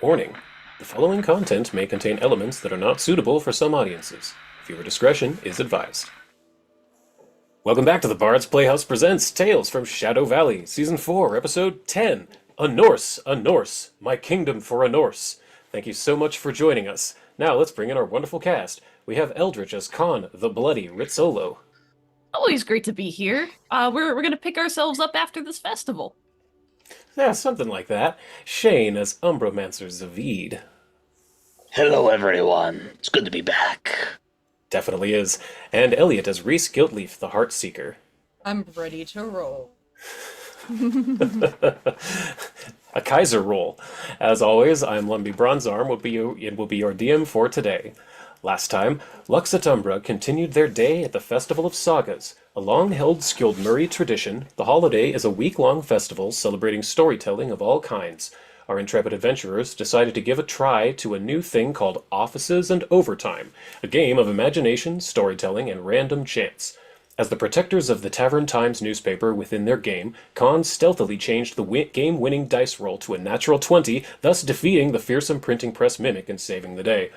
Warning: the following content may contain elements that are not suitable for some audiences. Viewer discretion is advised. Welcome back to the Bard's Playhouse Presents Tales from Shadow Valley, Season 4, Episode 10, A Norse, My Kingdom for a Norse. Thank you so much for joining us. Now let's bring in our wonderful cast. We have Eldritch as Khan, the Bloody Rizzolo. Always great to be here. We're gonna pick ourselves up after this festival. Yeah, something like that. Shane as Umbromancer Zavid. Hello, everyone. It's good to be back. Definitely is. And Elliot as Reese Guiltleaf, the Heartseeker. I'm ready to roll. A Kaiser roll. As always, I'm Lumby Bronzearm, will be your DM for today. Last time, Lux Et Umbra continued their day at the Festival of Sagas. A long-held Skjoldmuri tradition, the holiday is a week-long festival celebrating storytelling of all kinds. Our intrepid adventurers decided to give a try to a new thing called Offices and Overtime, a game of imagination, storytelling, and random chance. As the protectors of the Tavern Times newspaper within their game, Khan stealthily changed the game-winning dice roll to a natural 20, thus defeating the fearsome printing press mimic and saving the day.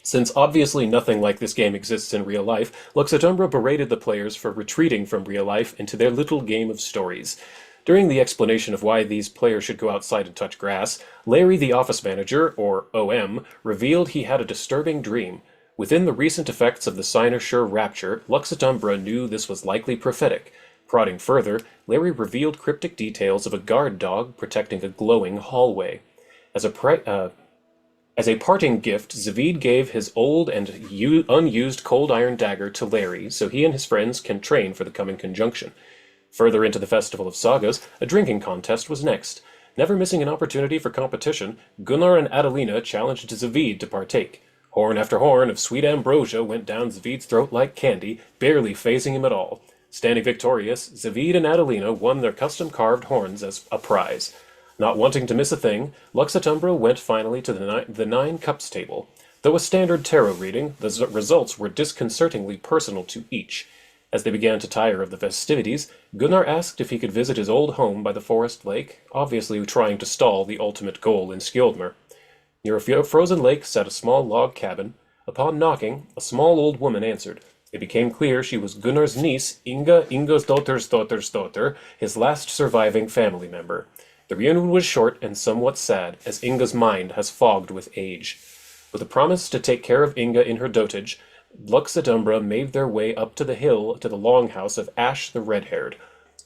Since obviously nothing like this game exists in real life, Lux Et Umbra berated the players for retreating from real life into their little game of stories. During the explanation of why these players should go outside and touch grass, Larry the office manager, or OM, revealed he had a disturbing dream. Within the recent effects of the Cynosure rapture, Lux Et Umbra knew this was likely prophetic. Prodding further, Larry revealed cryptic details of a guard dog protecting a glowing hallway. As a parting gift, Zavid gave his old and unused cold iron dagger to Larry so he and his friends can train for the coming conjunction. Further into the Festival of Sagas, a drinking contest was next. Never missing an opportunity for competition, Gunnar and Adelina challenged Zavid to partake. Horn after horn of sweet ambrosia went down Zavid's throat like candy, barely phasing him at all. Standing victorious, Zavid and Adelina won their custom-carved horns as a prize. Not wanting to miss a thing, Lux Et Umbra went finally to the Nine Cups table. Though a standard tarot reading, the results were disconcertingly personal to each. As they began to tire of the festivities, Gunnar asked if he could visit his old home by the forest lake, obviously trying to stall the ultimate goal in Skjoldmur. Near a frozen lake sat a small log cabin. Upon knocking, a small old woman answered. It became clear she was Gunnar's niece, Inga's daughter's daughter, his last surviving family member. The reunion was short and somewhat sad, as Inga's mind has fogged with age. With a promise to take care of Inga in her dotage, Lux Et Umbra made their way up to the hill to the longhouse of Ash the Red-Haired.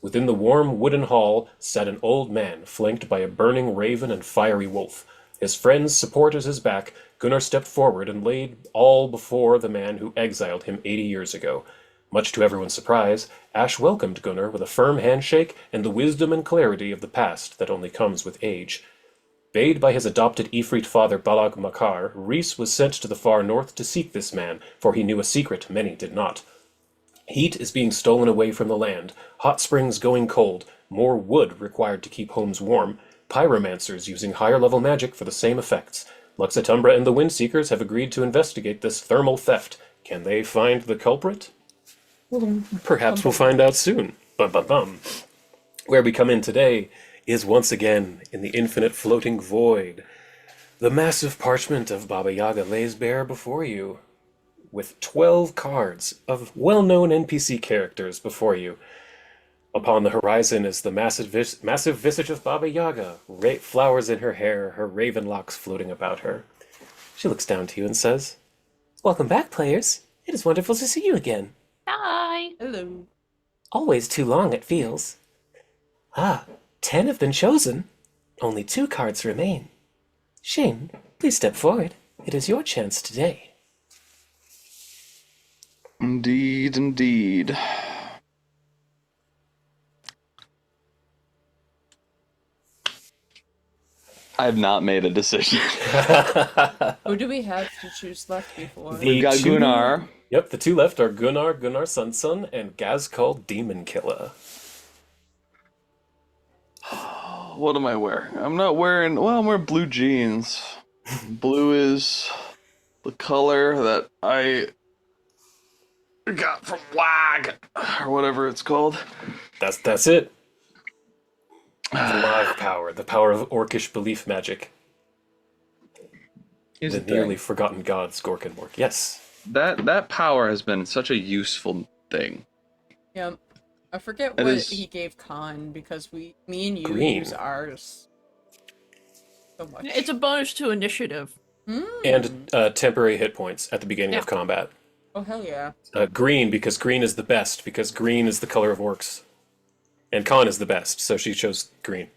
Within the warm wooden hall sat an old man, flanked by a burning raven and fiery wolf. His friends' support at his back, Gunnar stepped forward and laid all before the man who exiled him 80 years ago. Much to everyone's surprise, Ash welcomed Gunnar with a firm handshake and the wisdom and clarity of the past that only comes with age. Bade by his adopted Ifrit father Balag Makar, Reese was sent to the far north to seek this man, for he knew a secret many did not. Heat is being stolen away from the land, hot springs going cold, more wood required to keep homes warm, pyromancers using higher-level magic for the same effects. Lux Et Umbra and the Windseekers have agreed to investigate this thermal theft. Can they find the culprit? Well, perhaps we'll find out soon. Bum bum bum. Where we come in today is once again in the infinite floating void. The massive parchment of Baba Yaga lays bare before you, with 12 cards of well-known NPC characters before you. Upon the horizon is the massive visage of Baba Yaga, flowers in her hair, her raven locks floating about her. She looks down to you and says, "Welcome back, players. It is wonderful to see you again. Hi. Hello. Always too long, it feels. 10 have been chosen. Only 2 cards remain. Shane, please step forward. It is your chance today." Indeed, indeed. I have not made a decision. Who do we have to choose left before? The We've got two- Gunnar. Yep, the 2 left are Gunnar Sunsun, and Gazkal Demon Killer. What am I wearing? I'm not wearing... Well, I'm wearing blue jeans. Blue is the color that I got from WAG, or whatever it's called. That's it. Vlag power, the power of orcish belief magic. Here's the the thing. nearly forgotten god Skorkenborg. Yes. That power has been such a useful thing. Yeah. I forget It what is- he gave Khan because me and you Green. use ours so much. It's a bonus to initiative. And temporary hit points at the beginning of Yeah. combat. Oh hell yeah. Green, because green is the best, because green is the color of orcs. And Khan is the best, so she chose green.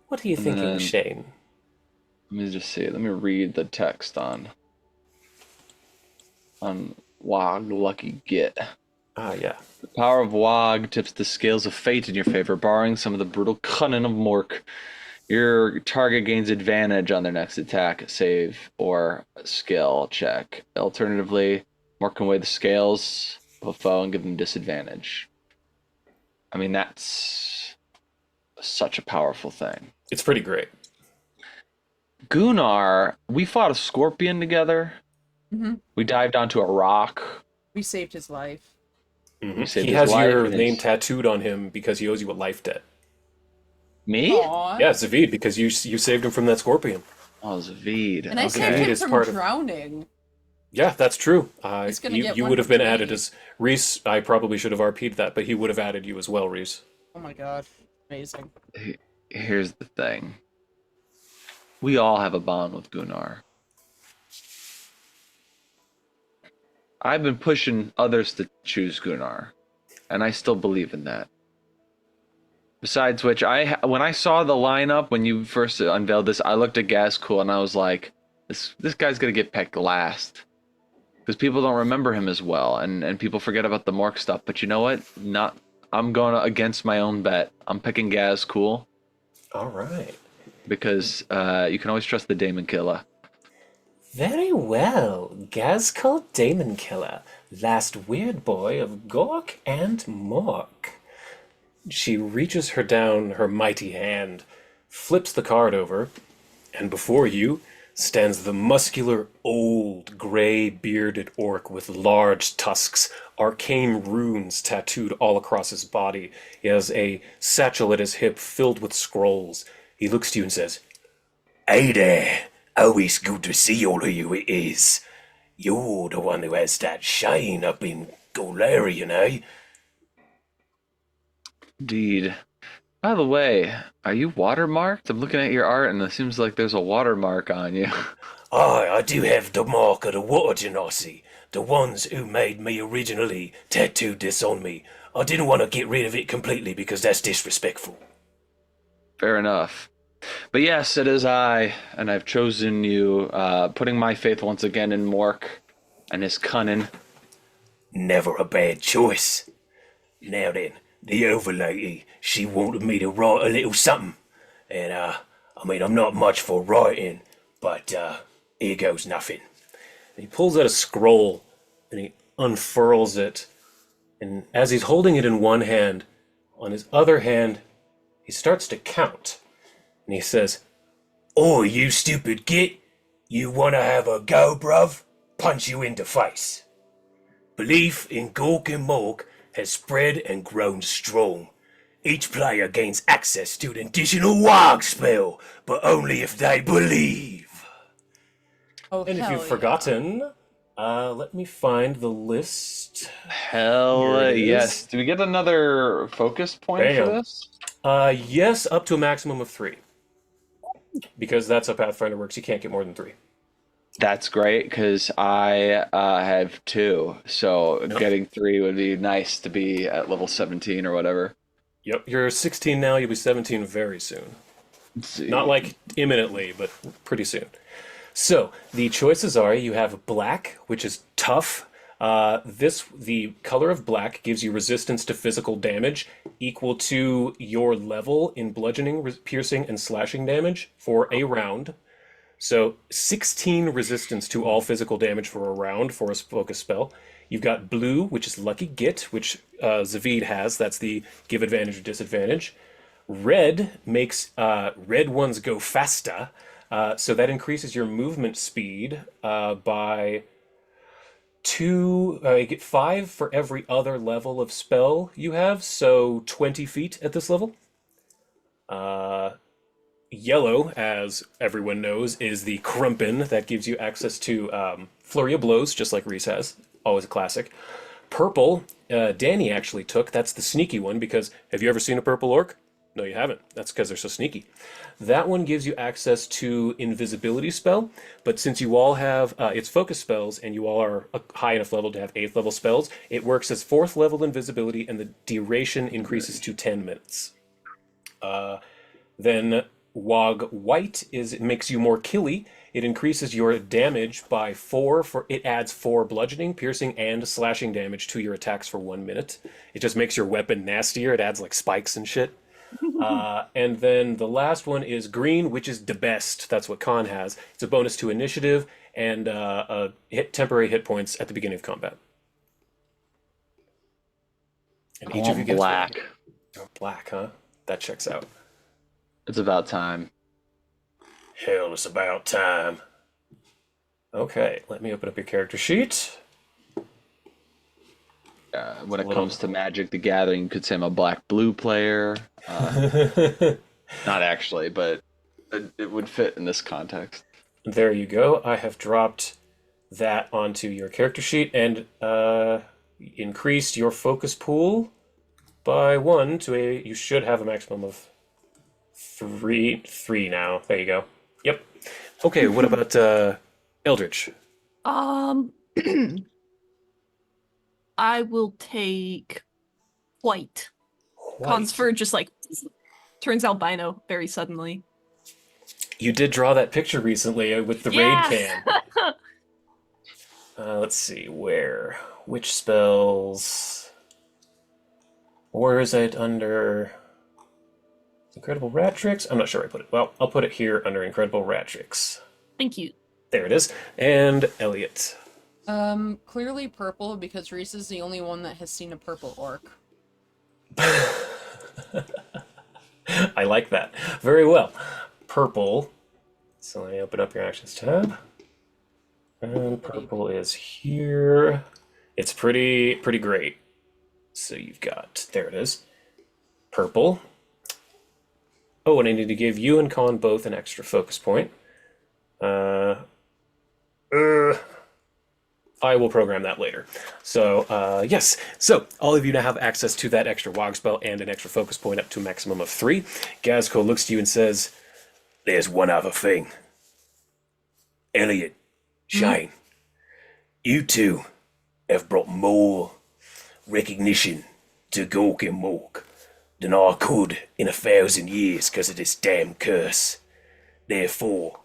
What are you thinking, then- Shane? Let me just see. Let me read the text on Wog Lucky Git. Ah, yeah. The power of Wog tips the scales of fate in your favor, borrowing some of the brutal cunning of Mork. Your target gains advantage on their next attack, save, or skill check. Alternatively, Mork can weigh the scales of a foe and give them disadvantage. I mean, that's such a powerful thing. It's pretty great. Gunnar, we fought a scorpion together. Mm-hmm. We dived onto a rock. We saved his life. Mhm. saved He his has life your and name his- tattooed on him because he owes you a life debt. Me? Aww. Yeah, Zavid, because you saved him from that scorpion. Oh, Zavid. And I Okay. saved It him is from part of- drowning. Yeah, that's true. He's gonna you get you one would have for been me. added as Reese. I probably should have RP'd that, but he would have added you as well, Reese. Oh my god. Amazing. Here's the thing. We all have a bond with Gunnar. I've been pushing others to choose Gunnar, and I still believe in that. Besides which, when I saw the lineup when you first unveiled this, I looked at Gazcool and I was like, this guy's gonna get picked last. Because people don't remember him as well, and people forget about the Mork stuff. But you know what? I'm going against my own bet. I'm picking Gazcool All right. because you can always trust the Damon Killer. Very well. Gazcol Damon Killer, last weird boy of Gork and Mork. She reaches down her mighty hand, flips the card over, and before you stands the muscular, old, gray-bearded orc with large tusks, arcane runes tattooed all across his body. He has a satchel at his hip filled with scrolls. He looks to you and says, "Hey there, always good to see all of you, it is. You're the one who has that shine up in Golarion, eh?" Indeed. By the way, are you watermarked? I'm looking at your art and it seems like there's a watermark on you. Aye, I do have the mark of the water genasi. The ones who made me originally tattooed this on me. I didn't want to get rid of it completely because that's disrespectful. Fair enough. But yes, it is I, and I've chosen you, putting my faith once again in Mork and his cunning. Never a bad choice. Now then, the overlady, she wanted me to write a little something. And, I'm not much for writing, but, here goes nothing. And he pulls out a scroll, and he unfurls it. And as he's holding it in one hand, on his other hand, he starts to count. And he says, "Oh, you stupid git. You wanna have a go, bruv? Punch you in the face. Belief in Gork and Mork has spread and grown strong. Each player gains access to an additional Wog spell, but only if they believe." Oh And if hell you've yeah. forgotten, let me find the list. Hell Here it is. yes. Do we get another focus point Bam. for this? Yes, up to a maximum of 3. Because that's how Pathfinder works. You can't get more than 3. That's great, because I have 2. So getting 3 would be nice to be at level 17 or whatever. Yep, you're 16 now. You'll be 17 very soon. Let's see. Not like imminently, but pretty soon. So the choices are: you have black, which is tough. The color of black gives you resistance to physical damage equal to your level in bludgeoning, piercing, and slashing damage for a round. So 16 resistance to all physical damage for a round for a focus spell. You've got blue, which is Lucky Git, which Zavid has. That's the give advantage or disadvantage. Red makes red ones go faster. So that increases your movement speed by 2. You get 5 for every other level of spell you have, so 20 feet at this level. Yellow, as everyone knows, is the Crumpin that gives you access to Flurry of Blows, just like Reese has. Always a classic. Purple, Danny actually took. That's the sneaky one because have you ever seen a purple orc? No, you haven't. That's because they're so sneaky. That one gives you access to invisibility spell, but since you all have it's focus spells and you all are a high enough level to have 8th level spells, it works as 4th level invisibility and the duration increases to 10 minutes. Then Wog White it makes you more killy. It increases your damage by 4 it adds 4 bludgeoning, piercing, and slashing damage to your attacks for 1 minute. It just makes your weapon nastier. It adds like spikes and shit. And then the last one is green, which is the best. That's what Khan has. It's a bonus to initiative and temporary hit points at the beginning of combat. And each of you gets black. Oh, black, huh? That checks out. It's about time. Hell, it's about time. Okay, let me open up your character sheet. When it comes to Magic the Gathering, you could say I'm a black-blue player. Not actually, but it would fit in this context. There you go. I have dropped that onto your character sheet and increased your focus pool by 1 to you should have a maximum of 3 now. There you go. Yep. Okay, what about Eldritch? I will take white. Consford just like turns albino very suddenly. You did draw that picture recently with the raid can. Let's see, which spells? Or is it under Incredible Rat Tricks? I'm not sure where I put it. Well, I'll put it here under Incredible Rat Tricks. Thank you. There it is. And Elliot. Clearly purple because Reese is the only one that has seen a purple orc. I like that. Very well. Purple. So let me open up your actions tab. And purple is here. It's pretty great. So you've got, there it is. Purple. Oh, and I need to give you and Colin both an extra focus point. I will program that later. So, yes. So, all of you now have access to that extra Wog spell and an extra focus point up to a maximum of 3. Gazco looks to you and says, "There's one other thing. Elliot, Shane, you two have brought more recognition to Gork and Mork than I could in 1,000 years because of this damn curse. Therefore,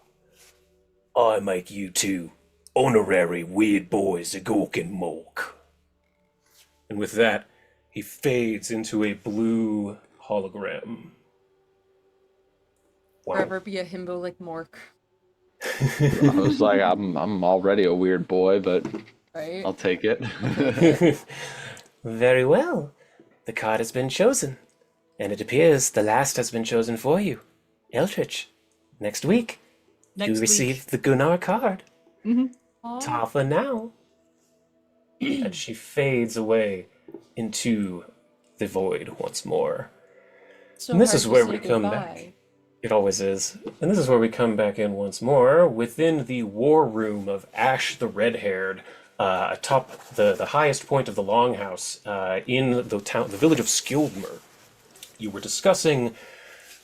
I make you two honorary weird boys of Gork and Mork." And with that, he fades into a blue hologram. Wow. Forever be a himbo like Mork, I was like, I'm already a weird boy, but right? I'll take it. Very well. The card has been chosen. And it appears the last has been chosen for you. Eldritch, next week, you receive the Gunnar card. Ta for now. And she fades away into the void once more. So And this hard is to where say we come goodbye. back. It always is. And this is where we come back in once more within the war room of Ash the Red-Haired, atop the highest point of the Longhouse in the village of Skildmer. You were discussing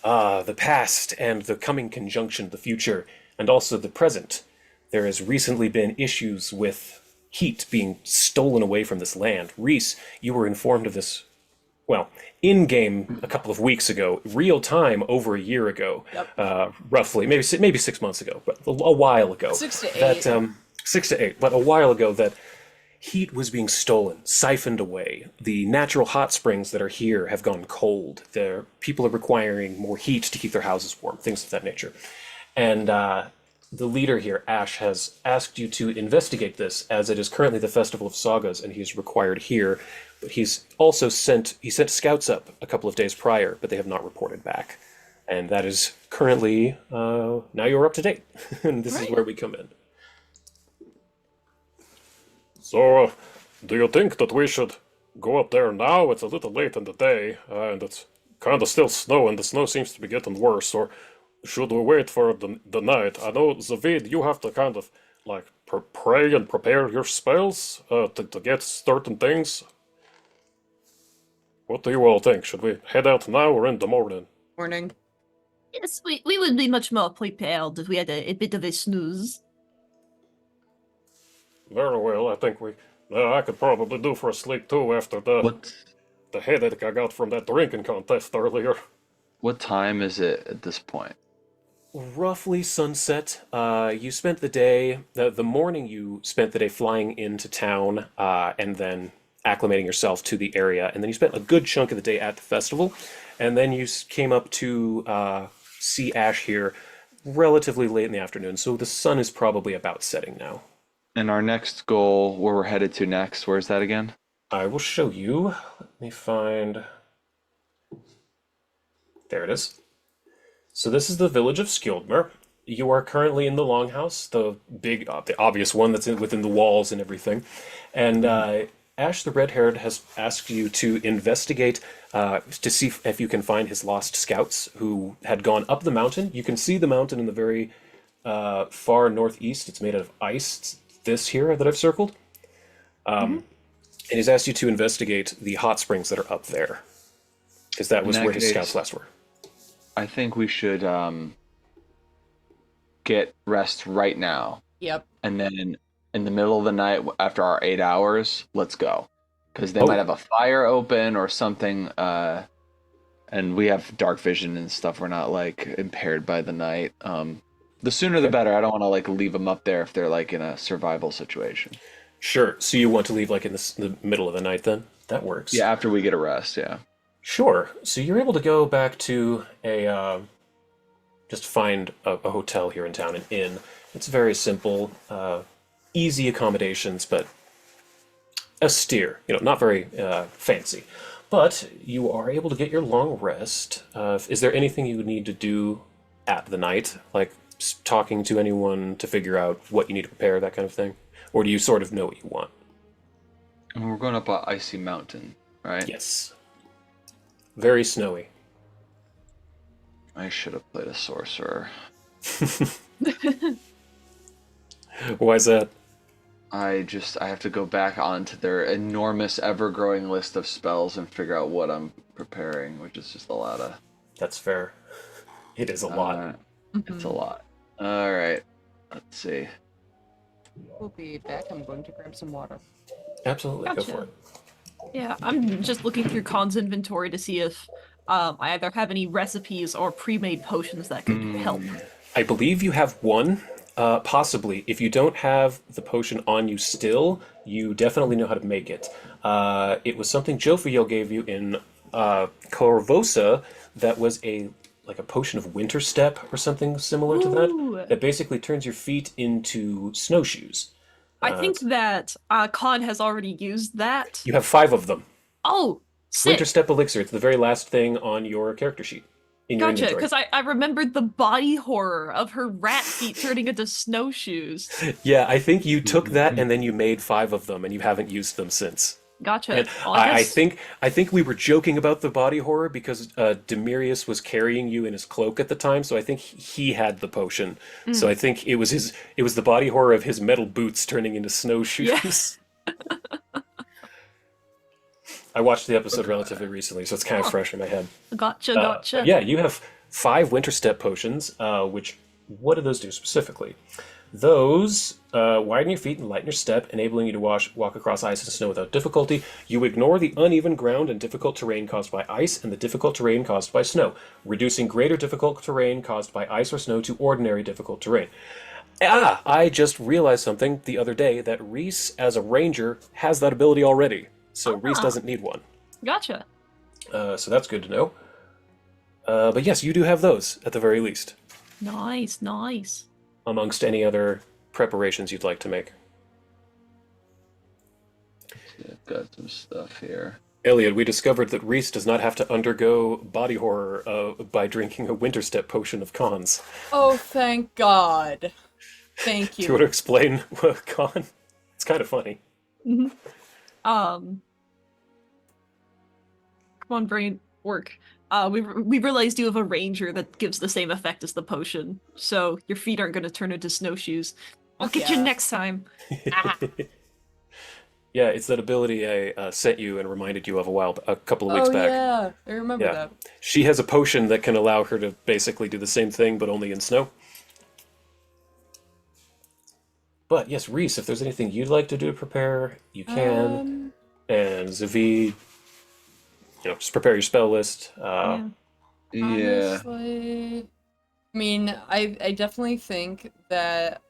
the past and the coming conjunction, the future, and also the present. There has recently been issues with heat being stolen away from this land. Reese, you were informed of this, well, in-game a couple of weeks ago, real-time over a year ago, roughly, maybe 6 months ago, but a while ago. 6 to 8. 6 to 8, but a while ago that heat was being stolen, siphoned away. The natural hot springs that are here have gone cold. People are requiring more heat to keep their houses warm, things of that nature. And the leader here, Ash, has asked you to investigate this, as it is currently the Festival of Sagas, and he's required here. But he's also sent scouts up a couple of days prior, but they have not reported back. And that is currently, now you're up to date. And this is where we come in. So, do you think that we should go up there now? It's a little late in the day, and it's kind of still snowing. The snow seems to be getting worse. Or should we wait for the night? I know, Zavid, you have to kind of, like, pray and prepare your spells to get certain things. What do you all think? Should we head out now or in the morning? Morning. Yes, we would be much more prepared if we had a bit of a snooze. Very well, I think I could probably do for a sleep too after the headache I got from that drinking contest earlier. What time is it at this point? Roughly sunset. You spent the day, the morning you spent the day flying into town and then acclimating yourself to the area. And then you spent a good chunk of the day at the festival. And then you came up to see Ash here relatively late in the afternoon. So the sun is probably about setting now. And our next goal, where we're headed to next, where's that again? I will show you. Let me find. There it is. So this is the village of Skildmer. You are currently in the Longhouse, the big, the obvious one that's within the walls and everything. And Ash the Red-Haired has asked you to investigate to see if you can find his lost scouts who had gone up the mountain. You can see the mountain in the very far northeast. It's made out of ice. It's this here that I've circled. And he's asked you to investigate the hot springs that are up there. Because that was where his scouts last were. I think we should get rest right now. Yep. And then in the middle of the night, after our 8 hours, let's go. Because they might have a fire open or something. And we have dark vision and stuff. We're not, like, impaired by the night. The sooner the better. I don't want to, like, leave them up there if they're, like, in a survival situation. Sure. So you want to leave, like, in the middle of the night, then? That works. Yeah, after we get a rest, yeah. Sure. So you're able to go back to just find a hotel here in town, an inn. It's very simple, easy accommodations, but austere. Not very fancy. But you are able to get your long rest. Is there anything you would need to do at the night, like talking to anyone to figure out what you need to prepare, that kind of thing? Or do you sort of know what you want? And we're going up an icy mountain, right? Yes. Very snowy. I should have played a sorcerer. Why is that? I have to go back onto their enormous, ever-growing list of spells and figure out what I'm preparing, which is just a lot of... That's fair. It is a lot. It's a lot. All right. Let's see. We'll be back. I'm going to grab some water. Absolutely, go Gotcha. for it. Yeah, I'm just looking through Khan's inventory to see if I either have any recipes or pre-made potions that could help. I believe you have one. Possibly. If you don't have the potion on you still, you definitely know how to make it. It was something Jophiel gave you in Corvosa that was a potion of winter step or something similar to Ooh. that basically turns your feet into snowshoes. I think that Khan has already used that. You have 5 of them. Oh, sick. Winter step elixir. It's the very last thing on your character sheet. In your Gotcha, inventory. because I remembered the body horror of her rat feet turning into snowshoes. Yeah, I think you took that and then you made 5 of them and you haven't used them since. Gotcha. And Well, I guess- think we were joking about the body horror because Demirius was carrying you in his cloak at the time, so I think he had the potion. So I think it was the body horror of his metal boots turning into snowshoes. I watched the episode relatively recently, so it's kind of fresh in my head. Gotcha. Yeah, you have 5 winter step potions, which what do those do specifically? Those widen your feet and lighten your step, enabling you to walk across ice and snow without difficulty. You ignore the uneven ground and difficult terrain caused by ice and the difficult terrain caused by snow, reducing greater difficult terrain caused by ice or snow to ordinary difficult terrain. I just realized something the other day, that Reese, as a ranger, has that ability already. So Reese doesn't need one. Gotcha. So that's good to know. But yes, you do have those, at the very least. Nice. Amongst any other preparations you'd like to make. I've got some stuff here. Elliot, we discovered that Reese does not have to undergo body horror by drinking a winter step potion of Khan's. Oh, thank God. Thank Do you want to you. explain Khan? It's kind of funny. Come on, brain. work. We realized you have a ranger that gives the same effect as the potion, so your feet aren't going to turn into snowshoes. I'll get you Yeah. next time. Ah. Yeah, it's that ability I sent you and reminded you of a couple of weeks Oh back. yeah, I remember Yeah. that. She has a potion that can allow her to basically do the same thing, but only in snow. But yes, Reese, if there's anything you'd like to do to prepare, you can. Um, And Zavid, just prepare your spell list. Yeah. Yeah. honestly, I mean, I definitely think that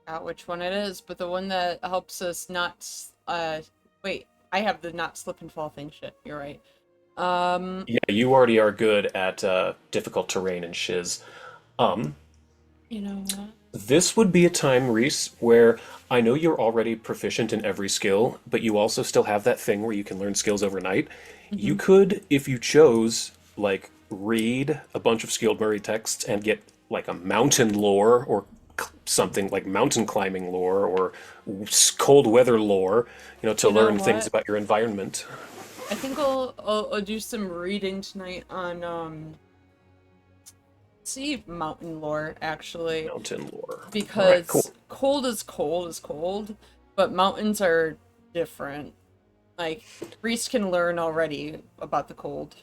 out which one it is, but the one that helps us not wait, I have the not slip and fall thing. Shit, you're right. Yeah, you already are good at difficult terrain and shiz. Um, You know what? this would be a time, Reese, where I know you're already proficient in every skill, but you also still have that thing where you can learn skills overnight. You could, if you chose, like, read a bunch of skilled Murray texts and get, like, a mountain lore or something like mountain climbing lore or cold weather lore, to You know learn things what? about your environment. I think I'll do some reading tonight on see mountain lore actually, Mountain lore. All right, because cool. cold is cold is cold, but mountains are different. Like Reese can learn already about the cold.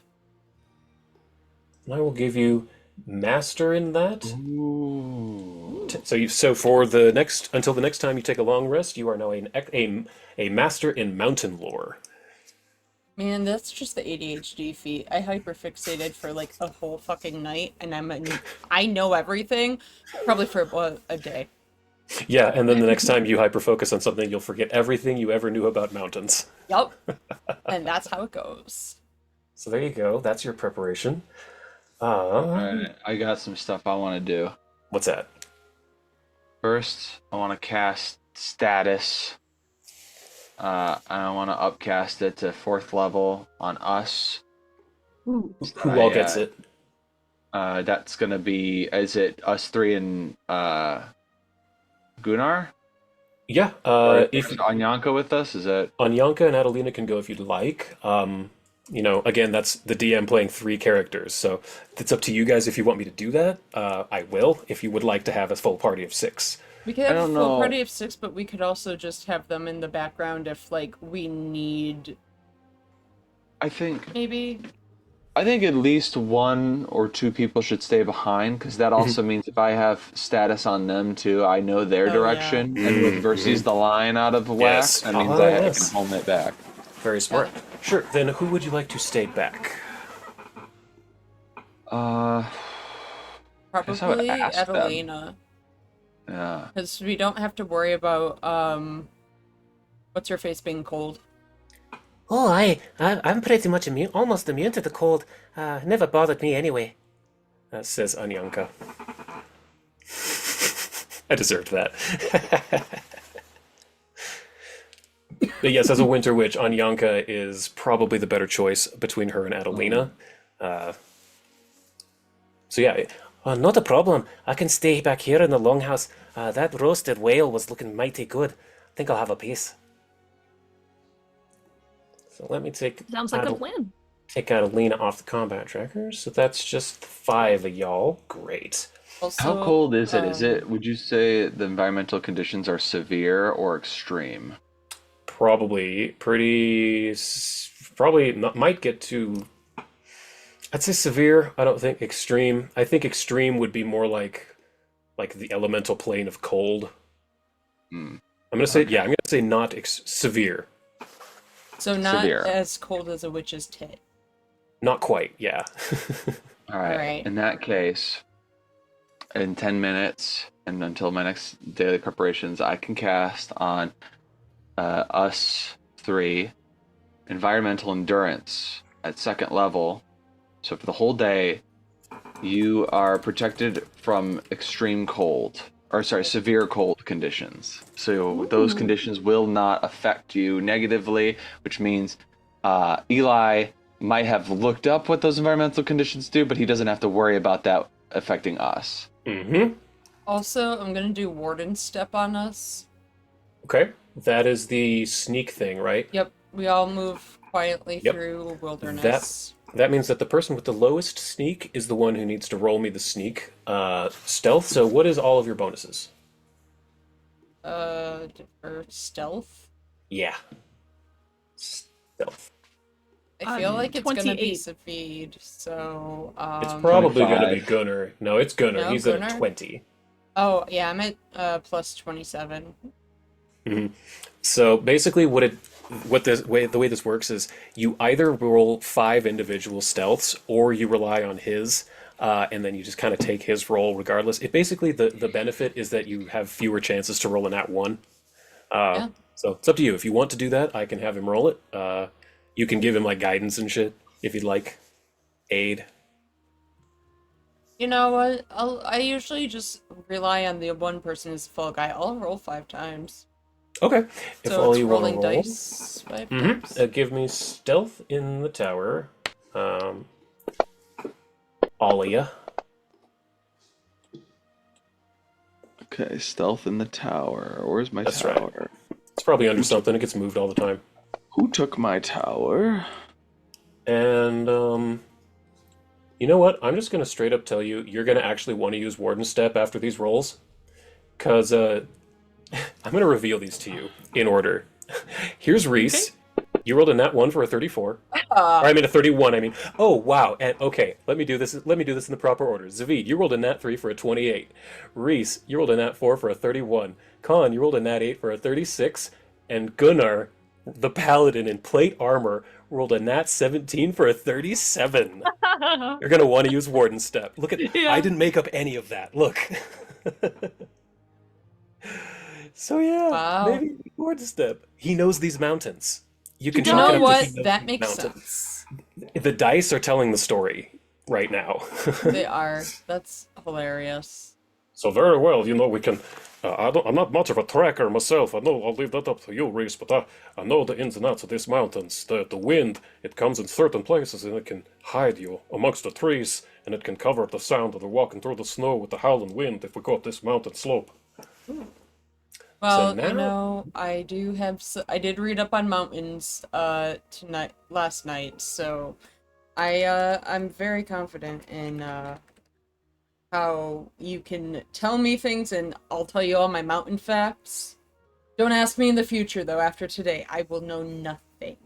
I will give you master in that. Ooh. So for the next until the next time you take a long rest, you are now a master in mountain lore. Man, that's just the ADHD feat. I hyperfixated for like a whole fucking night, and I know everything, probably for about a day. Yeah, and then the next time you hyperfocus on something, you'll forget everything you ever knew about mountains. Yup. And that's how it goes. So there you go. That's your preparation. Alright, I got some stuff I want to do. What's that? First, I want to cast Status. And I want to upcast it to 4th level on us. Ooh. Who all gets it? That's gonna be, is it us three and Gunnar? Yeah. Or If is Anyanka with us? Is that Anyanka and Adelina can go if you'd like. Again, that's the DM playing 3 characters, so it's up to you guys if you want me to do that. I will, if you would like to have a full party of 6. We could have a don't full know. party of 6, but we could also just have them in the background if, like, we need, I think maybe? at least 1 or 2 people should stay behind, because that also means if I have status on them too, I know their Oh, direction, and with versus the line out of whack, Yes. that means Ah, I yes. can home it back. Very smart. Sure, then who would you like to stay back? guess I would Probably ask them. Adelina. Yeah. Because we don't have to worry about, what's her face being cold. Oh, I'm pretty much immune, almost immune to the cold. Never bothered me anyway. Says Anyanka. I deserved that. But yes, as a winter witch, Anyanka is probably the better choice between her and Adelina. So yeah, Not a problem. I can stay back here in the longhouse. That roasted whale was looking mighty good. Think I'll have a piece. so let me take Sounds like a plan. take Adelina off the combat tracker. So that's just 5 of y'all. Great. Also, How cold is it? Is it? Would you say the environmental conditions are severe or extreme? Probably might get to. I'd say severe. I don't think extreme. I think extreme would be more like the elemental plane of cold. I'm gonna say I'm gonna say not severe. So not severe. as cold as a witch's tit. Not quite. Yeah. All right. Alright. In that case, in 10 minutes and until my next daily preparations, I can cast on us 3 environmental endurance at 2nd level. So for the whole day, you are protected from extreme cold, or sorry, severe cold conditions. So those conditions will not affect you negatively, which means Eli might have looked up what those environmental conditions do, but he doesn't have to worry about that affecting us. Mm-hmm. Also, I'm gonna do Warden Step on us. Okay. That is the sneak thing, right? Yep, we all move quietly Yep. through wilderness. That means that the person with the lowest sneak is the one who needs to roll me the sneak stealth. So what is all of your bonuses? For stealth. Yeah. Stealth. I feel like it's gonna be 28. Savid, so It's probably going to be 25. Gunnar. No, it's Gunnar. No, He's at a Gunnar? 20. Oh yeah, I'm at plus 27. So basically, the way this works is you either roll 5 individual stealths or you rely on his, and then you just kind of take his roll regardless. It basically the benefit is that you have fewer chances to roll a nat one. Yeah. So it's up to you. If you want to do that, I can have him roll it. You can give him like guidance and shit if you'd like, aid. You know what? I usually just rely on the one person who's the fall guy. I'll roll 5 times. Okay. If So all it's you want to rolling roll, dice 5 times. give me stealth in the tower. Alia. Okay, stealth in the tower. Where's my That's right. tower? It's probably under something. It gets moved all the time. Who took my tower? And you know what? I'm just gonna straight up tell you you're gonna actually want to use Warden Step after these rolls, cause I'm gonna reveal these to you in order. Here's Reese. You rolled a nat 1 for a 34. Or I mean a 31. I mean, oh wow. And okay, let me do this. Let me do this in the proper order. Zavid, you rolled a nat 3 for a 28. Reese, you rolled a nat 4 for a 31. Khan, you rolled a nat 8 for a 36. And Gunnar, the paladin in plate armor, rolled a nat 17 for a 37. You're gonna want to use Warden Step. Look at Yeah. I didn't make up any of that. Look. So yeah, Wow. maybe Warden Step. He knows these mountains. You can You chalk it know up to he what? knows That these makes mountains. sense. The dice are telling the story right now. They are. That's hilarious. So very well, we can. I'm not much of a tracker myself. I know I'll leave that up to you, Reese. But I know the ins and outs of these mountains. The wind, it comes in certain places and it can hide you amongst the trees, and it can cover up the sound of the walking through the snow with the howling wind if we go up this mountain slope. Well, now- I do have I did read up on mountains last night, so I'm very confident in how you can tell me things and I'll tell you all my mountain facts. Don't ask me in the future though, after today. I will know nothing.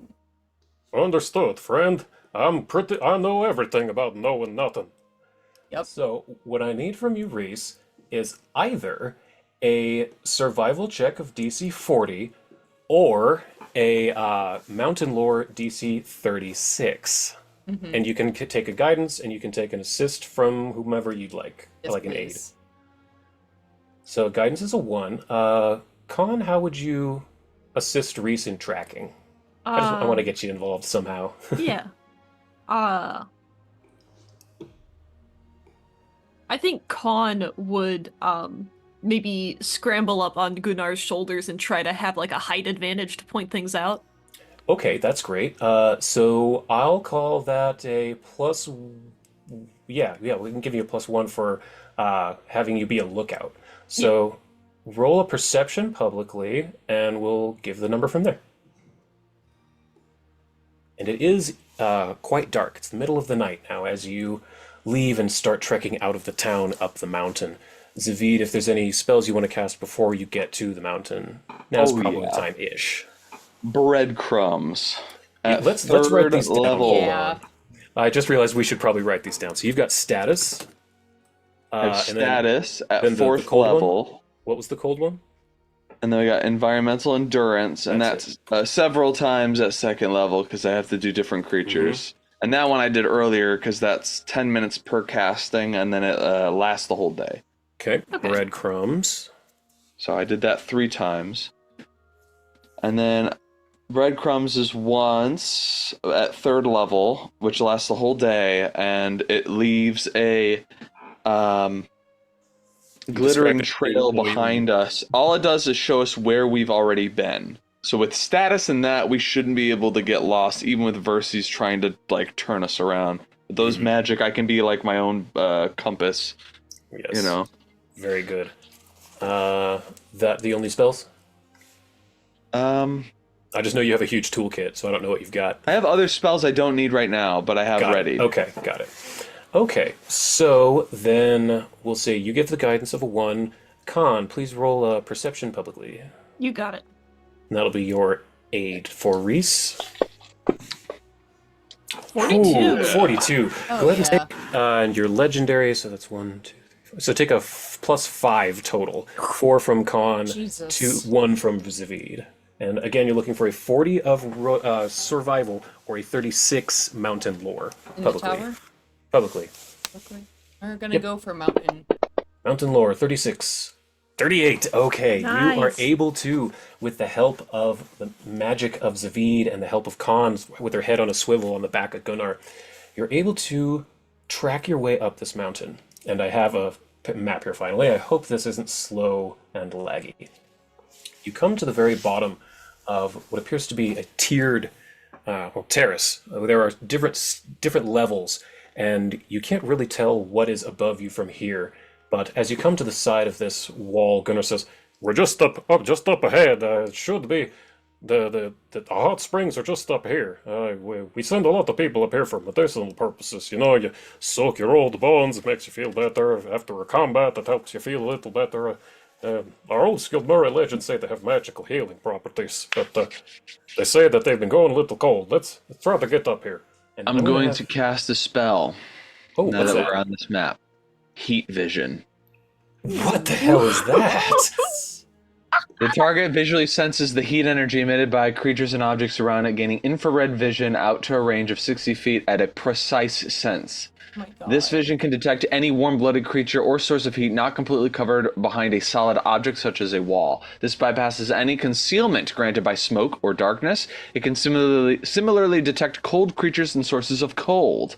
Understood, friend. I know everything about knowing nothing. Yep. So what I need from you, Reese, is either a survival check of DC 40 or a mountain lore DC 36. And you can take a guidance and you can take an assist from whomever you'd like, Yes, like an aid. please. So guidance is a 1. Con, how would you assist Reese in tracking? I want to get you involved somehow. Yeah. I think Khan would maybe scramble up on Gunnar's shoulders and try to have like a height advantage to point things out. Okay, that's great. So I'll call that a plus. Yeah, we can give you a +1 for having you be a lookout. So roll a perception publicly, and we'll give the number from there. And it is quite dark. It's the middle of the night now as you leave and start trekking out of the town up the mountain. Zavid, if there's any spells you want to cast before you get to the mountain, now's probably the time-ish. Breadcrumbs. At Let's write third these down. level. Yeah. I just realized we should probably write these down. So you've got status. I have and then status at then the fourth cold one? level. what was the cold one? And then we got environmental endurance, and That's that's several times at second level because I have to do different creatures. And that one I did earlier because that's 10 minutes per casting, and then it lasts the whole day. Okay. Breadcrumbs. So I did that 3 times. And then breadcrumbs is once at third level, which lasts the whole day, and it leaves a glittering describe it trail the way you- behind us. All it does is show us where we've already been. So with status and that, we shouldn't be able to get lost, even with Verses trying to like turn us around. With those magic, I can be like my own compass. Yes. You know. Very good. That the only spells? I just know you have a huge toolkit, so I don't know what you've got. I have other spells I don't need right now, but I have Got ready. it. Okay, got it. Okay, so then we'll say you give the guidance of a 1. Khan, please roll a perception publicly. You got it. And that'll be your aid for Reese. 42. Ooh, 42. Oh, Go ahead and yeah. take and your legendary, so that's 1, 2, 3, 4. So take a +5 total. 4 from Khan, Jesus. 1 from Zavid. And again, you're looking for a 40 of survival or a 36 mountain lore. In the Publicly. tower? Publicly. Okay. We're gonna go for mountain. Mountain lore, 36. 38. Okay, you are Nice. able to, with the help of the magic of Zavid and the help of Khan with her head on a swivel on the back of Gunnar, you're able to track your way up this mountain. And I have a map here finally. I hope this isn't slow and laggy. You come to the very bottom of what appears to be a tiered terrace. There are different levels, and you can't really tell what is above you from here. But as you come to the side of this wall, Gunnar says, We're just up ahead. It should be the hot springs are just up here. We send a lot of people up here for medicinal purposes. You know, you soak your old bones, it makes you feel better. After a combat, it helps you feel a little better. Our old skilled Murray legends say they have magical healing properties, but they say that they've been going a little cold. Let's try to get up here. and I'm going to cast a spell Oh, now what's that that? we're on this map. Heat vision. What the hell is that? The target visually senses the heat energy emitted by creatures and objects around it, gaining infrared vision out to a range of 60 feet at a precise sense. Oh my god. This vision can detect any warm-blooded creature or source of heat not completely covered behind a solid object such as a wall. This bypasses any concealment granted by smoke or darkness. It can similarly detect cold creatures and sources of cold.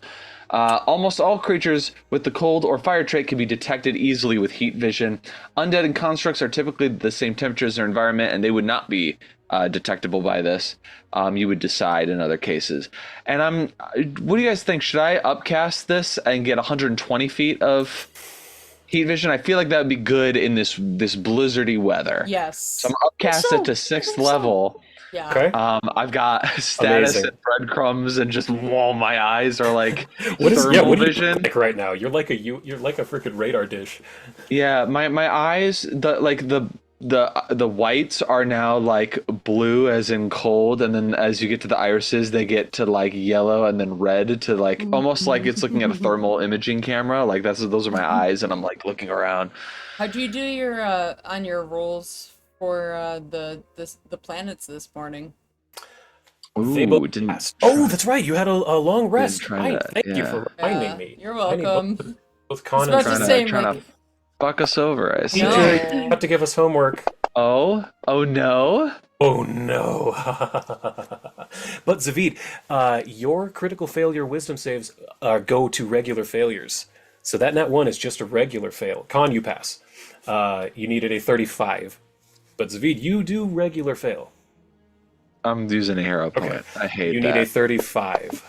Almost all creatures with the cold or fire trait can be detected easily with heat vision. Undead and constructs are typically the same temperature as their environment, and they would not be detectable by this. You would decide in other cases. And what do you guys think? Should I upcast this and get 120 feet of heat vision? I feel like that would be good in this blizzardy weather. Yes. So I'm upcast it to 6th level. Yeah. Okay. I've got status Amazing. and breadcrumbs, and just my eyes are like What thermal do you vision. look like right now? You're like a freaking radar dish. Yeah, my eyes, the whites are now like blue as in cold, and then as you get to the irises, they get to like yellow and then red to like almost like it's looking at a thermal imaging camera. Like those are my eyes, and I'm like looking around. How'd you do your on your rolls for the planets this morning? They Ooh, both didn't. passed. Oh, that's right. You had a long rest. try Right. that, Thank you yeah. for reminding me. You're I need welcome. both Con I was and about to Trina. say, trying like, to fuck us over. I see. No. You have to give us homework. Oh no. Oh no. But Zavid, your critical failure wisdom saves go to regular failures. So that nat 1 is just a regular fail. Con, you pass. You needed a 35. But Zavid, you do regular fail. I'm using a hero point. Okay. I hate You that. need a 35.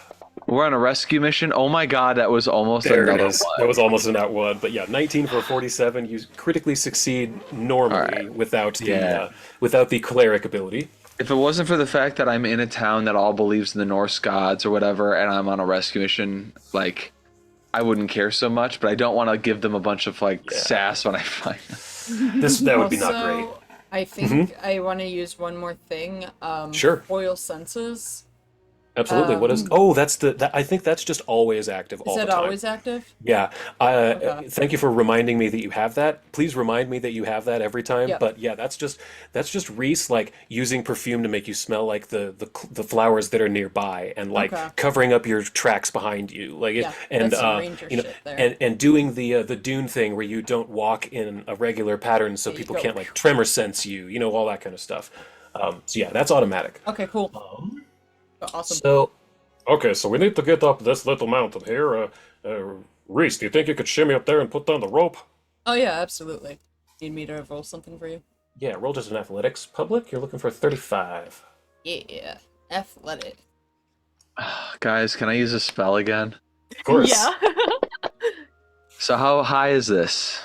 We're on a rescue mission. Oh my god, that was almost There it another is. one. That was almost a nat 1. But yeah, 19 for 47. You critically succeed normally Alright. without Yeah. the cleric ability. If it wasn't for the fact that I'm in a town that all believes in the Norse gods or whatever, and I'm on a rescue mission, like, I wouldn't care so much, but I don't want to give them a bunch of, like, sass when I find them. That would be not Also, great. I think I want to use one more thing. Sure. Foil senses. Absolutely. What is? Oh, that's I think that's just always active all Is the that time. always active? Yeah. Okay. Thank you for reminding me that you have that. Please remind me that you have that every time. Yep. But yeah, that's just Reese like using perfume to make you smell like the flowers that are nearby and like Okay. covering up your tracks behind you. Like Yeah, and that's some ranger you know shit there. and doing the Dune thing where you don't walk in a regular pattern so you people go. can't like tremor sense you. You know all that kind of stuff. So yeah, that's automatic. Okay, cool. Awesome. So. Okay, so we need to get up this little mountain here. Reese, do you think you could shimmy up there and put down the rope? Oh yeah, absolutely. Need me to roll something for you? Yeah, roll just an athletics public. You're looking for 35. Yeah. Athletic. Guys, can I use a spell again? Of course. Yeah. So how high is this?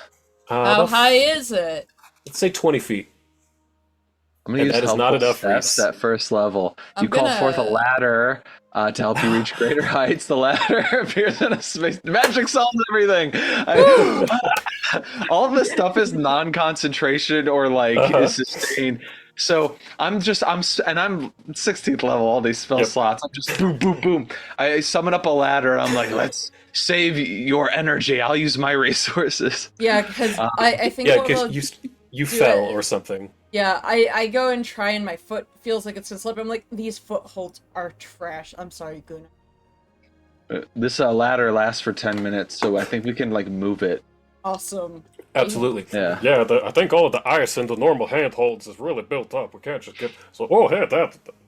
How about high is it? Let's say 20 feet. I'm gonna And use that is not helpful enough, steps Reese. at first level. I'm You call forth a gonna- ladder to help you reach greater heights. The ladder appears in a space. Magic solves everything. All of this stuff is non-concentration or like is sustained. So I'm 16th level. All these spell Yep. slots. I'm just boom, boom, boom. I summon up a ladder. And I'm like, let's save your energy. I'll use my resources. Yeah, because I think Yeah, what because we'll you do fell it- or something. Yeah, I go and try and my foot feels like it's gonna slip. I'm like, these footholds are trash. I'm sorry, Gunnar. This ladder lasts for 10 minutes, so I think we can like move it. Awesome. Absolutely. Yeah. Yeah, I think all of the ice in the normal handholds is really built up. We can't just get. So, oh, hey,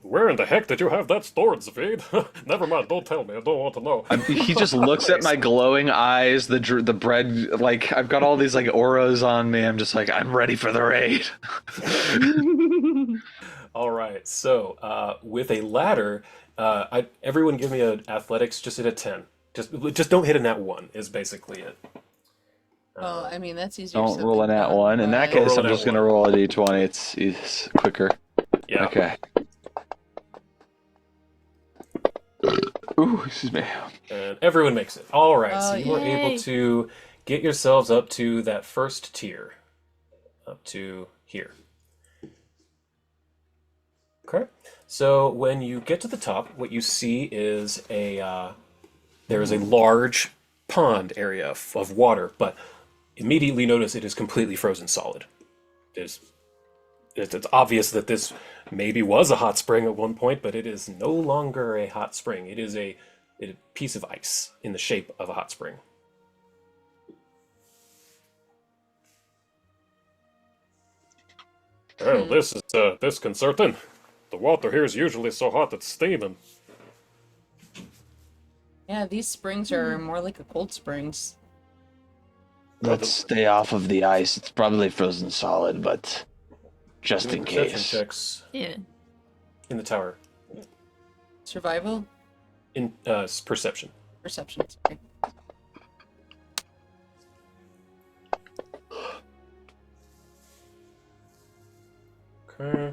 where in the heck did you have that stored, Zavid? Never mind, don't tell me. I don't want to know. He just looks at my glowing eyes, the bread, like I've got all these like auras on me. I'm just like, I'm ready for the raid. All right. So, with a ladder, everyone give me an athletics just at a 10. Just don't hit a nat 1 is basically it. Well, I mean, that's easier Don't said roll a than nat done, one. In that but- Don't case, roll a I'm nat just gonna one. roll a d20. It's quicker. Yeah. Okay. Ooh, excuse me. And everyone makes it. All right. So Oh, you were able yay. to get yourselves up to that first tier. Up to here. Okay. So when you get to the top, what you see is there is a large pond area of water, but immediately notice it is completely frozen solid. It's obvious that this maybe was a hot spring at one point, but it is no longer a hot spring. It is a piece of ice in the shape of a hot spring. Well, this is disconcerting. The water here is usually so hot it's steaming. Yeah, these springs are more like a cold springs. Let's stay off of the ice. It's probably frozen solid, but just Doing in perception case. checks Yeah. in the tower. Survival? In perception. Perception, sorry. Okay.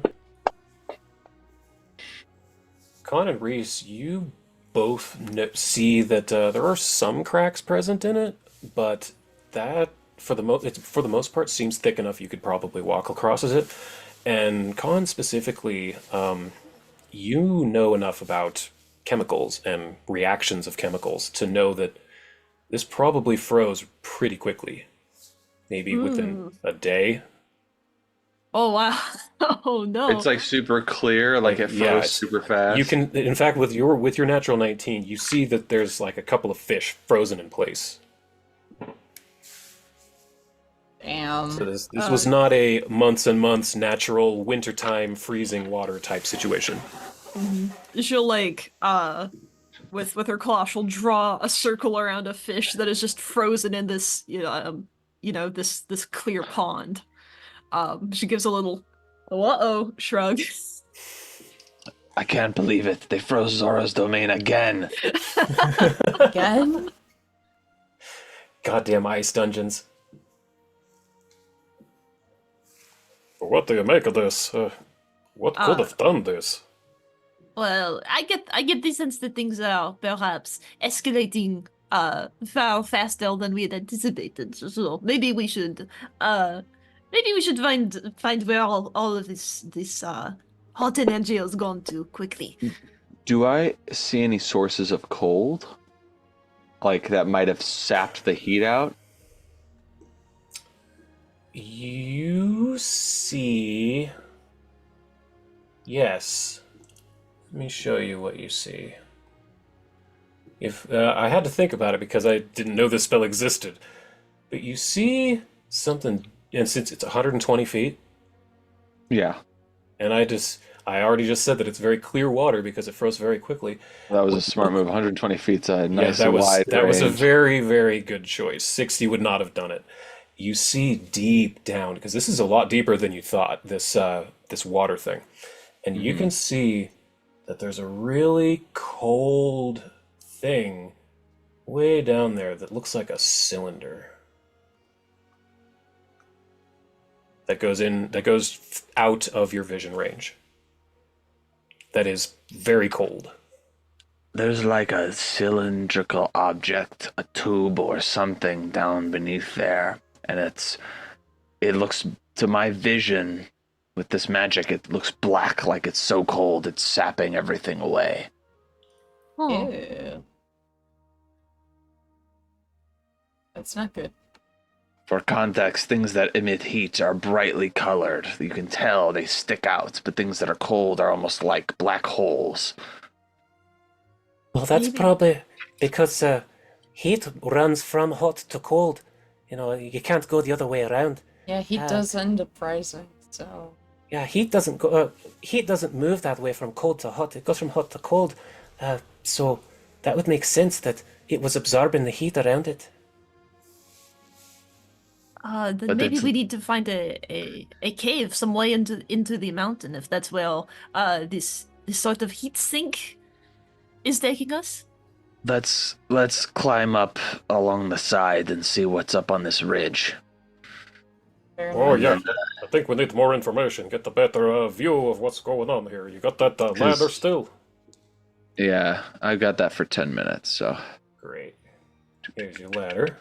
Con and Reese, you both see that there are some cracks present in it, but that for the most part seems thick enough you could probably walk across it. And Con specifically, you know enough about chemicals and reactions of chemicals to know that this probably froze pretty quickly, maybe within a day. Oh wow. Oh no. It's like super clear, like it froze Yeah, it's- super fast. You can, in fact, with your natural 19, you see that there's like a couple of fish frozen in place. Damn. So this was not a months and months natural wintertime freezing water type situation. She'll like with her claw she'll draw a circle around a fish that is just frozen in this this clear pond. She gives a little uh-oh shrug. I can't believe it. They froze Zora's domain again. Again? Goddamn ice dungeons. What do you make of this? What could have done this? Well, I get the sense that things are perhaps escalating far faster than we had anticipated. So maybe we should find where all of this hot energy has gone to quickly. Do I see any sources of cold? Like that might have sapped the heat out? You see. Yes. Let me show you what you see. If I had to think about it because I didn't know this spell existed, but you see something, and since it's 120 feet, Yeah. and I already just said that it's very clear water because it froze very quickly. That was a smart move. 120 feet's a nice Yeah, wide that was a range. very, very good choice. 60 would not have done it. You see deep down, because this is a lot deeper than you thought, this water thing. And you can see that there's a really cold thing way down there that looks like a cylinder. that goes out of your vision range. That is very cold. There's like a cylindrical object, a tube or something down beneath there, and it looks to my vision with this magic, it looks black, like it's so cold it's sapping everything away. Oh, Ew. That's not good. For context, things that emit heat are brightly colored. You can tell they stick out, but things that are cold are almost like black holes. Well, that's Maybe. probably because heat runs from hot to cold. You know, you can't go the other way around. Yeah, he Uh, does end up rising, so. Yeah, heat doesn't go. Heat doesn't move that way from cold to hot. It goes from hot to cold. So that would make sense that it was absorbing the heat around it. then But maybe it's- we need to find a cave some way into the mountain if that's where this sort of heat sink is taking us. Let's climb up along the side and see what's up on this ridge. Fair Oh, enough. yeah. I think we need more information. Get a better view of what's going on here. You got that ladder still? Yeah, I got that for 10 minutes, so. Great. Here's your ladder.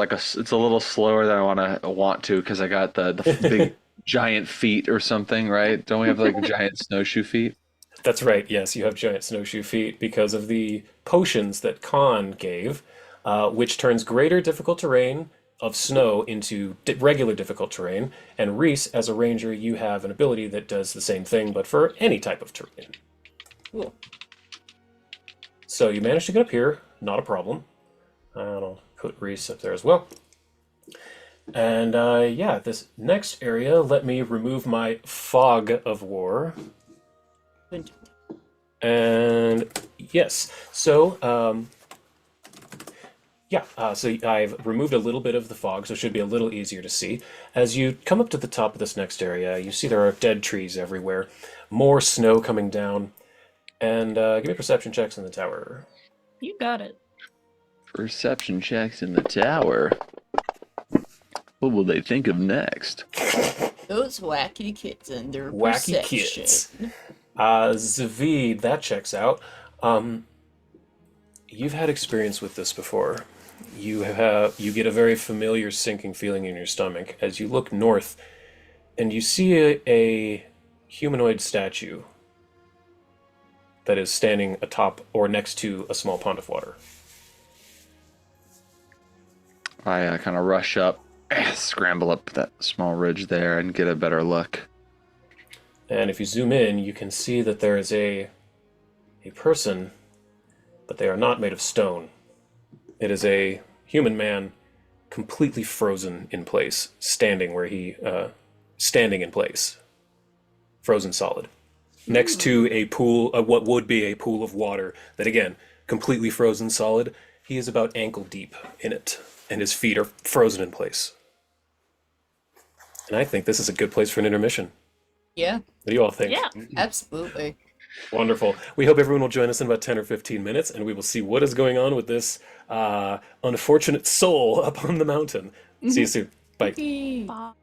It's a little slower than I want to because I got the big giant feet or something, right? Don't we have like giant snowshoe feet? That's right, yes, you have giant snowshoe feet because of the potions that Khan gave, which turns greater difficult terrain of snow into regular difficult terrain. And Reese, as a ranger, you have an ability that does the same thing, but for any type of terrain. Cool. So you managed to get up here, not a problem. I'll put Reese up there as well. And yeah, this next area, let me remove my fog of war. And yes, so yeah, so I've removed a little bit of the fog, so it should be a little easier to see. As you come up to the top of this next area, you see there are dead trees everywhere, more snow coming down, and give me perception checks in the tower. You got it. Perception checks in the tower. What will they think of next? Those wacky kids and their Wacky perception. kids. Zavid, that checks out. You've had experience with this before. You get a very familiar sinking feeling in your stomach as you look north, and you see a humanoid statue that is standing atop or next to a small pond of water. I kind of rush up, scramble up that small ridge there, and get a better look. And if you zoom in, you can see that there is a person, but they are not made of stone. It is a human man, completely frozen in place, standing in place, frozen solid, next to a pool, what would be a pool of water that again, completely frozen solid. He is about ankle deep in it, and his feet are frozen in place. And I think this is a good place for an intermission. Yeah, What do you all think? Yeah. absolutely. Wonderful. We hope everyone will join us in about 10 or 15 minutes, and we will see what is going on with this unfortunate soul up on the mountain. See you soon. Bye. Bye.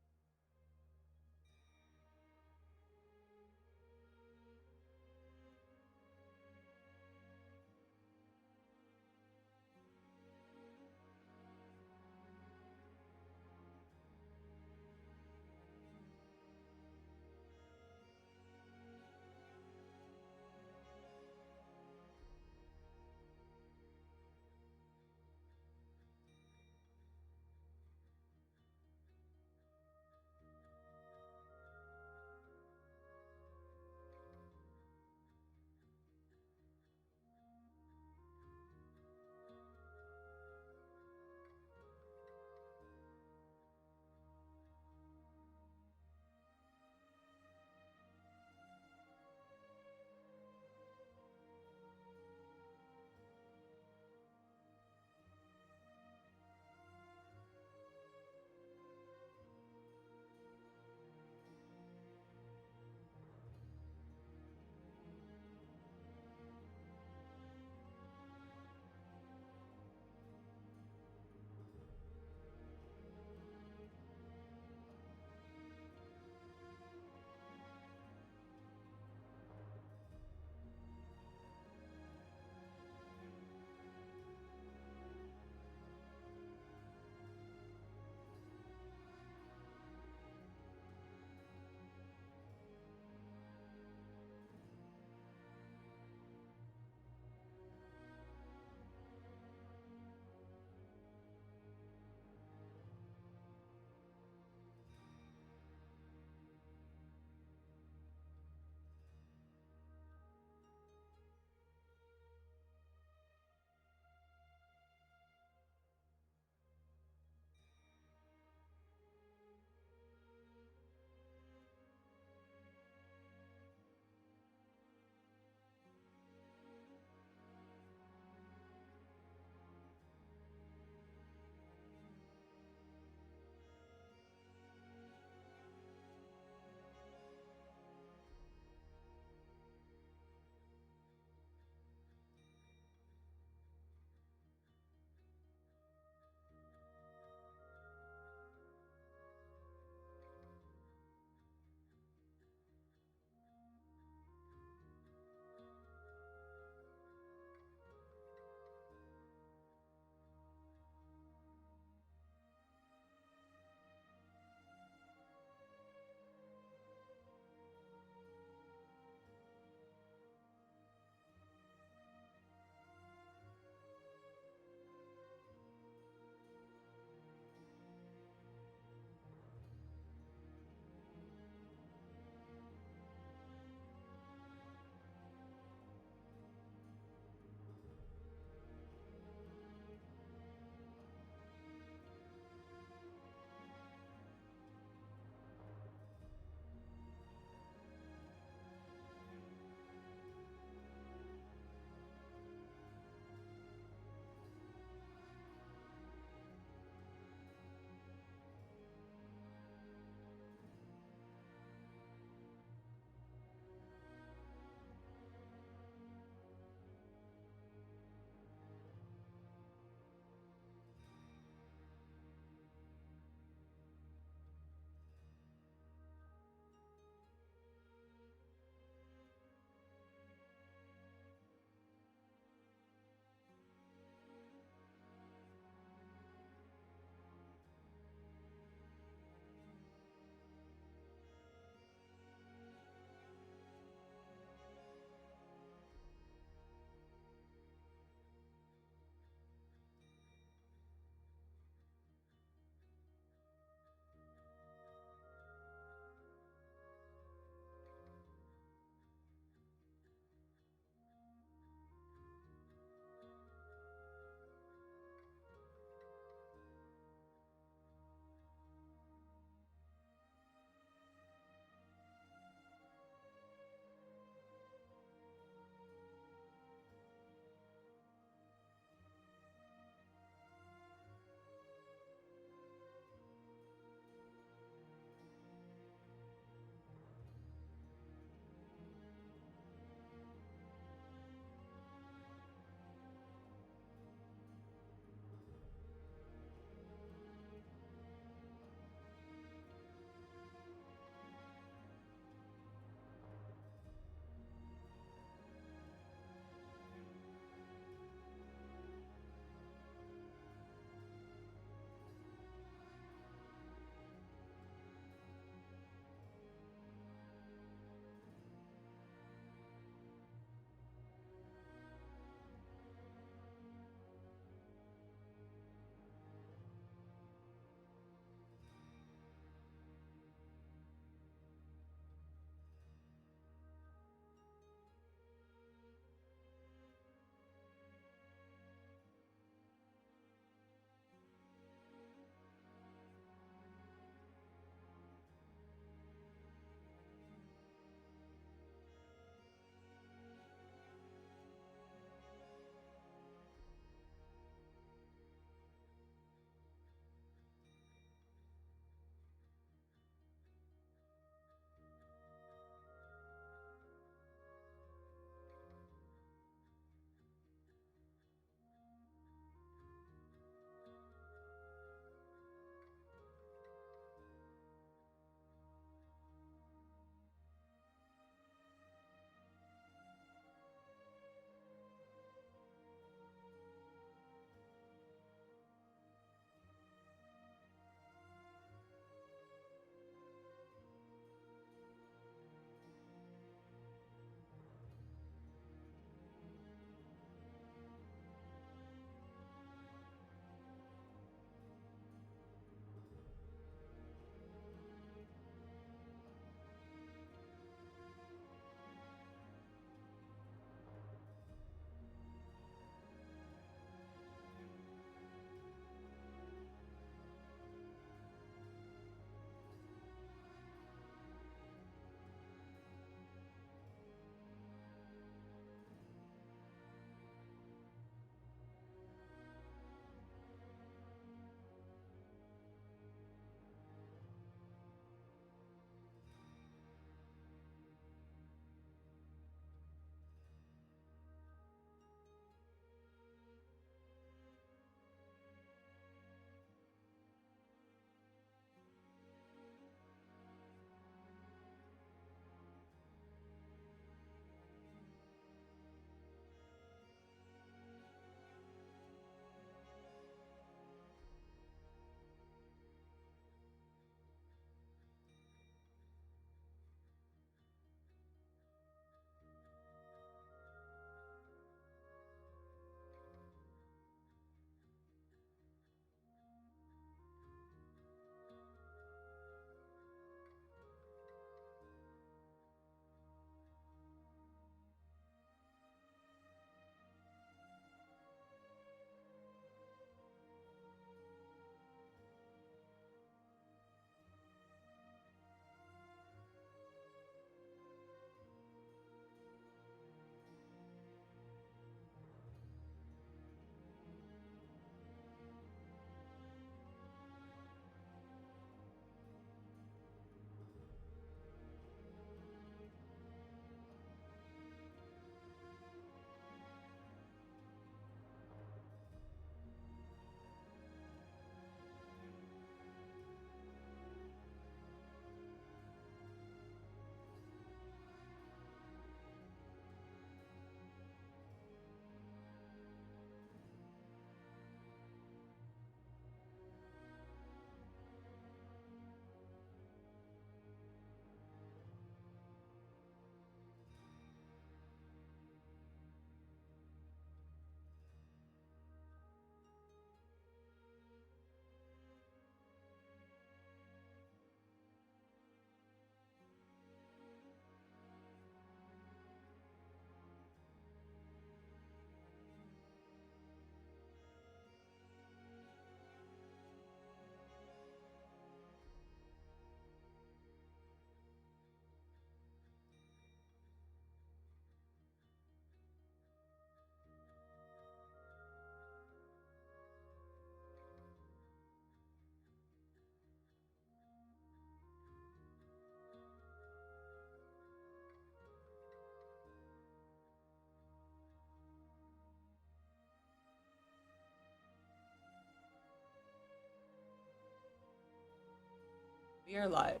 We are live.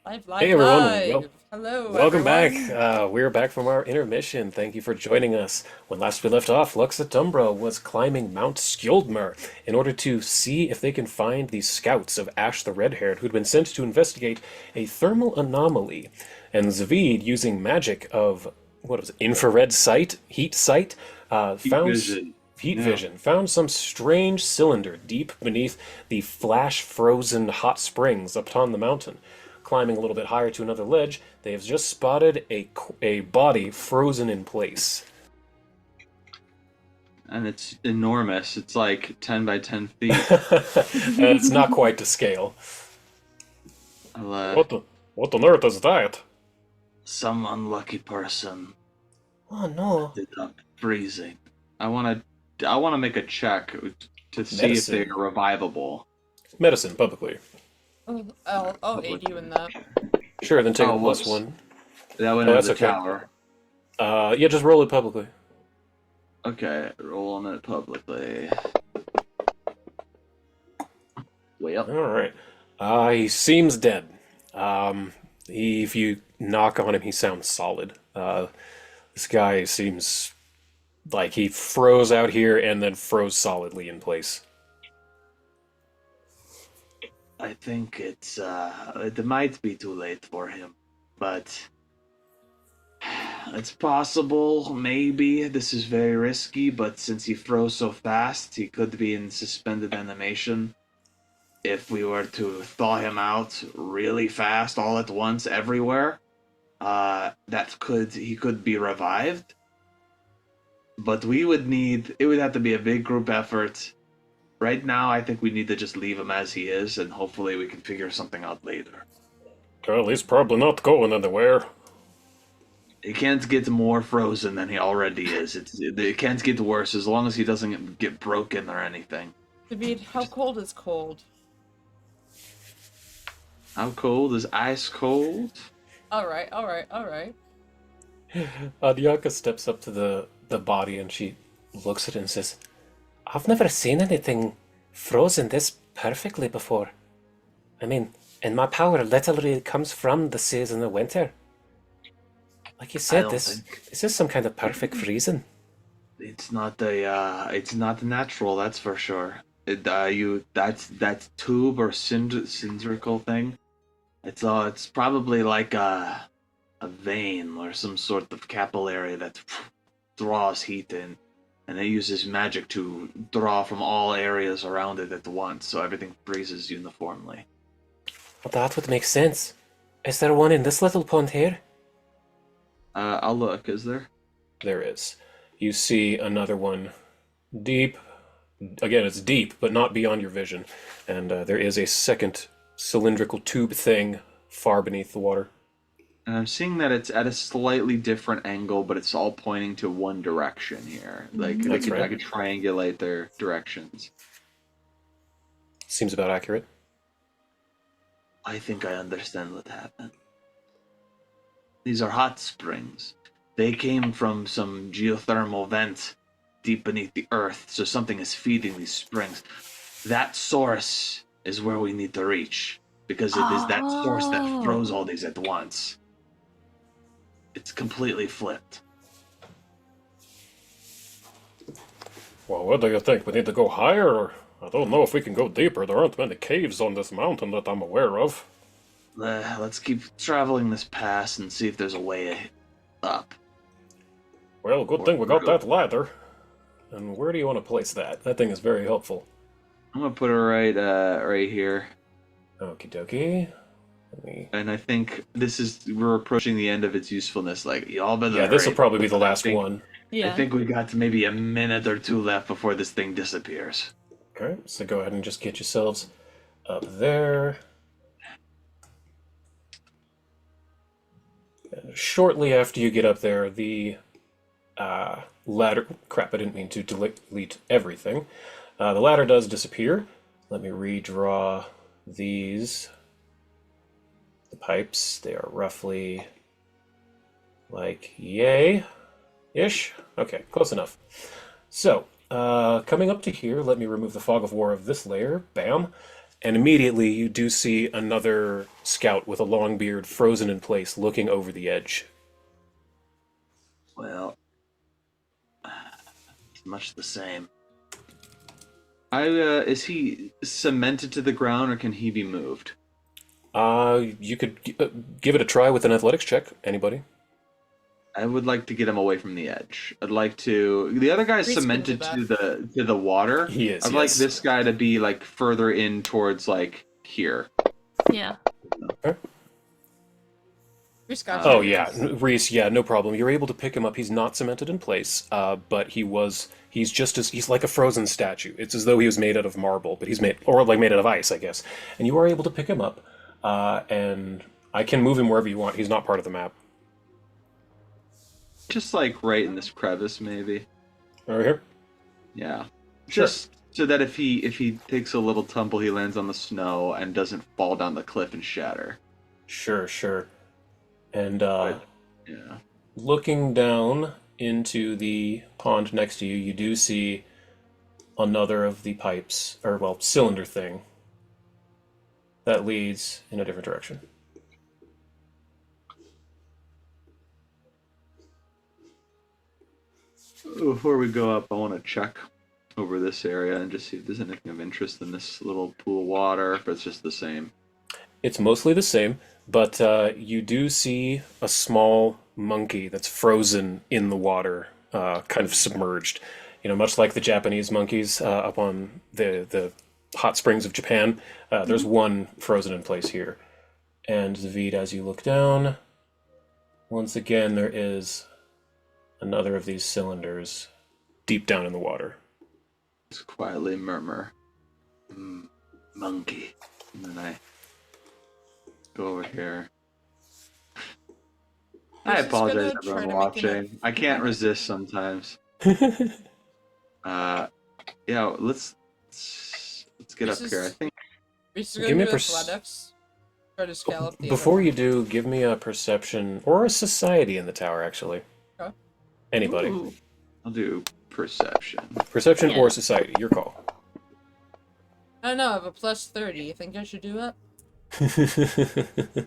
Live, Hey everyone, live. Hello, welcome back. everyone. We're back from our intermission. Thank you for joining us. When last we left off, Lux Et Umbra was climbing Mount Skjoldmur in order to see if they can find the scouts of Ash the Red-Haired who'd been sent to investigate a thermal anomaly. And Zavid, using magic of, what was it, infrared sight, heat sight, found... vision. Heat Yeah. vision found some strange cylinder deep beneath the flash-frozen hot springs upon the mountain. Climbing a little bit higher to another ledge, they have just spotted a body frozen in place. And it's enormous. It's like 10 by 10 feet. It's not quite to scale. What on earth is that? Some unlucky person Oh no. ended up freezing. I want to make a check to see if they're Medicine. revivable. Medicine, publicly. I'll aid you in that. Sure, then take Oh, a plus whoops. one. That went Oh, into that's the okay. tower. Yeah, just roll it publicly. Okay, roll on it publicly. Well, Alright. He seems dead. If you knock on him, he sounds solid. This guy seems like he froze out here and then froze solidly in place. I think it might be too late for him, but it's possible. Maybe this is very risky, but since he froze so fast, he could be in suspended animation. If we were to thaw him out really fast, all at once, everywhere, he could be revived. But it would have to be a big group effort. Right now, I think we need to just leave him as he is, and hopefully we can figure something out later. Well, he's probably not going anywhere. He can't get more frozen than he already is. It can't get worse as long as he doesn't get broken or anything. David, how cold is cold? how cold is ice cold? Alright. Adyaka steps up to the body and she looks at it and says, I've never seen anything frozen this perfectly before. I mean, and my power literally comes from the season of winter. Like you said, don't this think- is this some kind of perfect freezing? It's not natural, that's for sure. That tube or cylindrical thing. It's probably like a vein or some sort of capillary that draws heat in, and it uses magic to draw from all areas around it at once, so everything freezes uniformly. Well, that would make sense. Is there one in this little pond here? I'll look. Is there? there is. You see another one deep. Again, it's deep, but not beyond your vision. And there is a second cylindrical tube thing far beneath the water. And I'm seeing that it's at a slightly different angle, but it's all pointing to one direction here. Like That's I right. could triangulate their directions. Seems about accurate. I think I understand what happened. These are hot springs. They came from some geothermal vent deep beneath the earth, so something is feeding these springs. That source is where we need to reach, because it is that source that froze all these at once. It's completely flipped. Well, what do you think? We need to go higher, or I don't know if we can go deeper. There aren't many caves on this mountain that I'm aware of. Let's keep traveling this pass and see if there's a way up. Well, good thing we got that ladder. And where do you want to place that? That thing is very helpful. I'm gonna put it right here. Okie dokie. Let me... And I think we're approaching the end of its usefulness. Like Y'all better Yeah, this will hurry. probably be the last think- one. Yeah. I think we got maybe a minute or two left before this thing disappears. Okay, so go ahead and just get yourselves up there. And shortly after you get up there, the ladder... Crap, I didn't mean to delete everything. The ladder does disappear. Let me redraw these. The pipes, they are roughly like yay-ish. Okay, close enough. So, coming up to here, let me remove the fog of war of this layer. Bam. And immediately you do see another scout with a long beard frozen in place looking over the edge. Well, it's much the same. Is he cemented to the ground, or can he be moved? You could give it a try with an athletics check. Anybody? I would like to get him away from the edge. I'd like to. The other guy's Reese can do cemented to the water. He is, I'd like yes. this guy to be like further in towards like here. Yeah. Reese got Oh you. yeah, Reese. Yeah, no problem. You're able to pick him up. He's not cemented in place, but he's like a frozen statue. It's as though he was made out of marble, but he's made out of ice, I guess. And you are able to pick him up, and I can move him wherever you want. He's not part of the map. Just like right in this crevice, maybe. Over here. Yeah. Sure. Just so that if he takes a little tumble, he lands on the snow and doesn't fall down the cliff and shatter. Sure. And Yeah. looking down into the pond next to you, you do see another of the pipes, or well, cylinder thing that leads in a different direction. Before we go up, I want to check over this area and just see if there's anything of interest in this little pool of water, if it's just the same. It's mostly the same, but you do see a small monkey that's frozen in the water, kind of submerged. You know, much like the Japanese monkeys up on the hot springs of Japan, there's one frozen in place here. And Zavid, as you look down, once again there is another of these cylinders deep down in the water. Just quietly murmur, monkey. And then I go over here. I This is gonna apologize, try everyone to make watching. I can't resist sometimes. Yeah, let's get up This here. I is- think Reese is Give gonna me do a athletics. Try to scallop the Before other you do, give me a perception or a society in the tower, actually. Okay. Anybody. Ooh. I'll do perception. Perception Yeah. or society, your call. one. I don't know, I have a plus 30. You think I should do it?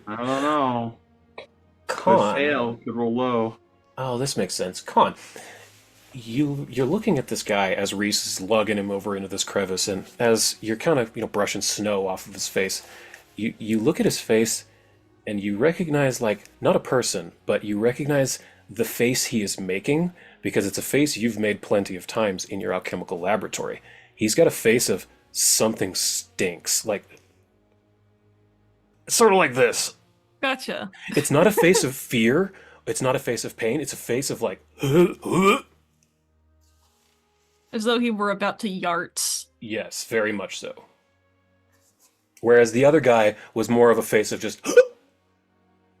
I don't know. Could Con. fail. Could roll low. Oh, this makes sense. Con. You're looking at this guy as Reese is lugging him over into this crevice, and as you're kind of brushing snow off of his face, you look at his face, and you recognize not a person, but you recognize the face he is making because it's a face you've made plenty of times in your alchemical laboratory. He's got a face of something stinks, sort of like this. Gotcha. It's not a face of fear. It's not a face of pain. It's a face of As though he were about to yarts. Yes, very much so. Whereas the other guy was more of a face of just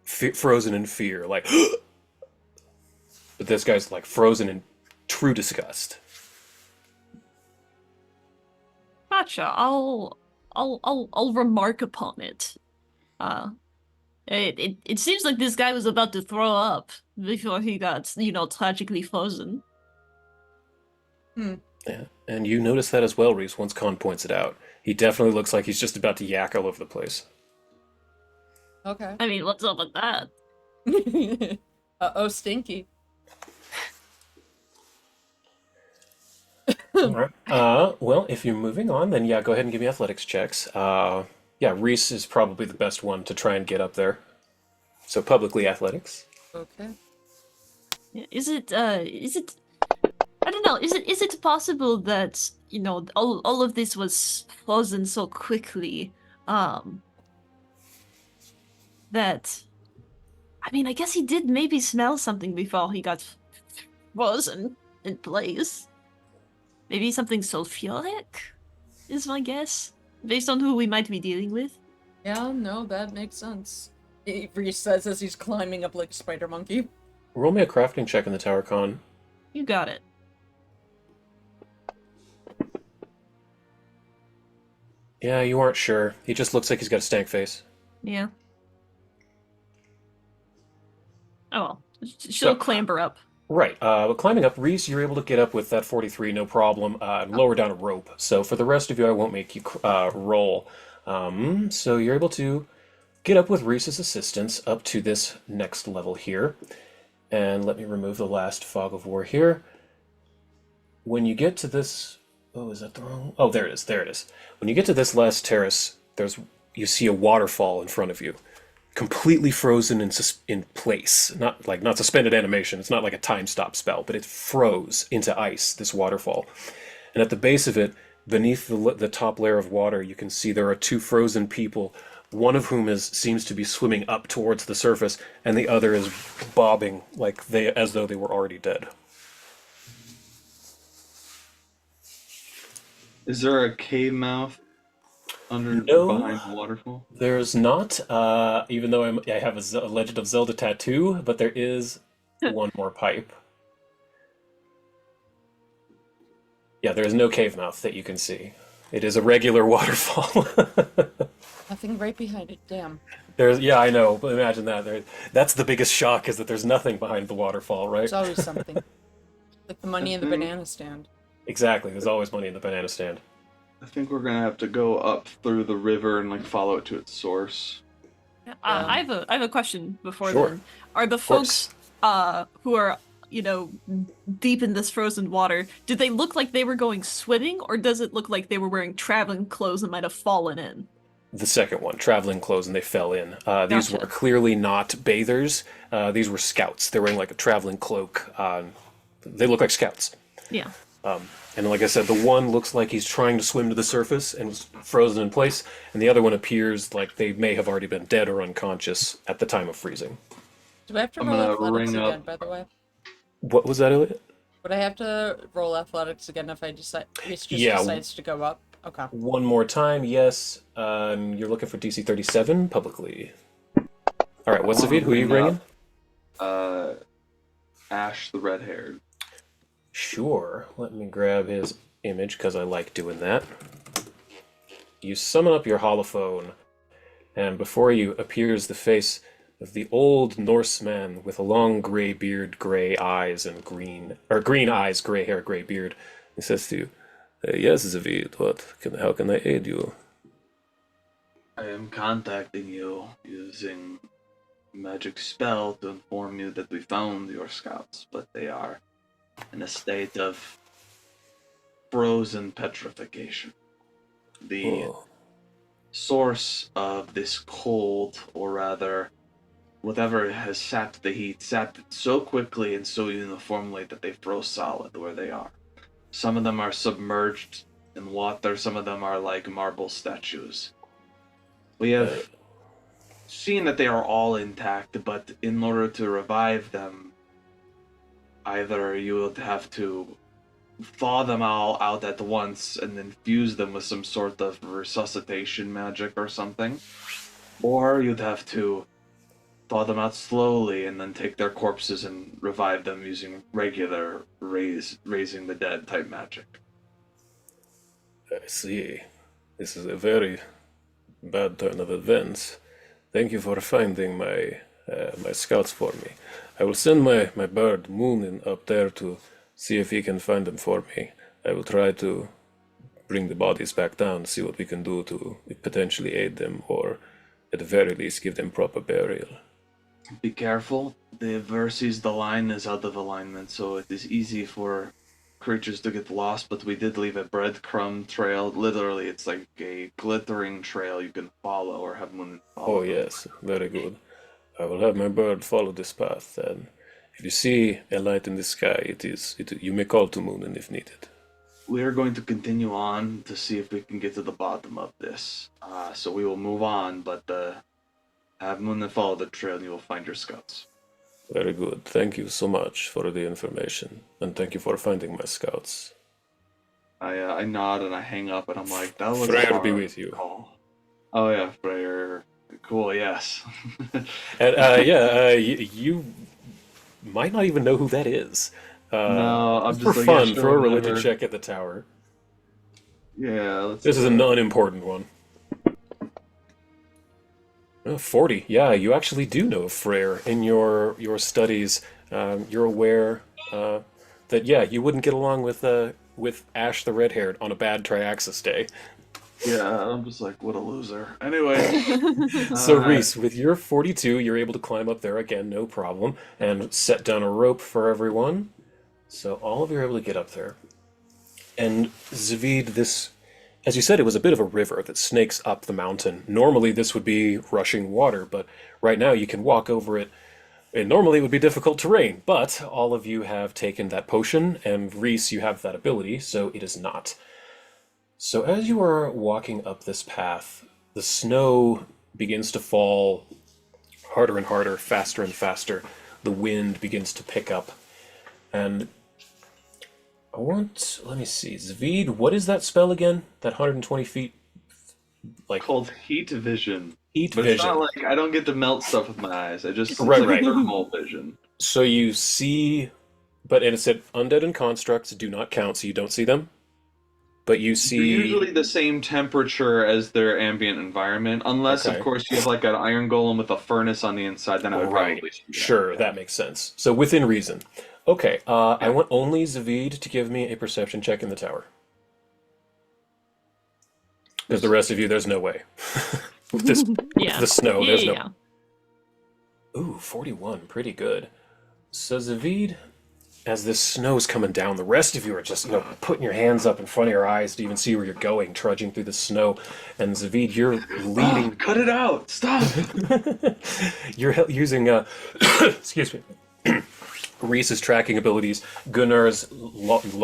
frozen in fear, But this guy's frozen in true disgust. Gotcha. I'll remark upon it. It seems like this guy was about to throw up before he got, tragically frozen. Yeah, and you notice that as well, Reese. Once Khan points it out, he definitely looks like he's just about to yak all over the place. Okay. I mean, what's up with that? Uh-oh, stinky. All right. Well, if you're moving on, then yeah, go ahead and give me athletics checks. Yeah, Reese is probably the best one to try and get up there. So publicly athletics. Okay. Is it I don't know, is it possible that, all of this was frozen so quickly, that I mean, I guess he did maybe smell something before he got frozen in place. Maybe something sulfuric is my guess, based on who we might be dealing with. Yeah, no, that makes sense. Reese says as he's climbing up like a spider monkey. Roll me a crafting check in the tower, Con. You got it. Yeah, you aren't sure. He just looks like he's got a stank face. Yeah. Oh well. She'll So- clamber up. Right. But climbing up, Reese, you're able to get up with that 43, no problem, and lower down a rope. So for the rest of you, I won't make you roll. So you're able to get up with Reese's assistance up to this next level here. And let me remove the last fog of war here. When you get to this... Oh, is that the wrong... Oh, there it is. There it is. When you get to this last terrace, you see a waterfall in front of you. Completely frozen in place. Not suspended animation. It's not like a time stop spell, but it froze into ice, this waterfall. And at the base of it, beneath the top layer of water, you can see there are two frozen people, one of whom seems to be swimming up towards the surface, and the other is bobbing as though they were already dead. Is there a cave mouth behind the waterfall? There's not, even though I have a Legend of Zelda tattoo, but there is one more pipe. Yeah, there is no cave mouth that you can see. It is a regular waterfall. Nothing right behind it. Damn. Yeah, I know, but imagine that. That's the biggest shock, is that there's nothing behind the waterfall, right? There's always something. Like the money in the banana stand. Exactly, there's always money in the banana stand. I think we're gonna have to go up through the river and follow it to its source. I have a question before Sure. then. Are the folks who are deep in this frozen water, did they look like they were going swimming, or does it look like they were wearing traveling clothes and might have fallen in? The second one, traveling clothes, and they fell in. These Gotcha. were clearly not bathers. These were scouts. They were wearing like a traveling cloak. They look like scouts. Yeah. And like I said, the one looks like he's trying to swim to the surface and was frozen in place, and the other one appears like they may have already been dead or unconscious at the time of freezing. Do I have to I'm roll gonna athletics ring again, up- by the way? What was that, Elliot? Would I have to roll athletics again if Reese just Yeah. decides to go up? Okay. One more time, yes. You're looking for DC 37 publicly. All right, what's the feed? Who are you bringing? Ash the red-haired. Sure. Let me grab his image because I like doing that. You summon up your holophone, and before you appears the face of the old Norse man with a long gray beard, gray eyes, and green eyes, gray hair, gray beard. He says to you, "Yes, Zavid, how can I aid you?" I am contacting you using a magic spell to inform you that we found your scouts, but they are in a state of frozen petrification. The Oh, source of this cold, or rather, whatever has sapped the heat, sapped it so quickly and so uniformly that they froze solid where they are. Some of them are submerged in water, some of them are like marble statues. We have seen that they are all intact, but in order to revive them, either you would have to thaw them all out at once and infuse them with some sort of resuscitation magic or something, or you'd have to thaw them out slowly and then take their corpses and revive them using regular raising the dead type magic. I see. This is a very bad turn of events. Thank you for finding my scouts for me. I will send my bird Moon up there to see if he can find them for me. I will try to bring the bodies back down, see what we can do to potentially aid them, or at the very least give them proper burial. Be careful. The versus the line is out of alignment, so it is easy for creatures to get lost, but we did leave a breadcrumb trail. Literally, it's like a glittering trail you can follow or have Moon follow. Oh yes, very good. I will have my bird follow this path, and if you see a light in the sky, you may call to Moonin if needed. We are going to continue on to see if we can get to the bottom of this. So we will move on, but have Moon follow the trail and you will find your scouts. Very good. Thank you so much for the information, and thank you for finding my scouts. I nod and I hang up and I'm like, that was Freyr a hard be with you. call. Oh yeah, Freyr. Cool, yes. And you might not even know who that is. No, I'm for just like, fun, yeah, sure, throw a religion whatever. check at the tower. Yeah, let's This is an unimportant one. 40. Yeah, you actually do know Freyr. In your studies, you're aware that, yeah, you wouldn't get along with Ash the Red-Haired on a bad Triaxis day. Yeah, I'm just like, what a loser. Anyway, So, alright. Reese, with your 42, you're able to climb up there again, no problem, and set down a rope for everyone. So, all of you are able to get up there. And Zavid, this, as you said, it was a bit of a river that snakes up the mountain. Normally, this would be rushing water, but right now you can walk over it. And normally it would be difficult terrain, but all of you have taken that potion, and Reese, you have that ability, so it is not. So as you are walking up this path, the snow begins to fall harder and harder, faster and faster. The wind begins to pick up, and let me see, Zvid, what is that spell again? That 120 feet, like, Called heat vision. heat But it's not vision. like I don't get to melt stuff with my eyes. It's Right, like right. thermal vision. So you see, and it said undead and constructs do not count, so you don't see them. But you They're see, usually the same temperature as their ambient environment, unless, of okay, course, you have like an iron golem with a furnace on the inside. Then I would right, probably see that. sure, Yeah. that makes sense. So within reason. Okay, I Yeah. want only Zavid to give me a perception check in the tower. Because the rest of you, there's no way. With this, Yeah. the snow, Yeah, there's yeah, no. yeah. Ooh, 41, pretty good. So Zavid, as this snow's coming down, the rest of you are just, putting your hands up in front of your eyes to even see where you're going, trudging through the snow. And Zavid, you're Oh, leading. cut it out! Stop! You're using excuse me, Reese's tracking abilities, Gunnar's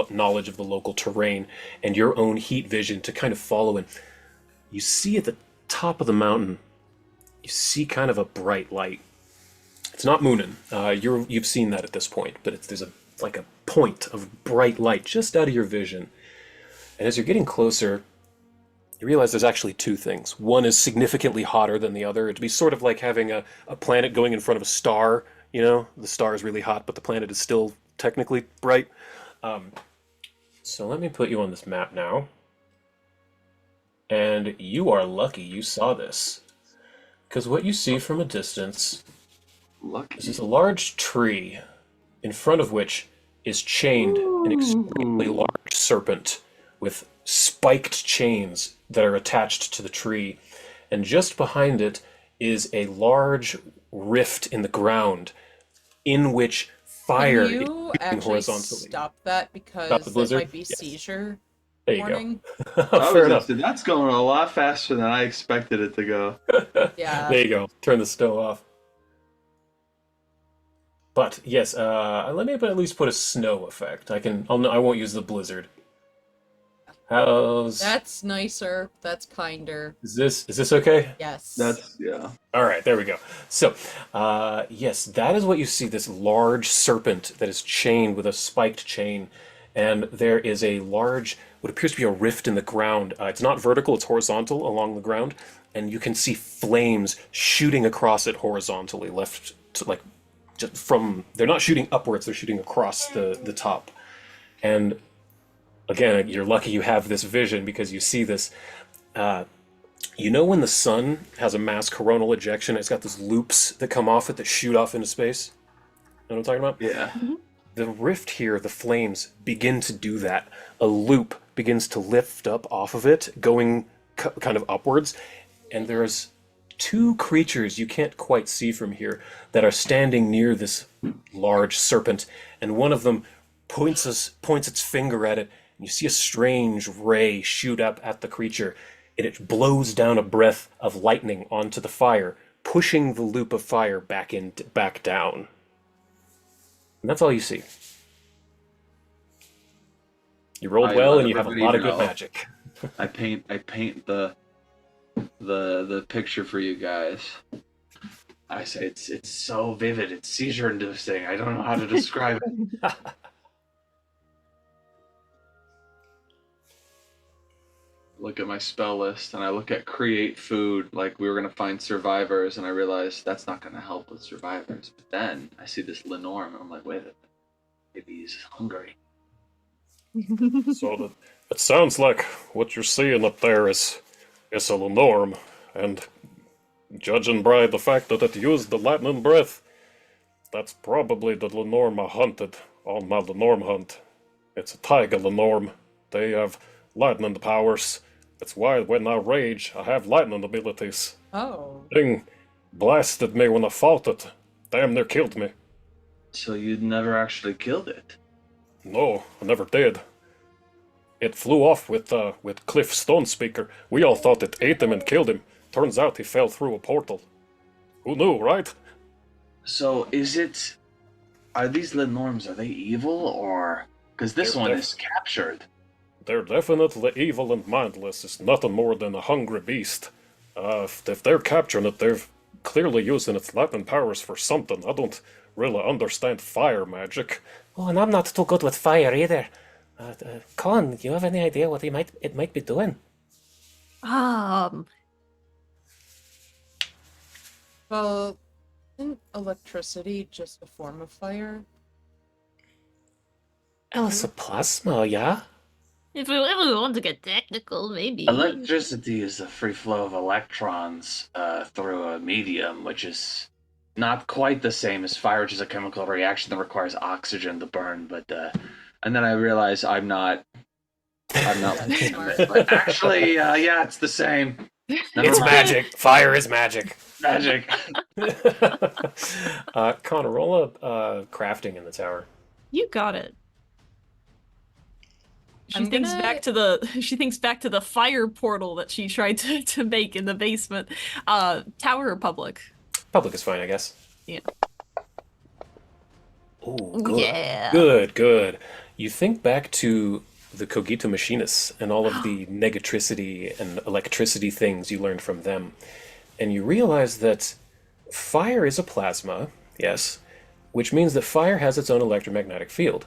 knowledge of the local terrain, and your own heat vision to kind of follow in. You see at the top of the mountain, you see kind of a bright light. It's not Moonin. You've seen that at this point, but there's like a point of bright light just out of your vision. And as you're getting closer, you realize there's actually two things. One is significantly hotter than the other. It'd be sort of like having a planet going in front of a star. The star is really hot, but the planet is still technically bright. So let me put you on this map now. And you are lucky you saw this. Because what you see from a distance Lucky. is a large tree in front of which is chained an extremely large serpent with spiked chains that are attached to the tree. And just behind it is a large rift in the ground in which fire Can is you shooting actually horizontally. stop that Stop because the it blizzard? might be Yes. seizure There you warning? go. I Fair was gonna enough. say, that's going a lot faster than I expected it to go. Yeah. There you go. Turn the stove off. But yes, let me at least put a snow effect. I won't use the blizzard. That's nicer. That's kinder. Is this okay? Yes. Yeah. All right, there we go. So, yes, that is what you see, this large serpent that is chained with a spiked chain. And there is a large, what appears to be a rift in the ground. It's not vertical, it's horizontal along the ground. And you can see flames shooting across it horizontally, left to like, just from, they're not shooting upwards, they're shooting across the top. And again, you're lucky you have this vision because you see this. When the sun has a mass coronal ejection, it's got those loops that come off it that shoot off into space? You know what I'm talking about? Yeah. The rift here, the flames, begin to do that. A loop begins to lift up off of it, going kind of upwards, and there's two creatures you can't quite see from here that are standing near this large serpent, and one of them points its finger at it, and you see a strange ray shoot up at the creature, and it blows down a breath of lightning onto the fire, pushing the loop of fire back down. And that's all you see. You rolled I well, let and you have a everybody lot of good know. magic. I paint the picture for you guys. I say it's so vivid, it's seizure inducing. I don't know how to describe it. Look at my spell list and I look at create food, like we were gonna find survivors, and I realized that's not gonna help with survivors. But then I see this Lenorm and I'm like, wait a minute, maybe he's hungry. So it sounds like what you're seeing up there is a Lenorm, and judging by the fact that it used the lightning breath, that's probably the Lenorm I hunted on my Lenorm hunt. It's a Tiger Lenorm. They have lightning powers. That's why when I rage, I have lightning abilities. Oh. Thing blasted me when I fought it. Damn near killed me. So you'd never actually killed it? No, I never did. It flew off with Cliff Stonespeaker. We all thought it ate him and killed him. Turns out he fell through a portal. Who knew, right? So is it... Are these Lenorms, are they evil, or... Because this They're one def- is captured. They're definitely evil and mindless. It's nothing more than a hungry beast. If they're capturing it, they're clearly using its lightning powers for something. I don't really understand fire magic. Oh, and I'm not too good with fire either. Colin, you have any idea what it might be doing? Well, isn't electricity just a form of fire? It's a plasma, yeah? If we ever want to get technical, maybe. Electricity is the free flow of electrons through a medium, which is not quite the same as fire, which is a chemical reaction that requires oxygen to burn. But and then I realize I'm not Smart. but actually, yeah, it's the same. Never It's mind. magic. Fire is magic. Magic. Connor, roll a crafting in the tower. You got it. She I'm thinks gonna- back to the fire portal that she tried to make in the basement. Tower or public? Public is fine, I guess. Yeah. Ooh, good. Yeah. Good. You think back to the Cogito Machinists and all of the negatricity and electricity things you learned from them. And you realize that fire is a plasma, yes, which means that fire has its own electromagnetic field.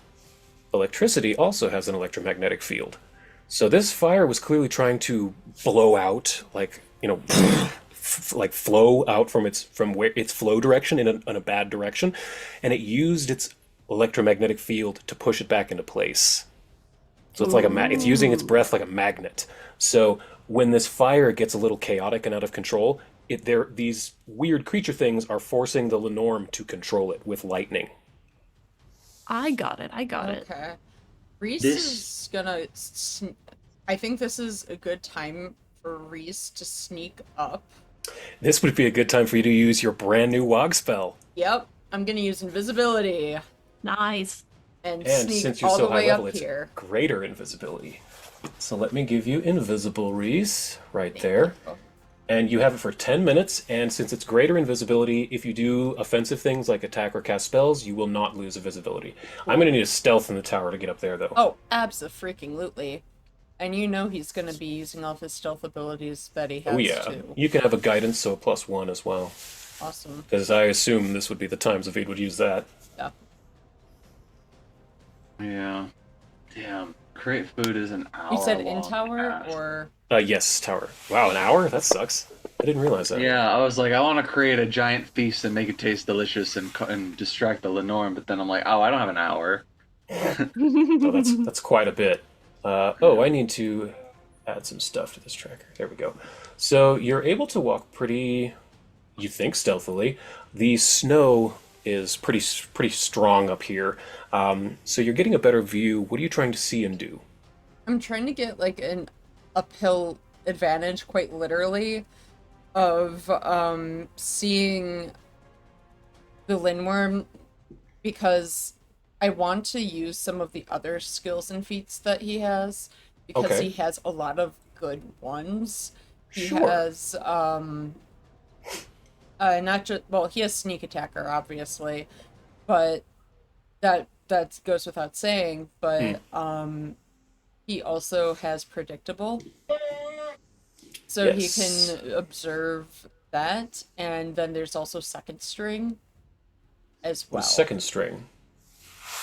Electricity also has an electromagnetic field. So this fire was clearly trying to blow out, like, like flow out from its flow direction in a bad direction, and it used its electromagnetic field to push it back into place. So it's like it's using its breath like a magnet. So when this fire gets a little chaotic and out of control, these weird creature things are forcing the Lenorm to control it with lightning. I got it. Okay. Reese This- is gonna. I think this is a good time for Reese to sneak up. This would be a good time for you to use your brand new Wog spell. Yep, I'm gonna use invisibility Nice. and And sneak since you're all so the high way level, up it's here. greater invisibility. So let me give you invisible, Reese, right there. And you have it for 10 minutes, and since it's greater invisibility, if you do offensive things like attack or cast spells, you will not lose invisibility. I'm going to need a stealth in the tower to get up there, though. Oh, abso-freaking-lutely. And you know he's gonna be using all of his stealth abilities that he has Oh, yeah. too. You can have a guidance, so a +1 as well. Awesome. Because I assume this would be the time Zavid would use that. Yeah. Yeah. Damn. Create food is an hour. You said in long tower task. or Yes, tower. Wow, an hour? That sucks. I didn't realize that. Yeah, I was like, I want to create a giant feast and make it taste delicious and distract the Lenorm, but then I'm like, oh, I don't have an hour. Oh, that's quite a bit. I need to add some stuff to this tracker. There we go. So you're able to walk pretty, you think, stealthily. The snow is pretty strong up here, so you're getting a better view. What are you trying to see and do? I'm trying to get like an uphill advantage, quite literally, of seeing the Lindworm, because I want to use some of the other skills and feats that he has, because Okay. he has a lot of good ones. He Sure. has not just, well, he has sneak attacker obviously, but that goes without saying, but he also has predictable, so Yes. he can observe that, and then there's also second string as well. Second string.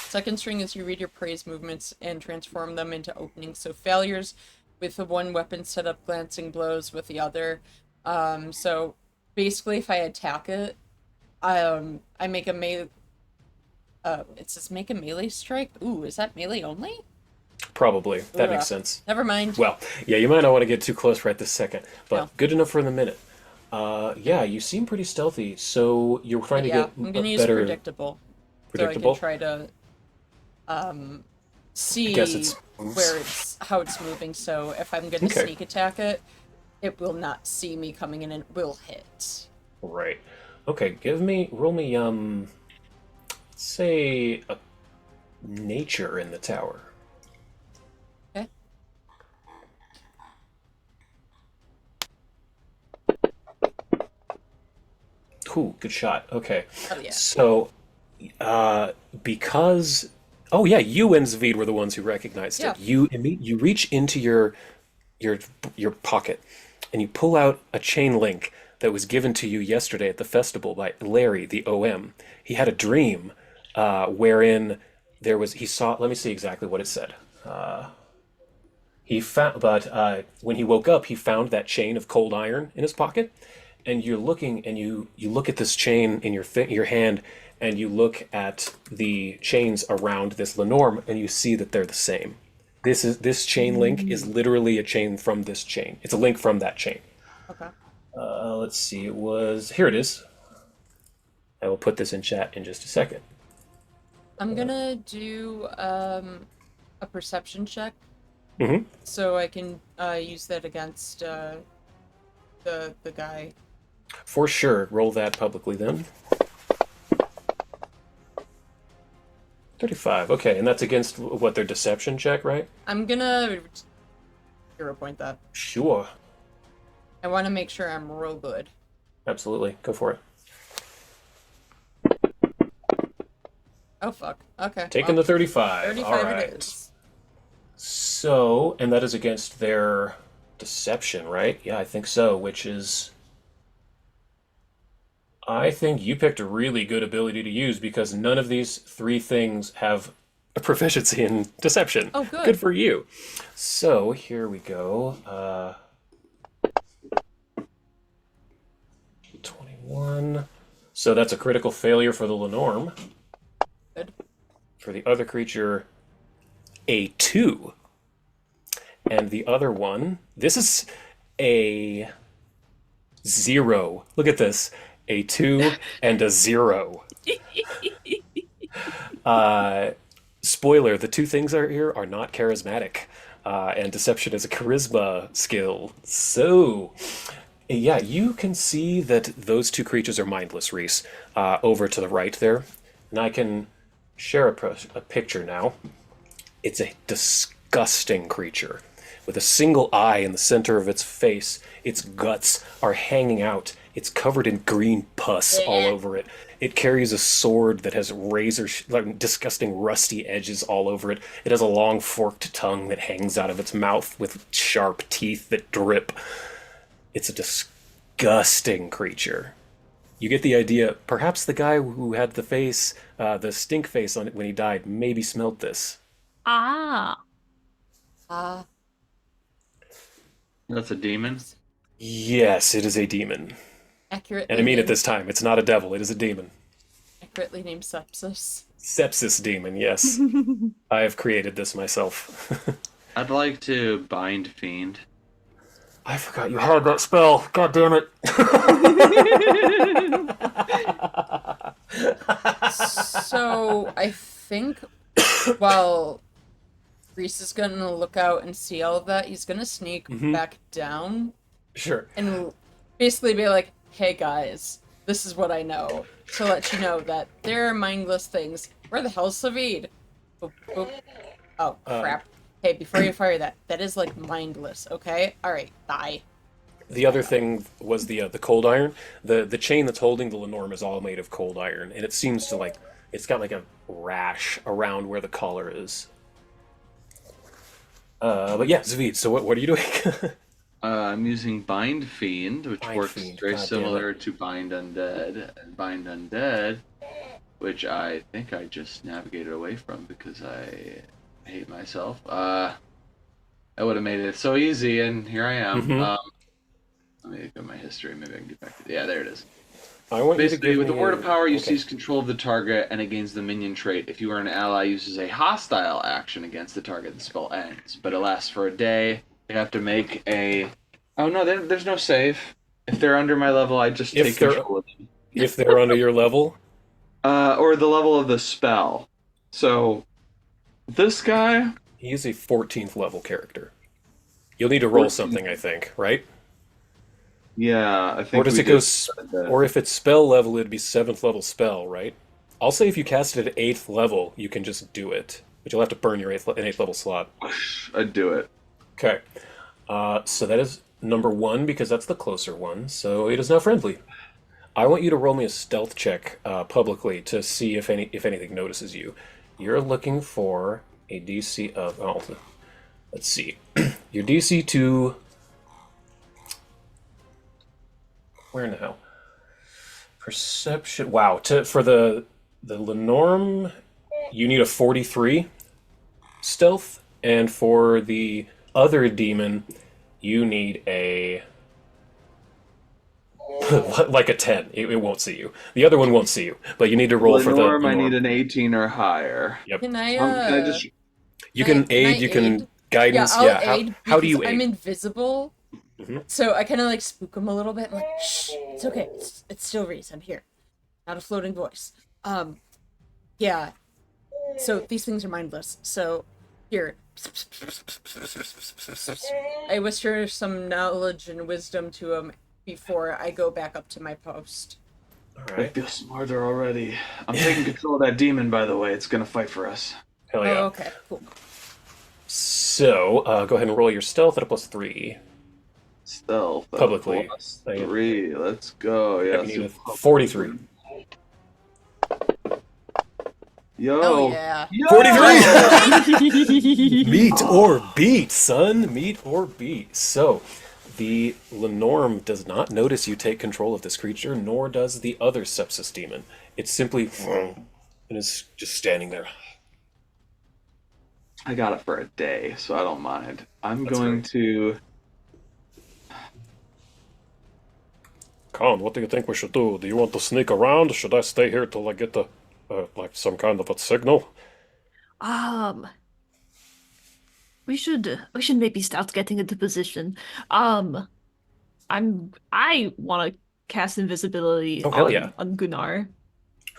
Second string is you read your prey's movements and transform them into openings. So failures with the one weapon set up, glancing blows with the other. So basically, if I attack it, I make a melee. It says make a melee strike. Ooh, is that melee only? Probably. That Ugh. makes sense. Never mind. Well, yeah, you might not want to get too close right this second, but No. good enough for the minute. Yeah, you seem pretty stealthy, so you're trying to yeah, get I'm gonna a use better... predictable. Predictable? So I can try to see. I guess it's where it's how it's moving. So if I'm going to Okay. sneak attack it, it will not see me coming in and will hit. Right. Okay, roll me, say a nature in the tower. Okay. Ooh, good shot. Okay. Oh yeah. So, because, oh yeah, you and Zvid were the ones who recognized Yeah. it. You reach into your your pocket, and you pull out a chain link that was given to you yesterday at the festival by Larry, the OM. He had a dream, wherein he saw. Let me see exactly what it said. When he woke up, he found that chain of cold iron in his pocket, and you're looking, and you look at this chain in your hand, and you look at the chains around this Lenorm, and you see that they're the same. This chain link is literally a chain from this chain. It's a link from that chain. Okay. Let's see. Here it is. I will put this in chat in just a second. I'm gonna do a perception check, Mm-hmm. so I can use that against the guy. For sure. Roll that publicly then. 35. Okay, and that's against what, their deception check, right? I'm gonna 0 point that. Sure. I want to make sure I'm real good. Absolutely. Go for it. Oh fuck. Okay. Taking well, the 35. 35 All right. it is. So, and that is against their deception, right? Yeah, I think so, which is... I think you picked a really good ability to use because none of these three things have a proficiency in deception. Oh, good. Good for you. So, here we go. 21. So that's a critical failure for the Lenorm. Good. For the other creature, a 2. And the other one, this is a 0. Look at this. A 2 and a 0. Spoiler, the two things here are not charismatic. And deception is a charisma skill. So, yeah, you can see that those two creatures are mindless, Reese. Over to the right there. And I can share a picture now. It's a disgusting creature. With a single eye in the center of its face, its guts are hanging out. It's covered in green pus all over it. It carries a sword that has disgusting rusty edges all over it. It has a long forked tongue that hangs out of its mouth with sharp teeth that drip. It's a disgusting creature. You get the idea. Perhaps the guy who had the stink face on it when he died, maybe smelled this. Ah. That's a demon. Yes, it is a demon. Accurately. And I mean it named, this time. It's not a devil. It is a demon. accurately named Sepsis. Sepsis demon, yes. I have created this myself. I'd like to bind fiend. I forgot you had that spell. God damn it. So I think while Reese is gonna look out and see all of that, he's gonna sneak back down Sure. and basically be like, "Hey guys, this is what I know to let you know that there are mindless things. Where the hell's Savid? Boop, boop. Oh crap! Hey, before you fire that is like mindless. Okay, all right, bye." The other thing was the cold iron. The chain that's holding the Lenorm is all made of cold iron, and it seems to it's got like a rash around where the collar is. But yeah, Zvid, so what are you doing? I'm using Bind Fiend, which Bind works Fiend, very God damn similar to Bind Undead. And Bind Undead, which I think I just navigated away from because I hate myself. I would have made it so easy, and here I am. Mhm. Let me look at my history. Maybe I can get back to yeah, there it is. I want you to Basically, give with the me Word of Power, you okay. seize control of the target, and it gains the minion trait. If you are an ally, uses a hostile action against the target, the spell ends. But it lasts for a day. You have to make a... Oh, no, there's no save. If they're under my level, I just If take they're- control of them. If they're under your level, Or the level of the spell. So, this guy, He is a 14th level character. You'll need to roll 14th. something, I think, right? Yeah, I think. Or does we it go? just said that. Or if it's spell level, it'd be 7th level spell, right? I'll say if you cast it at 8th level, you can just do it, but you'll have to burn your 8th level slot. I'd do it. Okay. So that is number 1 because that's the closer one. So it is now friendly. I want you to roll me a stealth check publicly to see if anything notices you. You're looking for a DC of let's see. Your DC to where now? Perception. Wow. For the Lenorm, you need a 43 stealth, and for the other demon, you need a like a 10. It won't see you. The other one won't see you, but you need to roll for the Norm, I need Lenorm. an 18 or higher. Yep. Can I, Can I just? You can can I aid. You can aid? guidance. I'll Yeah. aid How do you because I'm aid? invisible. Mhm. So I kind of like spook him a little bit. I'm like, shh, it's okay. It's still Reese. I'm here. Not a floating voice. Yeah. So these things are mindless. So here. I whisper some knowledge and wisdom to him before I go back up to my post. All I right. feel smarter already. I'm taking control of that demon, by the way. It's gonna fight for us. Hell yeah. Oh, okay, cool. So go ahead and roll your stealth at a +3. Stealth. at Publicly. +3. Let's go. Yeah. You need a 43. Yo. Oh yeah. Yo! 43! Meet or beat, son. Meet or beat. So, the Lenorm does not notice you take control of this creature, nor does the other sepsis demon. It's simply and is just standing there. I got it for a day, so I don't mind. I'm That's going great. to. Khan, what do you think we should do? Do you want to sneak around? Should I stay here till I get the, like some kind of a signal? We should maybe start getting into position. I want to cast invisibility Oh, hell yeah. on Gunnar.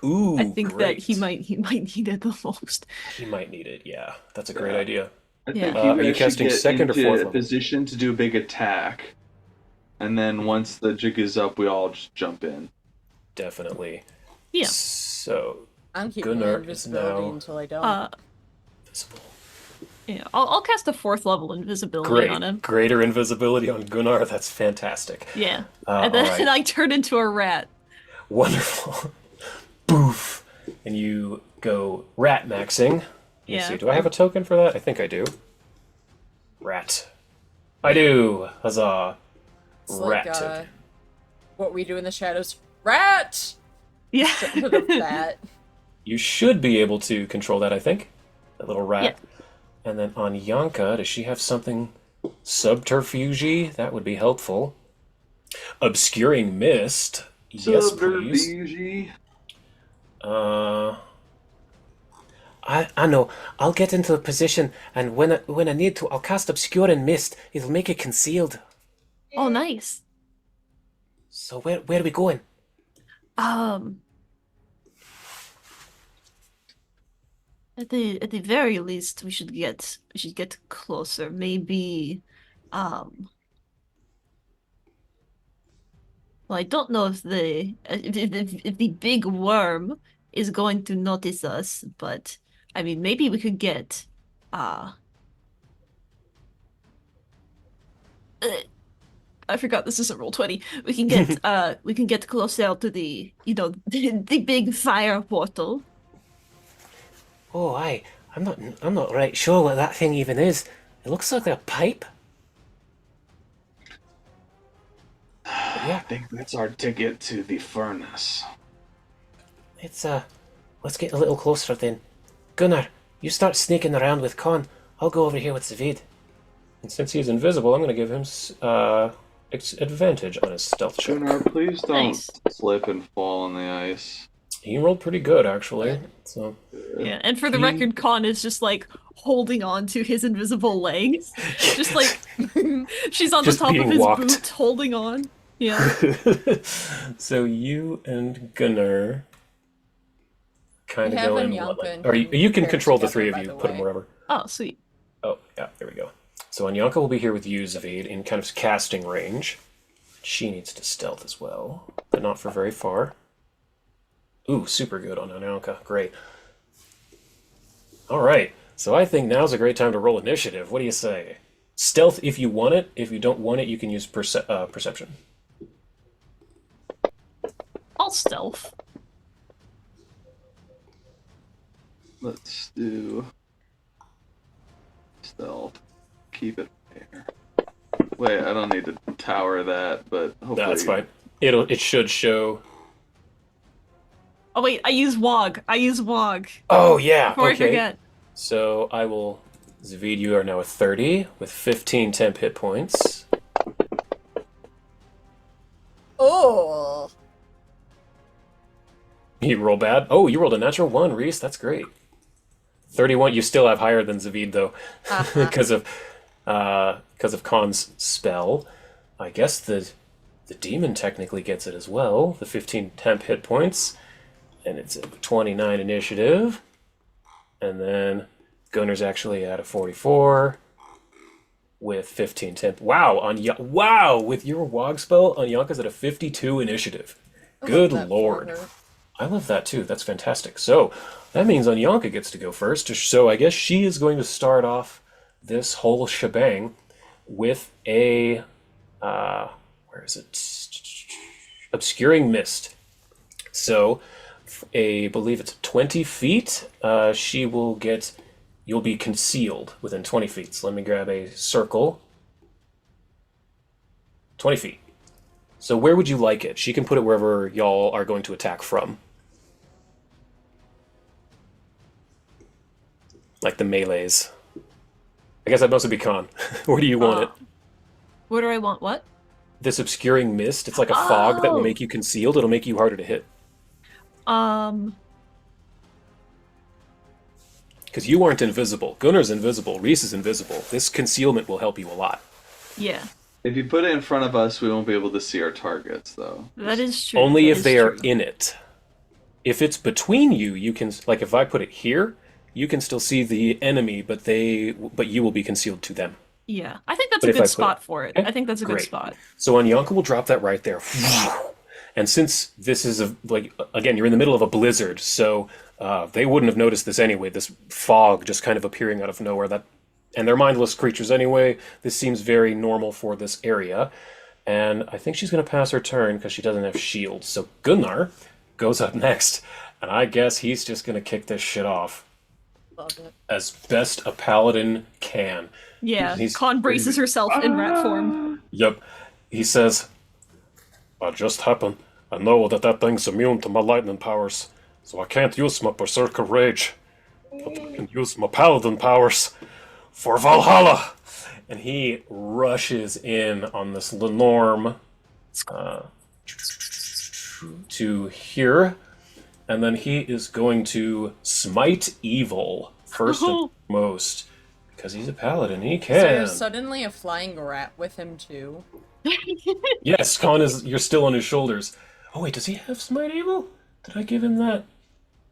Ooh, I think that he great. might need it the most. He might need it, yeah. That's a great idea. I Yeah. think Are you guys should casting get second or into fourth a level? position to do a big attack, and then once the jig is up, we all just jump in. Definitely. Yeah. So, I'm keeping Gunnar my is invisibility now until I don't. visible. Yeah. I'll cast a 4th level invisibility Great. on him. Greater invisibility on Gunnar. That's fantastic. Yeah. And then all right. I turn into a rat. Wonderful. Boof. And you go rat maxing. Let me Yeah. see. Do I have a token for that? I think I do. Rat. I do. Huzzah. It's Rat like token. what we do in the shadows. Rat. Yeah. Instead of that. You should be able to control that, I think. That little rat. Yeah. And then on Yanka, does she have something subterfuge? That would be helpful. Obscuring mist. Yes, please. Subterfuge. I know. I'll get into a position, and when I need to, I'll cast Obscure and Mist. It'll make it concealed. Oh, nice. So where are we going? At the very least, we should get closer. Maybe, well, I don't know if the big worm is going to notice us, but I mean, maybe we could get, I forgot this isn't Roll20. We can get closer to the, the big fire portal. Oh, I'm not right sure what that thing even is. It looks like a pipe. I think that's our ticket to the furnace. It's let's get a little closer then. Gunnar, you start sneaking around with Con. I'll go over here with Zavid. And since he's invisible, I'm going to give him advantage on his stealth check. Gunnar, please don't Nice. slip and fall on the ice. He rolled pretty good, actually. So Yeah, and for the record, Con is just like holding on to his invisible legs. Just like she's on Just the top of being his walked. boot, holding on. Yeah. so you and Gunnar kind We of have go in. Anyanka and Or you can Paris control the together, three of by you. the Put them way. wherever. Oh, sweet. Oh, yeah, there we go. So Anyanka will be here with you, Zavid, in kind of casting range. She needs to stealth as well, but not for very far. Ooh, super good on Anyanka. Great. All right. So I think now's a great time to roll initiative. What do you say? Stealth if you want it. If you don't want it, you can use perception. I'll stealth. Let's do stealth. Keep it there. Wait, I don't need to tower that, but hopefully That's fine. It should show. Oh wait, I use Wog. Oh yeah. Before I Okay. forget. So I will. Zavid, you are now at 30 with 15 temp hit points. Oh. You roll bad. Oh, you rolled a natural 1, Reese. That's great. 31. You still have higher than Zavid though, because of Khan's spell. I guess the demon technically gets it as well. The 15 temp hit points, and it's a 29 initiative, and then Gunnar's actually at a 44 with 15 temp. Wow, wow, with your Wog spell, Anyanka's at a 52 initiative. Good lord. I love that too. That's fantastic. So that means Anyanka gets to go first. So I guess she is going to start off this whole shebang with a where is it? Obscuring mist. So I believe it's 20 feet. She will get. You'll be concealed within 20 feet. So let me grab a circle. 20 feet. So where would you like it? She can put it wherever y'all are going to attack from. Like the melees. I guess that must be Khan. Where do you want it? Where do I want what? This obscuring mist. It's like a fog that will Oh. make you concealed. It'll make you harder to hit. Because you aren't invisible. Gunnar's invisible. Reese is invisible. This concealment will help you a lot. Yeah. if you put it in front of us, we won't be able to see our targets, though. That is true. Only that if is they are true. in it. If it's between you, you can, like if I put it here, you can still see the enemy, but you will be concealed to them. Yeah. I think that's But a if I good put spot for it. Okay, I think that's a good great. spot. So Anyanka will drop that right there. And since this is again, you're in the middle of a blizzard, so they wouldn't have noticed this anyway. This fog just kind of appearing out of nowhere. And they're mindless creatures anyway. This seems very normal for this area. And I think she's going to pass her turn because she doesn't have shields. So Gunnar goes up next, and I guess he's just going to kick this shit off Love it. as best a paladin can. Yeah. He's- Khan braces herself in rat form. Yep. He says, I just happen. I know that thing's immune to my lightning powers, so I can't use my Berserker Rage. But I can use my Paladin powers for Valhalla! and he rushes in on this Lenorm to here, and then he is going to smite evil first and foremost because he's a paladin. He So can. there's suddenly a flying rat with him too. Yes, you're still on his shoulders. Oh wait, does he have smite evil? Did I give him that?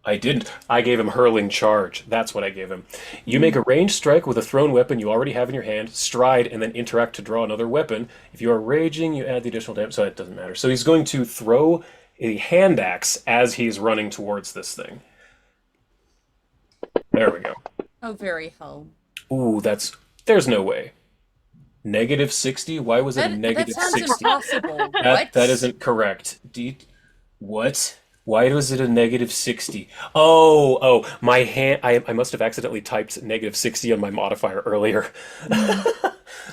I didn't. I gave him hurling charge. That's what I gave him. You make a ranged strike with a thrown weapon you already have in your hand, stride, and then interact to draw another weapon. If you are raging, you add the additional damage, so it doesn't matter. So he's going to throw a hand axe as he's running towards this thing. There we go. Oh, very hell. Ooh, there's no way. Negative 60? Why was it a That negative sounds 60? impossible. What? That isn't correct. What? Why was it a negative 60? Oh, my hand. I must have accidentally typed negative 60 on my modifier earlier.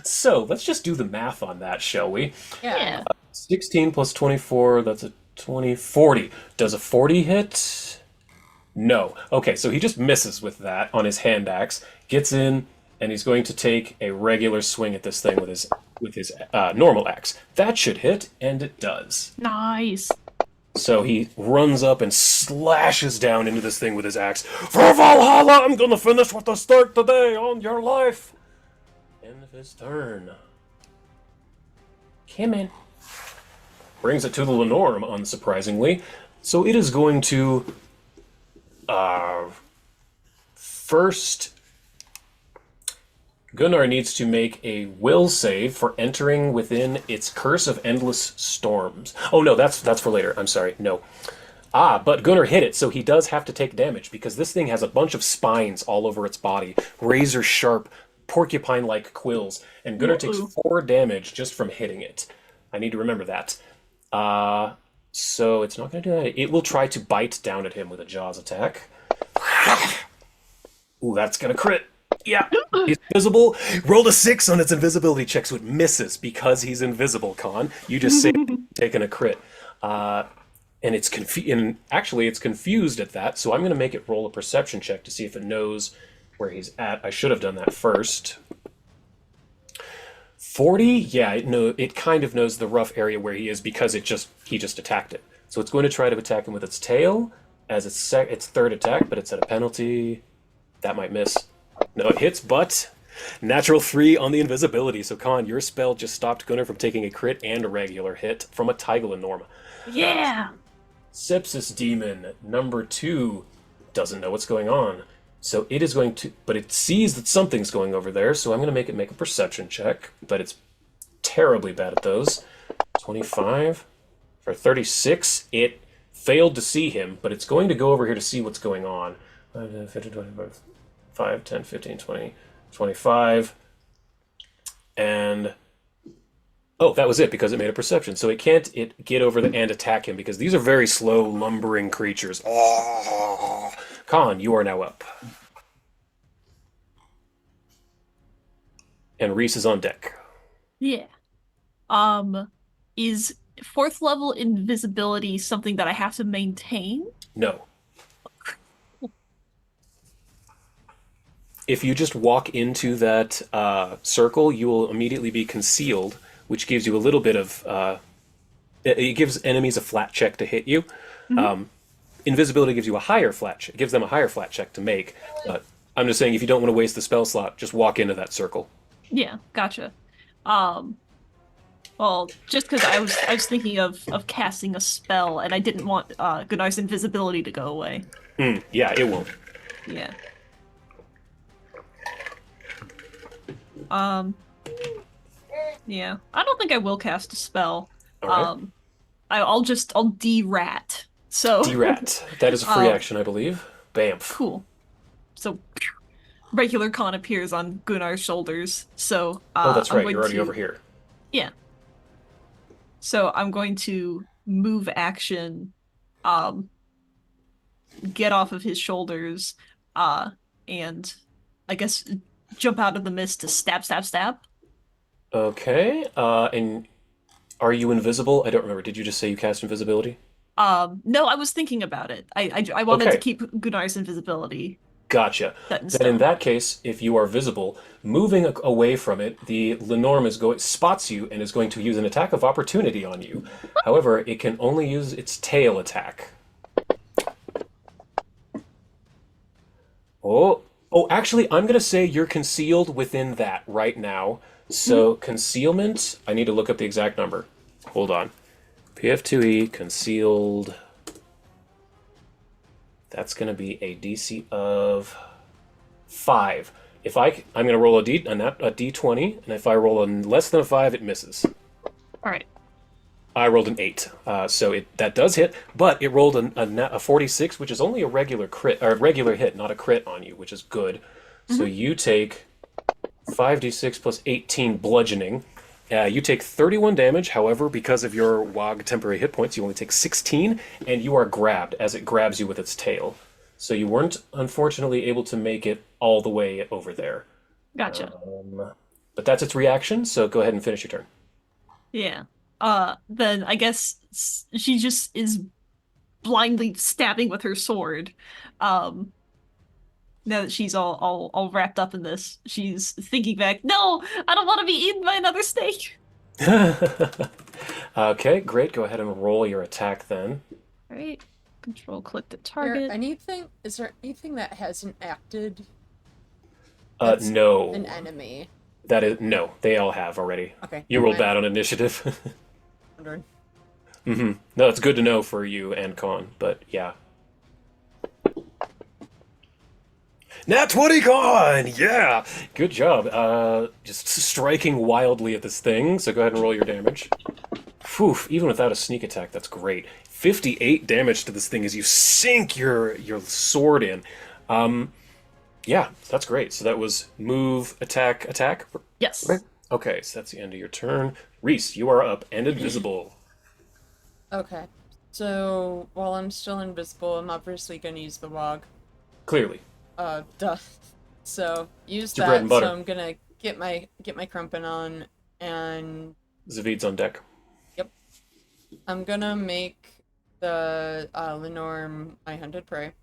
So let's just do the math on that, shall we? Yeah. 16 plus 24, that's a 40. Does a 40 hit? No. Okay, so he just misses with that on his hand axe, gets in, and he's going to take a regular swing at this thing with his normal axe. That should hit, and it does. Nice. So he runs up and slashes down into this thing with his axe. For Valhalla, I'm gonna finish what I start today on your life. End of his turn. Come in. Brings it to the Lenorm, unsurprisingly. So it is going to first Gunnar needs to make a will save for entering within its curse of endless storms. Oh no, that's for later. I'm sorry. No. But Gunnar hit it, so he does have to take damage because this thing has a bunch of spines all over its body, razor sharp, porcupine-like quills, and Gunnar takes 4 damage just from hitting it. I need to remember that. So it's not going to do that. It will try to bite down at him with a Jaws attack. Ooh, that's going to crit. Yeah, he's invisible. Rolled a 6 on its invisibility check, so it misses because he's invisible, Con. You just saved taking a crit. And it's actually it's confused at that, so I'm going to make it roll a perception check to see if it knows where he's at. I should have done that first. 40? Yeah, it kind of knows the rough area where he is because he just attacked it. So it's going to try to attack him with its tail as its third attack, but it's at a penalty. That might miss. No, it hits, but natural 3 on the invisibility. So Con, your spell just stopped Gunnar from taking a crit and a regular hit from a Tigle Norma. Yeah. Sepsis Demon number 2 doesn't know what's going on. So it is going to, but it sees that something's going over there, so I'm going to make it make a perception check, but it's terribly bad at those. 25 for 36. It failed to see him, but it's going to go over here to see what's going on. 5, 10, 25, 5, 10, 15, 20, 25. And oh, that was it because it made a perception. So it can't get over and attack him because these are very slow, lumbering creatures. Oh. Con, you are now up. And Reese is on deck. Yeah. Is 4th level invisibility something that I have to maintain? No. If you just walk into that circle, you will immediately be concealed, which gives you a little bit of... it gives enemies a flat check to hit you. Mm-hmm. Invisibility gives you a higher flat check. It gives them a higher flat check to make. But I'm just saying, if you don't want to waste the spell slot, just walk into that circle. Yeah, gotcha. Well, just because I was thinking of casting a spell, and I didn't want Gunnar's invisibility to go away. Yeah, it won't. Yeah. Yeah. I don't think I will cast a spell. All right. I'll de-rat. So D-Rat. That is a free action, I believe. Bam. Cool. So regular Con appears on Gunnar's shoulders. So oh, that's right. I'm You're already to... over here. Yeah. So I'm going to move action, get off of his shoulders, and I guess jump out of the mist to stab, stab, stab. Okay. And are you invisible? I don't remember. Did you just say you cast invisibility? No, I was thinking about it. I wanted to keep Gunnar's invisibility. Gotcha. Then in that case, if you are visible, moving away from it, the Lenorm spots you and is going to use an attack of opportunity on you. However, it can only use its tail attack. Oh, actually, I'm going to say you're concealed within that right now. So concealment, I need to look up the exact number. Hold on. PF2E concealed. That's going to be a DC of 5. If I'm going to roll a D20, and if I roll a less than a 5, it misses. All right. I rolled an 8, so that does hit, but it rolled a 46, which is only a regular hit, not a crit on you, which is good. Mm-hmm. So you take 5d6 plus 18 bludgeoning. You take 31 damage, however, because of your WOG temporary hit points, you only take 16, and you are grabbed as it grabs you with its tail. So you weren't, unfortunately, able to make it all the way over there. Gotcha. But that's its reaction, so go ahead and finish your turn. Yeah. Then I guess she just is blindly stabbing with her sword. Now that she's all wrapped up in this, she's thinking back, no, I don't want to be eaten by another snake. Okay, great. Go ahead and roll your attack then. All right. Control click the target. Is there anything that hasn't acted? No. An enemy. No, they all have already. Okay. You rolled bad on initiative. Wondering. Mm-hmm. No, it's good to know for you and Con, but yeah. Nat 20 gone! Yeah! Good job. Just striking wildly at this thing, so go ahead and roll your damage. Phew, even without a sneak attack, that's great. 58 damage to this thing as you sink your sword in. Yeah, that's great. So that was move, attack, attack? Yes. Right? Okay, so that's the end of your turn. Reese, you are up and invisible. Okay. So while I'm still invisible, I'm obviously gonna use the wog. Clearly. Duh. So use It's your bread that. and butter. So I'm gonna get my crumpin on, and Zavid's on deck. yep, I'm gonna make the Lenorm my hunted prey.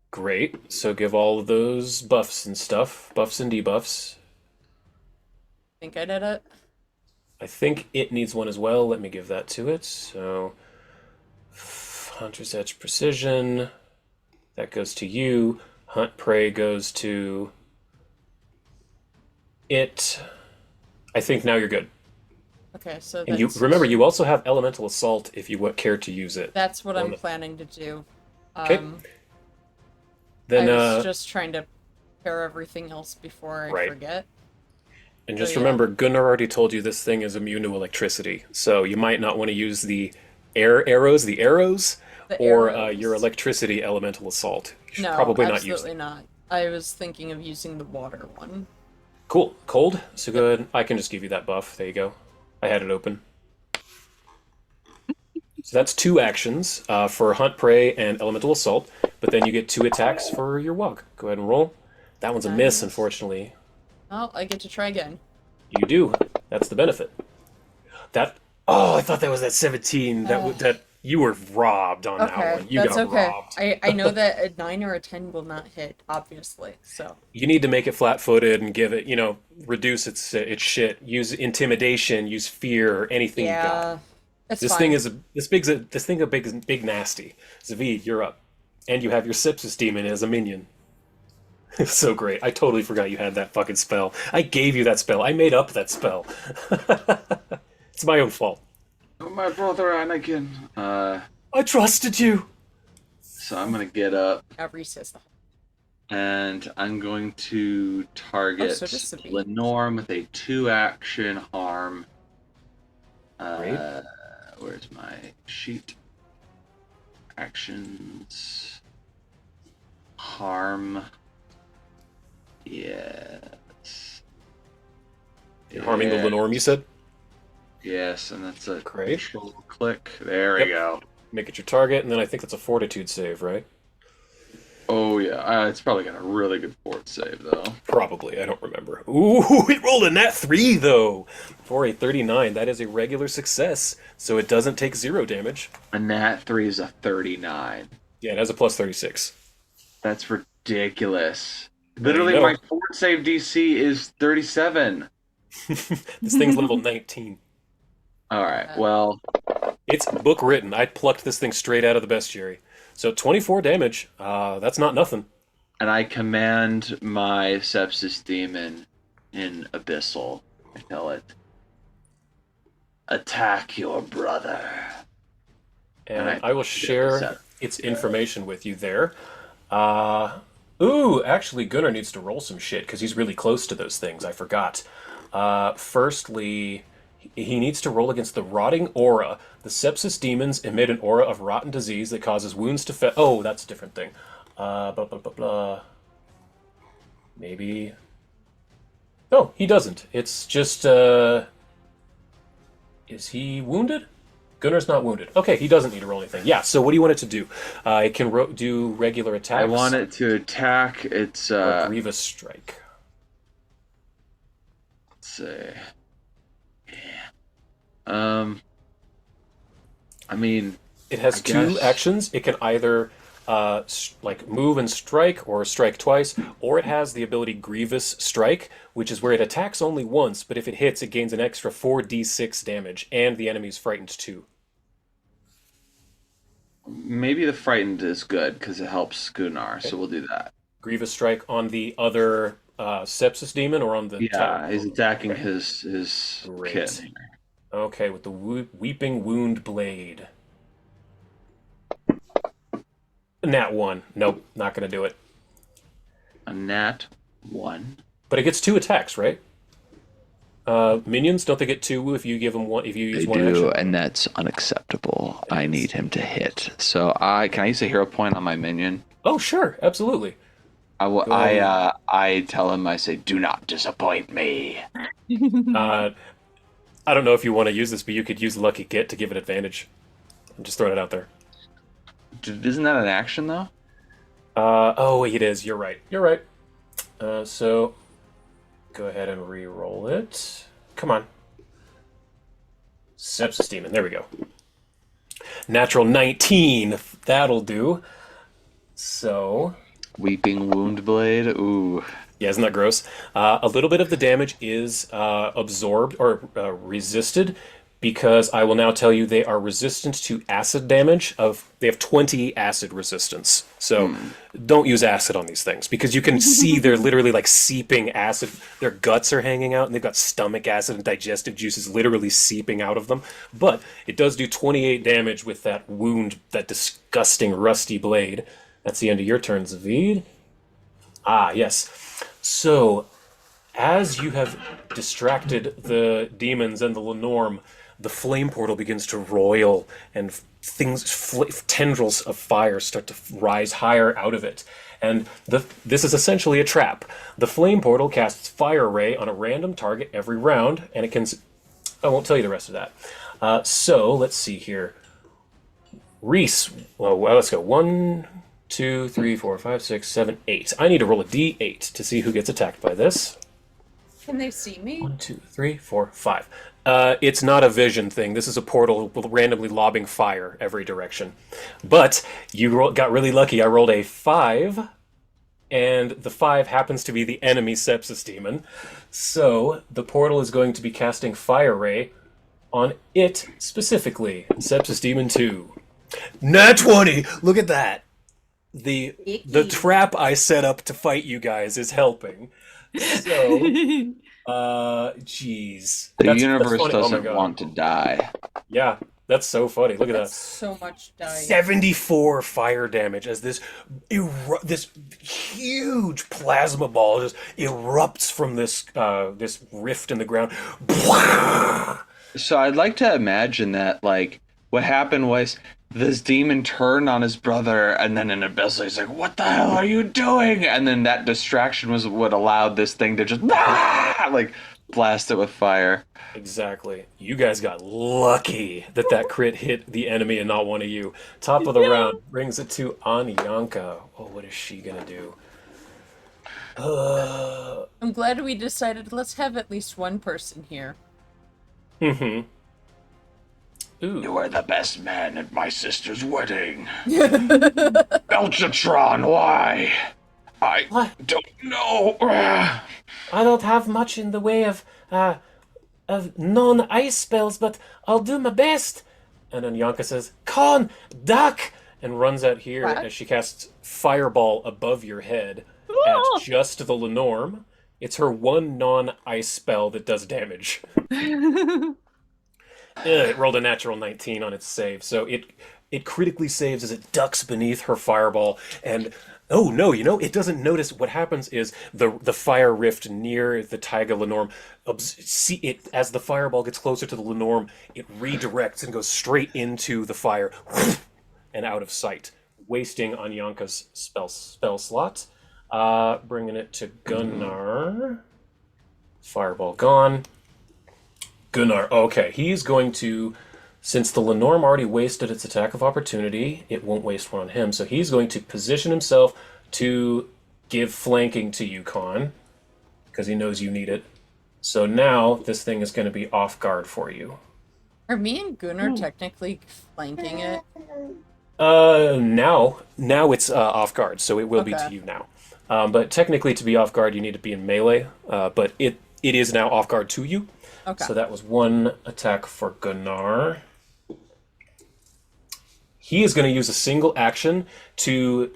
Great. So give all of those buffs and stuff. Buffs and debuffs. Think I did it. I think it needs one as well. Let me give that to it. So, Hunter's Edge Precision. That goes to you. Hunt Prey goes to it. I think now you're good. Okay, so And you that's remember, you also have Elemental Assault if you care to use it. that's what I'm the- planning to do. Okay. Then, I was just trying to prepare everything else before I Right. forget. and just yeah. remember, Gunnar already told you this thing is immune to electricity, so you might not want to use the arrows, The or arrows. your electricity Elemental Assault. You should No, probably not use absolutely not. I was thinking of using the water one. Cool. Cold? So good. I can just give you that buff. There you go. I had it open. So that's 2 actions for Hunt, Prey, and Elemental Assault, but then you get 2 attacks for your Wog. Go ahead and roll. That one's a miss, Nice. unfortunately. Well, I get to try again. You do. That's the benefit. That. Oh, I thought that was that 17. That you were robbed on that Okay, one. You that's got okay. robbed. I know that a 9 or a 10 will not hit, obviously. So You need to make it flat-footed and give it, reduce its shit. Use intimidation. Use fear. Anything you got. yeah, it's This fine. thing is a big nasty. Zavid, you're up, and you have your Sepsis Demon as a minion. It's so great. I totally forgot you had that fucking spell. I gave you that spell. I made up that spell. It's my own fault. Oh, my brother Anakin. I trusted you. So I'm gonna get up Reese the and I'm going to target so just the beat. Lenorm with a 2-action harm. Great. Where's my sheet? Actions. Harm. Yes. You're harming the Yeah. Lenorm, you said? Yes, and that's a Great. control click. There we Yep. go. Make it your target, and then I think that's a Fortitude save, right? Oh yeah, it's probably got a really good fort save though. Probably. I don't remember. Ooh, it rolled a nat 3, though, for a 39. That is a regular success, so it doesn't take 0 damage. A nat 3 is a 39. Yeah, it has a plus 36. That's ridiculous. you Literally, know. my fort save DC is 37. This thing's level 19. All right, well, It's book written. I plucked this thing straight out of the bestiary. So 24 damage. That's not nothing. and I command my sepsis demon in Abyssal. I tell it, attack your brother. And I will share that. its information with you there. Ooh, actually, Gunnar needs to roll some shit because he's really close to those things. I forgot. Firstly, he needs to roll against the rotting aura. The sepsis demons emit an aura of rotten disease that causes wounds to Oh, that's a different thing. Blah, blah, blah, blah. Maybe. No, he doesn't. It's just, Is he wounded? Gunnar's not wounded. Okay, he doesn't need to roll anything. Yeah, so what do you want it to do? It can do regular attacks. I want it to attack its. Or Grievous Strike. Let's see. Yeah. I mean, It has I 2 guess. actions. It can either move and strike, or strike twice, or it has the ability Grievous Strike, which is where it attacks only once, but if it hits, it gains an extra 4d6 damage, and the enemy's frightened too. maybe the frightened is good because it helps Gunnar, so we'll do that. Grievous Strike on the other Sepsis Demon, or on the Yeah, he's attacking Okay. his Great. kid. Okay, with the Weeping Wound Blade. Nat 1. Nope, not gonna do it. A nat 1. But it gets 2 attacks, right? Minions, don't they get 2 if you give them one? If you use They one do, action? and that's unacceptable. It I is. need him to hit. So can I use a hero point on my minion? Oh, sure, absolutely. I tell him, I say, do not disappoint me. Uh, I don't know if you want to use this, but you could use Lucky Get to give it advantage. I'm just throwing it out there. Isn't that an action though? Oh, it is. You're right. You're right. So go ahead and re-roll it. Come on. Sepsis Demon. There we go. Natural 19. That'll do. So, Weeping Wound Blade. Ooh. yeah, isn't that gross? A little bit of the damage is absorbed or resisted because I will now tell you they are resistant to acid damage. They have 20 acid resistance. So don't use acid on these things because you can see they're literally like seeping acid. Their guts are hanging out and they've got stomach acid and digestive juices literally seeping out of them. But it does do 28 damage with that wound, that disgusting rusty blade. That's the end of your turn, Zavid. Ah, yes. So, as you have distracted the demons and the Lenorm, the flame portal begins to roil, and tendrils of fire start to rise higher out of it. And this is essentially a trap. The flame portal casts Fire Ray on a random target every round, and it can. I won't tell you the rest of that. So let's see here. Reese. Well, let's go. 1, 2, 3, 4, 5, 6, 7, 8. I need to roll a d8 to see who gets attacked by this. Can they see me? 1, 2, 3, 4, 5. It's not a vision thing. This is a portal randomly lobbing fire every direction. But you got really lucky. I rolled a 5, and the 5 happens to be the enemy Sepsis Demon. So the portal is going to be casting Fire Ray on it specifically. Sepsis Demon 2. Nat 20! Look at that! The trap I set up to fight you guys is helping. So, jeez. The That's universe funny. Oh my doesn't God. want to die. Yeah, that's so funny. Look at That's that. so much dying. 74 fire damage as this huge plasma ball just erupts from this rift in the ground. So I'd like to imagine that, like, what happened was this demon turned on his brother, and then in Abyssal, he's like, what the hell are you doing? And then that distraction was what allowed this thing to just, like, blast it with fire. Exactly. You guys got lucky that crit hit the enemy and not one of you. Top of the round brings it to Anyanka. Oh, what is she gonna do? I'm glad we decided let's have at least one person here. Ooh. You were the best man at my sister's wedding. Belchatron, why? I don't know. I don't have much in the way of non-ice spells, but I'll do my best. And then Yanka says, Con, duck! And runs out here What? as she casts Fireball above your head at just the Lenorm. It's her one non-ice spell that does damage. It rolled a natural 19 on its save, so it critically saves as it ducks beneath her fireball. And oh no, it doesn't notice. What happens is the fire rift near the Taiga Lenorm. See it as the fireball gets closer to the Lenorm, it redirects and goes straight into the fire and out of sight, wasting Anyanka's spell slot. Bringing it to Gunnar. Fireball gone. Gunnar, okay, he's going to, since the Lenorm already wasted its attack of opportunity, it won't waste one on him, so he's going to position himself to give flanking to you, Con, because he knows you need it. So now this thing is going to be off guard for you. Are me and Gunnar technically flanking it? Now it's off guard, so it will be to Okay. you now. But technically to be off guard, you need to be in melee, but it is now off guard to you. Okay. So that was one attack for Gunnar. he is going to use a single action to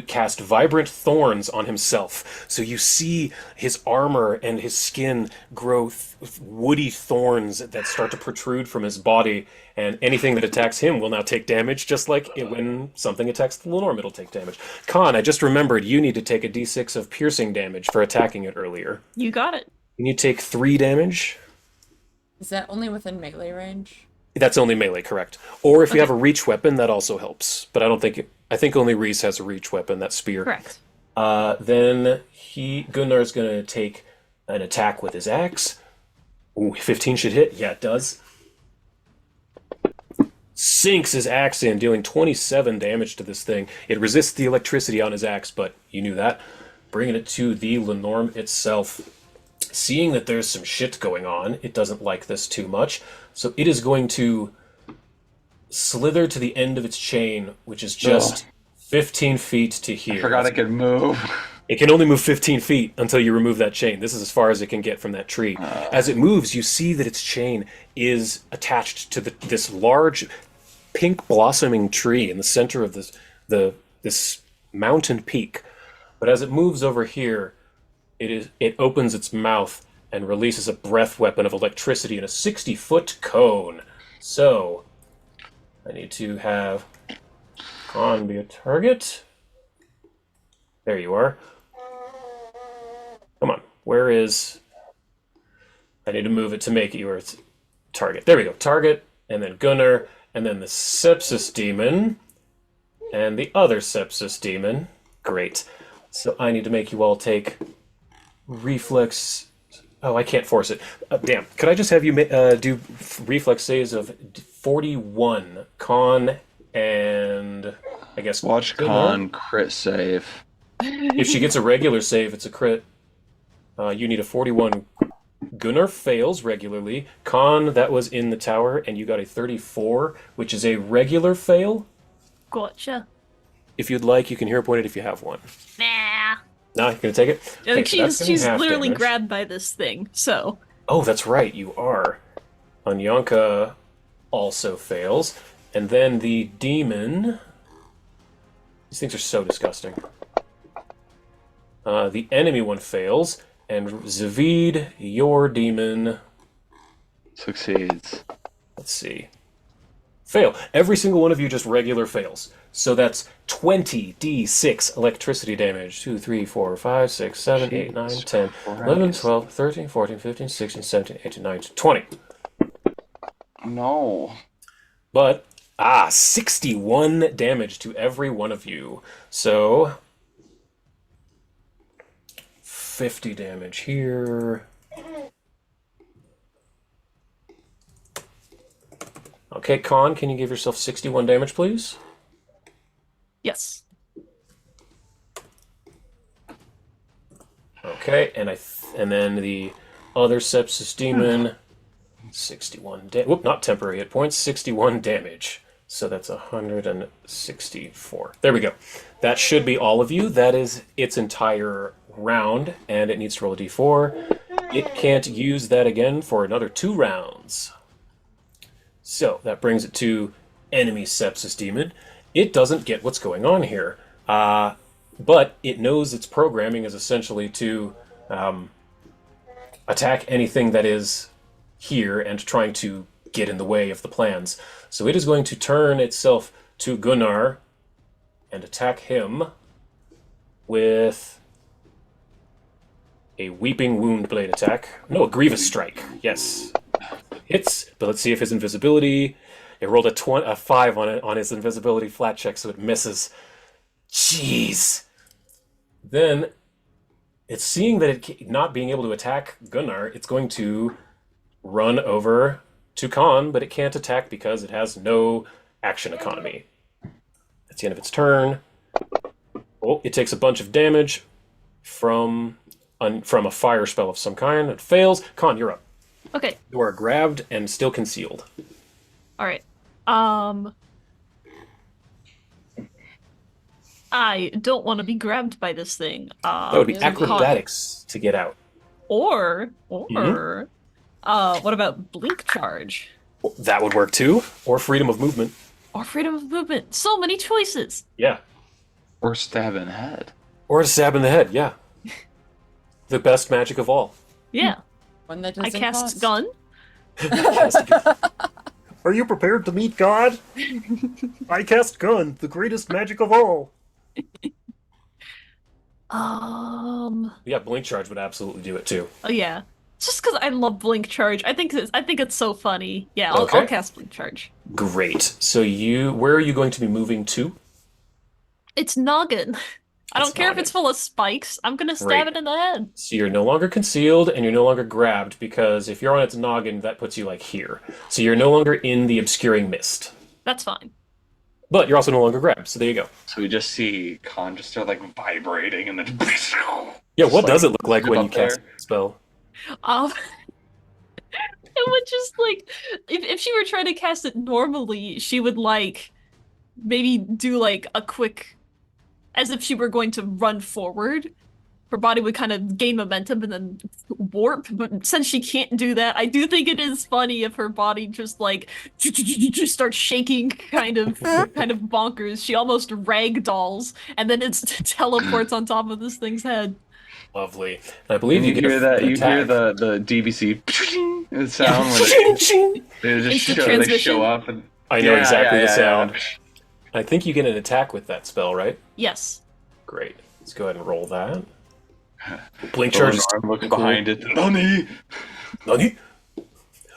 cast Vibrant Thorns on himself. So you see his armor and his skin grow woody thorns that start to protrude from his body, and anything that attacks him will now take damage, just like when something attacks the Lenormand, it'll take damage. Khan, I just remembered you need to take a d6 of piercing damage for attacking it earlier. You got it. You take 3 damage. Is that only within melee range? That's only melee, correct. Or if you have a reach weapon, that also helps. But I don't think... I think only Reese has a reach weapon, that spear. Correct. Then Gunnar's going to take an attack with his axe. Ooh, 15 should hit. Yeah, it does. Sinks his axe in, dealing 27 damage to this thing. It resists the electricity on his axe, but you knew that. Bringing it to the Lenormand itself. Seeing that there's some shit going on, it doesn't like this too much, so it is going to slither to the end of its chain, which is just 15 feet to here. I forgot it could move. It can only move 15 feet until you remove that chain. This is as far as it can get from that tree. As it moves, you see that its chain is attached to this large pink blossoming tree in the center of this mountain peak. But as it moves over here, it opens its mouth and releases a breath weapon of electricity in a 60-foot cone. So, I need to have Khan be a target. There you are. Come on, where is... I need to move it to make it your target. There we go, target, and then Gunnar, and then the Sepsis Demon, and the other Sepsis Demon. Great. So I need to make you all take... reflex. Oh, I can't force it. Damn. Could I just have you do reflex saves of 41? Con and I guess Watch Con crit save. If she gets a regular save, it's a crit. You need a 41. Gunnar fails regularly. Con, that was in the tower, and you got a 34, which is a regular fail. Gotcha. If you'd like, you can hero point it if you have one. Nah. No, you're gonna take it? Yeah, Okay, so that's gonna be she's half literally damage. grabbed by this thing, so. Oh, that's right, you are. Anyanka also fails. And then the demon... These things are so disgusting. The enemy one fails, and Zavid, your demon... Succeeds. Let's see. Fail. Every single one of you just regular fails. So that's 20d6 electricity damage. 2, 3, 4, 5, 6, 7, 8, 9, 10, 11, 12, 13, 14, 15, 16, 17, 18, 19, 20. No. But, 61 damage to every one of you. So, 50 damage here. Okay, Con, can you give yourself 61 damage, please? Yes. Okay, and then the other Sepsis Demon, 61 whoop, not temporary hit points, 61 damage. So that's 164. There we go. That should be all of you. That is its entire round, and it needs to roll a d4. It can't use that again for another 2 rounds. So that brings it to enemy Sepsis Demon. It doesn't get what's going on here, but it knows its programming is essentially to attack anything that is here and trying to get in the way of the plans. So it is going to turn itself to Gunnar and attack him with a Weeping Wound Blade attack. No, a Grievous Strike. Yes. Hits, but let's see if his invisibility... It rolled a 5 on his invisibility flat check, so it misses. Jeez. Then, it's seeing that it not being able to attack Gunnar, it's going to run over to Khan, but it can't attack because it has no action economy. That's the end of its turn. Oh, it takes a bunch of damage from a fire spell of some kind. It fails. Khan, you're up. Okay. You are grabbed and still concealed. All right. I don't want to be grabbed by this thing. That would be Is it acrobatics to get out. Or what about blink charge? That would work too. Or freedom of movement. Or freedom of movement. So many choices. Yeah. Or stab in the head. Or a stab in the head, yeah. The best magic of all. Yeah. One that I doesn't cast cost. gun. Are you prepared to meet God? I cast gun, the greatest magic of all. Yeah, blink charge would absolutely do it too. Oh yeah. Just because I love blink charge. I think it's so funny. Yeah, I'll Okay. cast blink charge. Great. So where are you going to be moving to? It's noggin. I It's don't care if it's noggin. full of spikes. I'm gonna stab Great. it in the head. So you're no longer concealed and you're no longer grabbed because if you're on its noggin, that puts you like here. So you're no longer in the obscuring mist. That's fine. But you're also no longer grabbed, so there you go. So we just see Khan just start like vibrating and then. Yeah, what Just, does it look like zip when you up there. cast a spell? It would just like if she were trying to cast it normally, she would like maybe do like a quick as if she were going to run forward. Her body would kind of gain momentum and then warp, but since she can't do that, I do think it is funny if her body just like just starts shaking kind of bonkers. She almost ragdolls and then it teleports on top of this thing's head. Lovely. And I believe You you get hear that? an You hear attack. the DVC sound when they Instant they transmission. show up and I know Yeah, exactly yeah, the yeah, sound. yeah. I think you get an attack with that spell, right? Yes. Great. Let's go ahead and roll that. Blink Oh, charge no, is I'm looking behind it. Nani? 何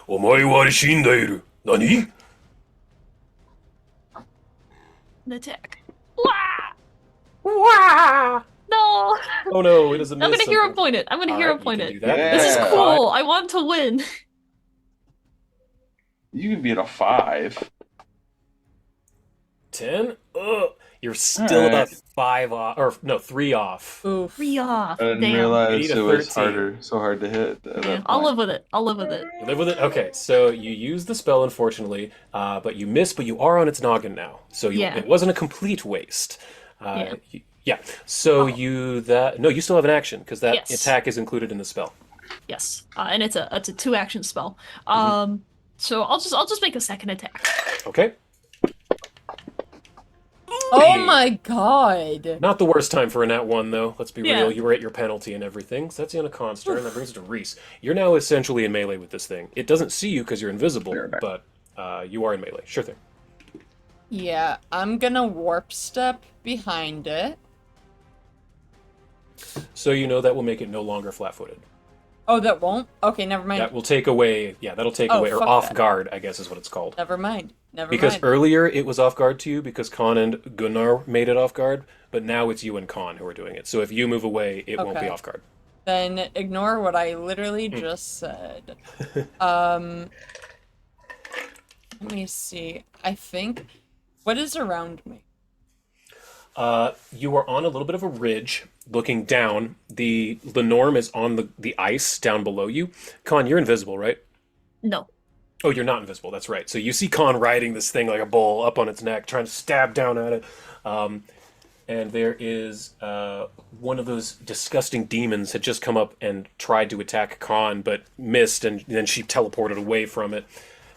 お前は死んでいる。何 An attack. Wah! Wah! No! Oh no, it is a miss. I'm gonna hero something. point it. I'm gonna All hero right, you point can it. do that. Yeah. This is Yeah. cool. I want to win. You can be at a 5. 10? Ugh. You're still about Alright. 5 off, or no, 3 off. Oof. 3 off. I didn't Damn. You realize need it a was 13. so hard to hit. At Yeah, that I'll point. live with it. I'll live with it. You live with it? Okay, so you use the spell, unfortunately, but you miss, but you are on its noggin now. So Yeah. it wasn't a complete waste. Yeah. Yeah. So Oh. No, you still have an action, because that Yes. attack is included in the spell. Yes. And it's a 2-action spell. Mm-hmm. So I'll just make a second attack. Okay? Oh my god. Not the worst time for a nat 1, though. Let's be Yeah. real. You were at your penalty and everything. So that's the end of Con's turn. That brings it to Reese. You're now essentially in melee with this thing. It doesn't see you because you're invisible, Be right back. but you are in melee. Sure thing. Yeah, I'm gonna warp step behind it. So you know that will make it no longer flat-footed. Oh, that won't? Okay, never mind. That will take away, yeah, that'll take Oh, away, or fuck off that. guard, I guess is what it's called. Never mind. Never Because mind. earlier it was off guard to you because Con and Gunnar made it off guard, but now it's you and Con who are doing it. So if you move away, it won't be Okay. off guard. Then ignore what I literally just said. Let me see. I think. What is around me? You are on a little bit of a ridge looking down. The norm is on the ice down below you. Con, you're invisible, right? No. Oh, you're not invisible. That's right. So you see Con riding this thing like a bull up on its neck, trying to stab down at it. And there is one of those disgusting demons had just come up and tried to attack Con, but missed, and then she teleported away from it.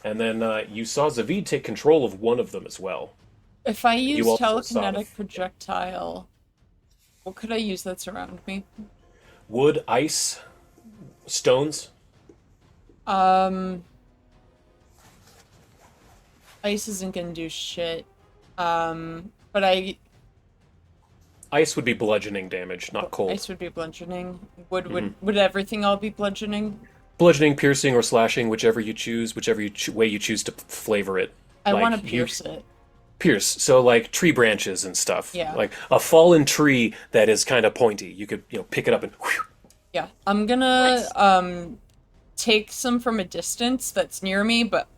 And then you saw Zavid take control of one of them as well. If I use also saw the- telekinetic projectile, what could I use that's around me? Wood, ice, stones. Ice isn't gonna do shit. But Ice would be bludgeoning damage, not cold. ice would be bludgeoning. Would everything all be bludgeoning? Bludgeoning, piercing, or slashing, whichever you choose, way you choose to flavor it. I Like, want to you- pierce it. Pierce, so like tree branches and stuff. Yeah. Like a fallen tree that is kind of pointy. You could, pick it up and whew. Yeah, I'm gonna take some from a distance that's near me, but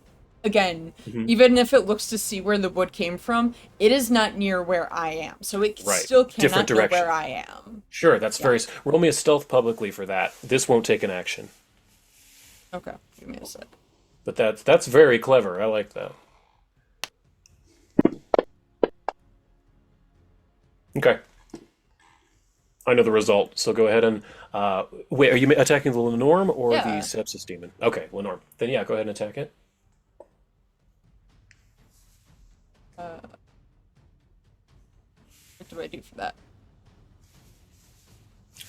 again, Mm-hmm. even if it looks to see where the wood came from, it is not near where I am, so it Right. still cannot Different know direction. where I am. Sure, that's very. Roll me a stealth publicly for that. This won't take an action, Okay, give me a sec. but that's very clever. I like that. Okay. I know the result, so go ahead and wait. Are you attacking the Lenorm or Yeah. the Sepsis Demon? Okay, Lenorm. Then yeah, go ahead and attack it. do I do for that?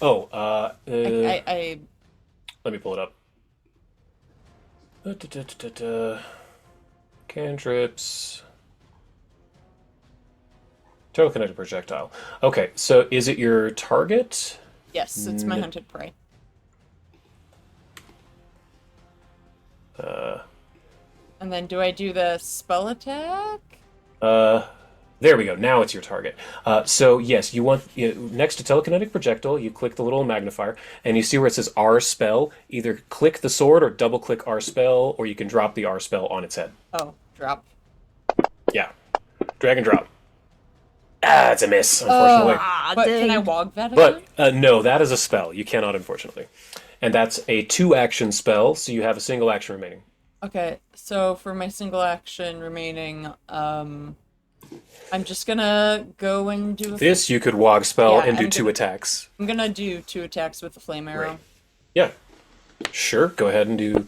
Oh, I let me pull it up. Cantrips. Telekinetic projectile. Okay, so is it your target? yes, it's my hunted prey. And then do I do the spell attack? There we go. Now it's your target. So yes, you want next to telekinetic projectile, you click the little magnifier, and you see where it says R spell. Either click the sword or double click R spell, or you can drop the R spell on its head. Oh, drop. Yeah, drag and drop. Ah, it's a miss, unfortunately. But can I dang. wog that But again? no, that is a spell. You cannot, unfortunately. And that's a 2-action spell, so you have a single action remaining. Okay, so for my single action remaining, I'm just gonna go and do a This you could wog spell Yeah, and do I'm 2 gonna- attacks. I'm gonna do 2 attacks with the flame arrow. Great. Yeah, sure. Go ahead and do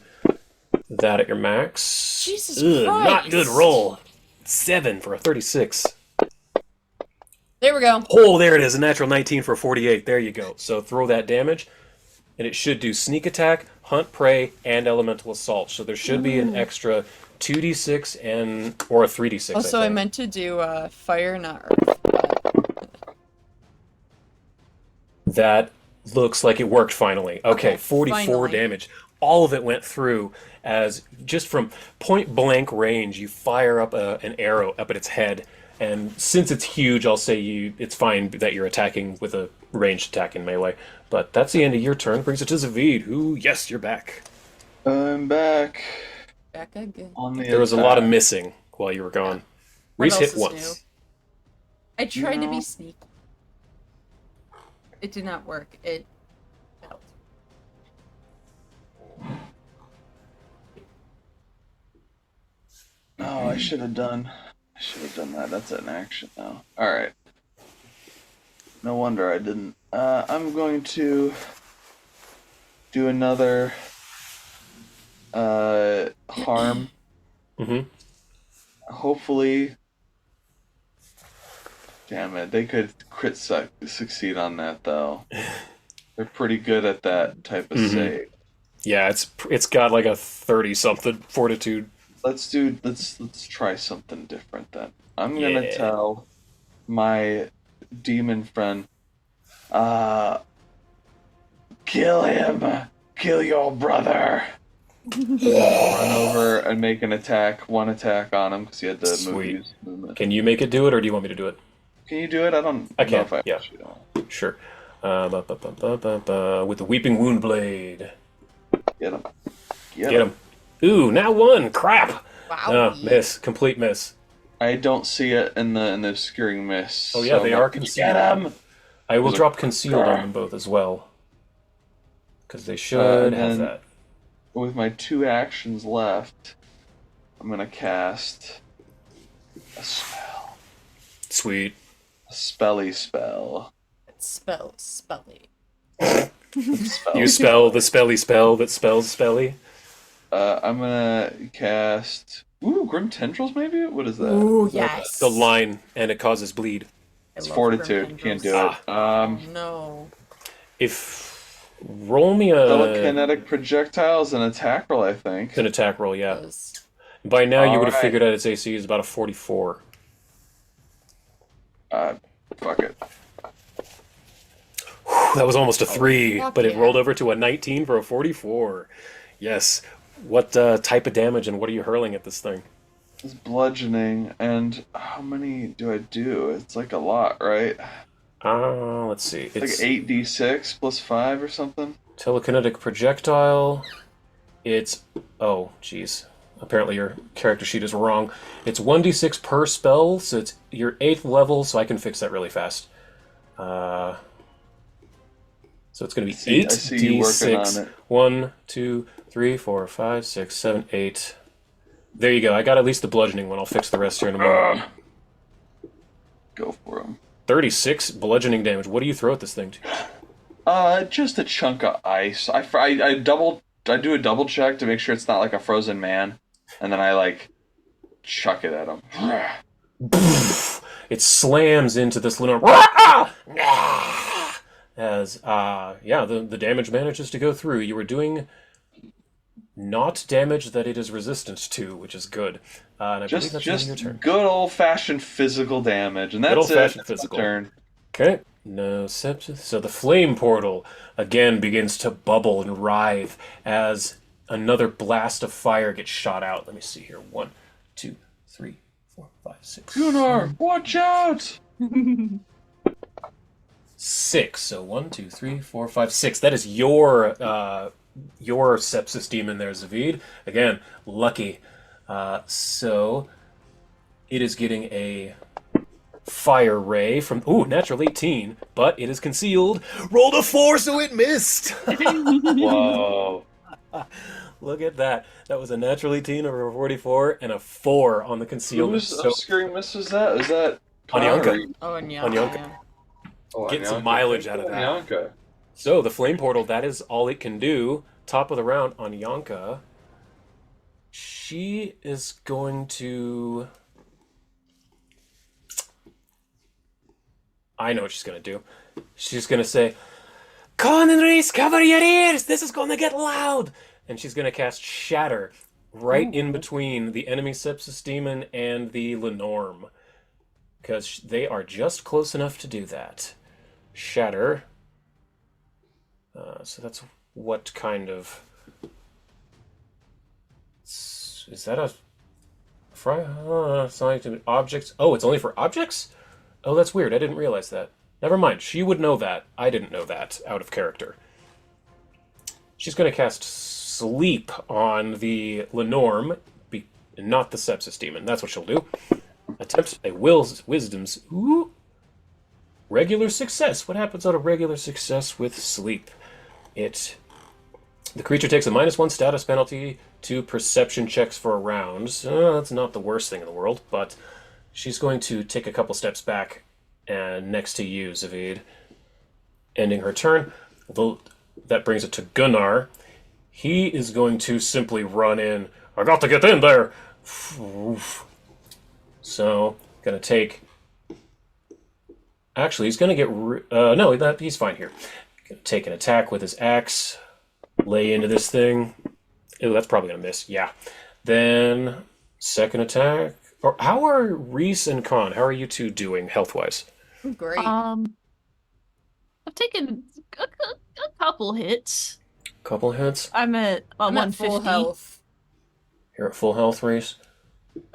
that at your max. Jesus Not Christ. good roll. 7 for a 36. There we go. Oh, there it is. A natural 19 for a 48. There you go. So throw that damage, and it should do sneak attack, hunt prey, and elemental assault. So there should be an extra 2d6 or a 3d6. Also, I I think. meant to do fire, not earth. That looks like it worked finally. Okay, Okay, 44 finally. damage. All of it went through as just from point blank range, you fire up an arrow up at its head. And since it's huge, I'll say it's fine that you're attacking with a ranged attack in melee. But that's the end of your turn. Brings it to Zavid, who, yes, you're back. I'm back Back again. on the There was a lot of attack. missing while you were gone. What Reese else hit is once. new? I tried to No. be sneaky. It did not work. It failed. Oh, I should have done that. That's an action now. Alright. No wonder I didn't. I'm going to do another harm. Mm-hmm. Hopefully. Damn it, they could succeed on that though. They're pretty good at that type of save. Yeah, it's got like a 30-something fortitude. Let's try something different then. I'm gonna Yeah. tell my demon friend, kill him, kill your brother. Run over and make one attack on him because he had to Sweet. use movement. Can you make it do it, or do you want me to do it? Can you do it? I don't I know can, if I yeah. actually don't. Sure. With the Weeping Wound Blade. Get him. Get him. Ooh, now 1. Crap. Wow. Miss. Complete miss. I don't see it in the obscuring mist. Oh yeah, so they I'm are like, concealed. Get him! I will There's a- drop concealed on them both as well. Because they should and have then- that. With my 2 actions left, I'm gonna cast a spell. Sweet. A spelly spell. Spelly. You spell the spelly spell that spells spelly. I'm gonna cast. Grim Tendrils, maybe? What is that? Ooh, yes. The line, and it causes bleed. I It's love fortitude. Grim Can't do Tendrils. it. No. Roll me Telekinetic projectile is an attack roll, I think. an attack roll, yeah. Yes. By now you would have Alright. figured out its AC is about a 44. Fuck it. That was almost a 3, fuck but it yeah. rolled over to a 19 for a 44. Yes. What type of damage and what are you hurling at this thing? It's bludgeoning, and how many do I do? It's like a lot, right? Let's see. It's Like 8d6 plus 5 or something? telekinetic projectile. It's oh, jeez. Apparently your character sheet is wrong. It's 1d6 per spell, so it's your 8th level, so I can fix that really fast. So it's going to be I see you working 8d6. on it. 1, 2, 3, 4, 5, 6, 7, 8. There you go. I got at least the bludgeoning one. I'll fix the rest here in a moment. Go for him. 36 bludgeoning damage. What do you throw at this thing to? Just a chunk of ice. I do a double check to make sure it's not like a frozen man, and then I like chuck it at him. it slams into this Lenore. As the damage manages to go through. You were doing not damage that it is resistant to, which is good. And I believe that's the end of your turn. Good old-fashioned physical damage, and Good that's old-fashioned it. That's my physical. turn. Okay. No sepsis. So the flame portal again begins to bubble and writhe as another blast of fire gets shot out. Let me see here. 1, 2, 3, 4, 5, 6. Gunnar, watch out! 6. So 1, 2, 3, 4, 5, 6. That is your sepsis demon there, Zavid. Again, lucky. So it is getting a fire ray from natural 18, but it is concealed. Rolled a 4, so it missed. Whoa. Look at that. That was a natural 18 over a 44 and a 4 on the concealment. Whose obscuring miss was that? Was that Anyanka. Connor? Oh, and yeah. Anyanka. yeah. Oh, Getting some Anyanka. mileage out of that. Anyanka. So the flame portal, that is all it can do. Top of the round on Yanka. She is going to... I know what she's going to do. She's going to say, Con and Reese, cover your ears! This is going to get loud! And she's going to cast Shatter right in between the enemy Sepsis Demon and the Lenorm. Because they are just close enough to do that. Shatter. So that's what kind of... Is that a... objects? Oh, it's only for objects? Oh, that's weird. I didn't realize that. Never mind. She would know that. I didn't know that out of character. She's going to cast Sleep on the Lenorm, not the Sepsis Demon. That's what she'll do. Attempt a Wisdom's... Ooh. Regular success. What happens on a regular success with Sleep? The creature takes a -1 status penalty to perception checks for a round. That's not the worst thing in the world, but she's going to take a couple steps back and next to you, Zavid, ending her turn. That brings it to Gunnar. He is going to simply run in. I got to get in there! So, gonna take... Actually, he's gonna get... he's fine here. Gonna take an attack with his axe. Lay into this thing. Ew, that's probably gonna miss. Yeah. Then, second attack. How are Reese and Con? How are you two doing health-wise? Great. I've taken a couple hits. Couple hits. I'm at I'm at 150. full health. You're at full health, Reese.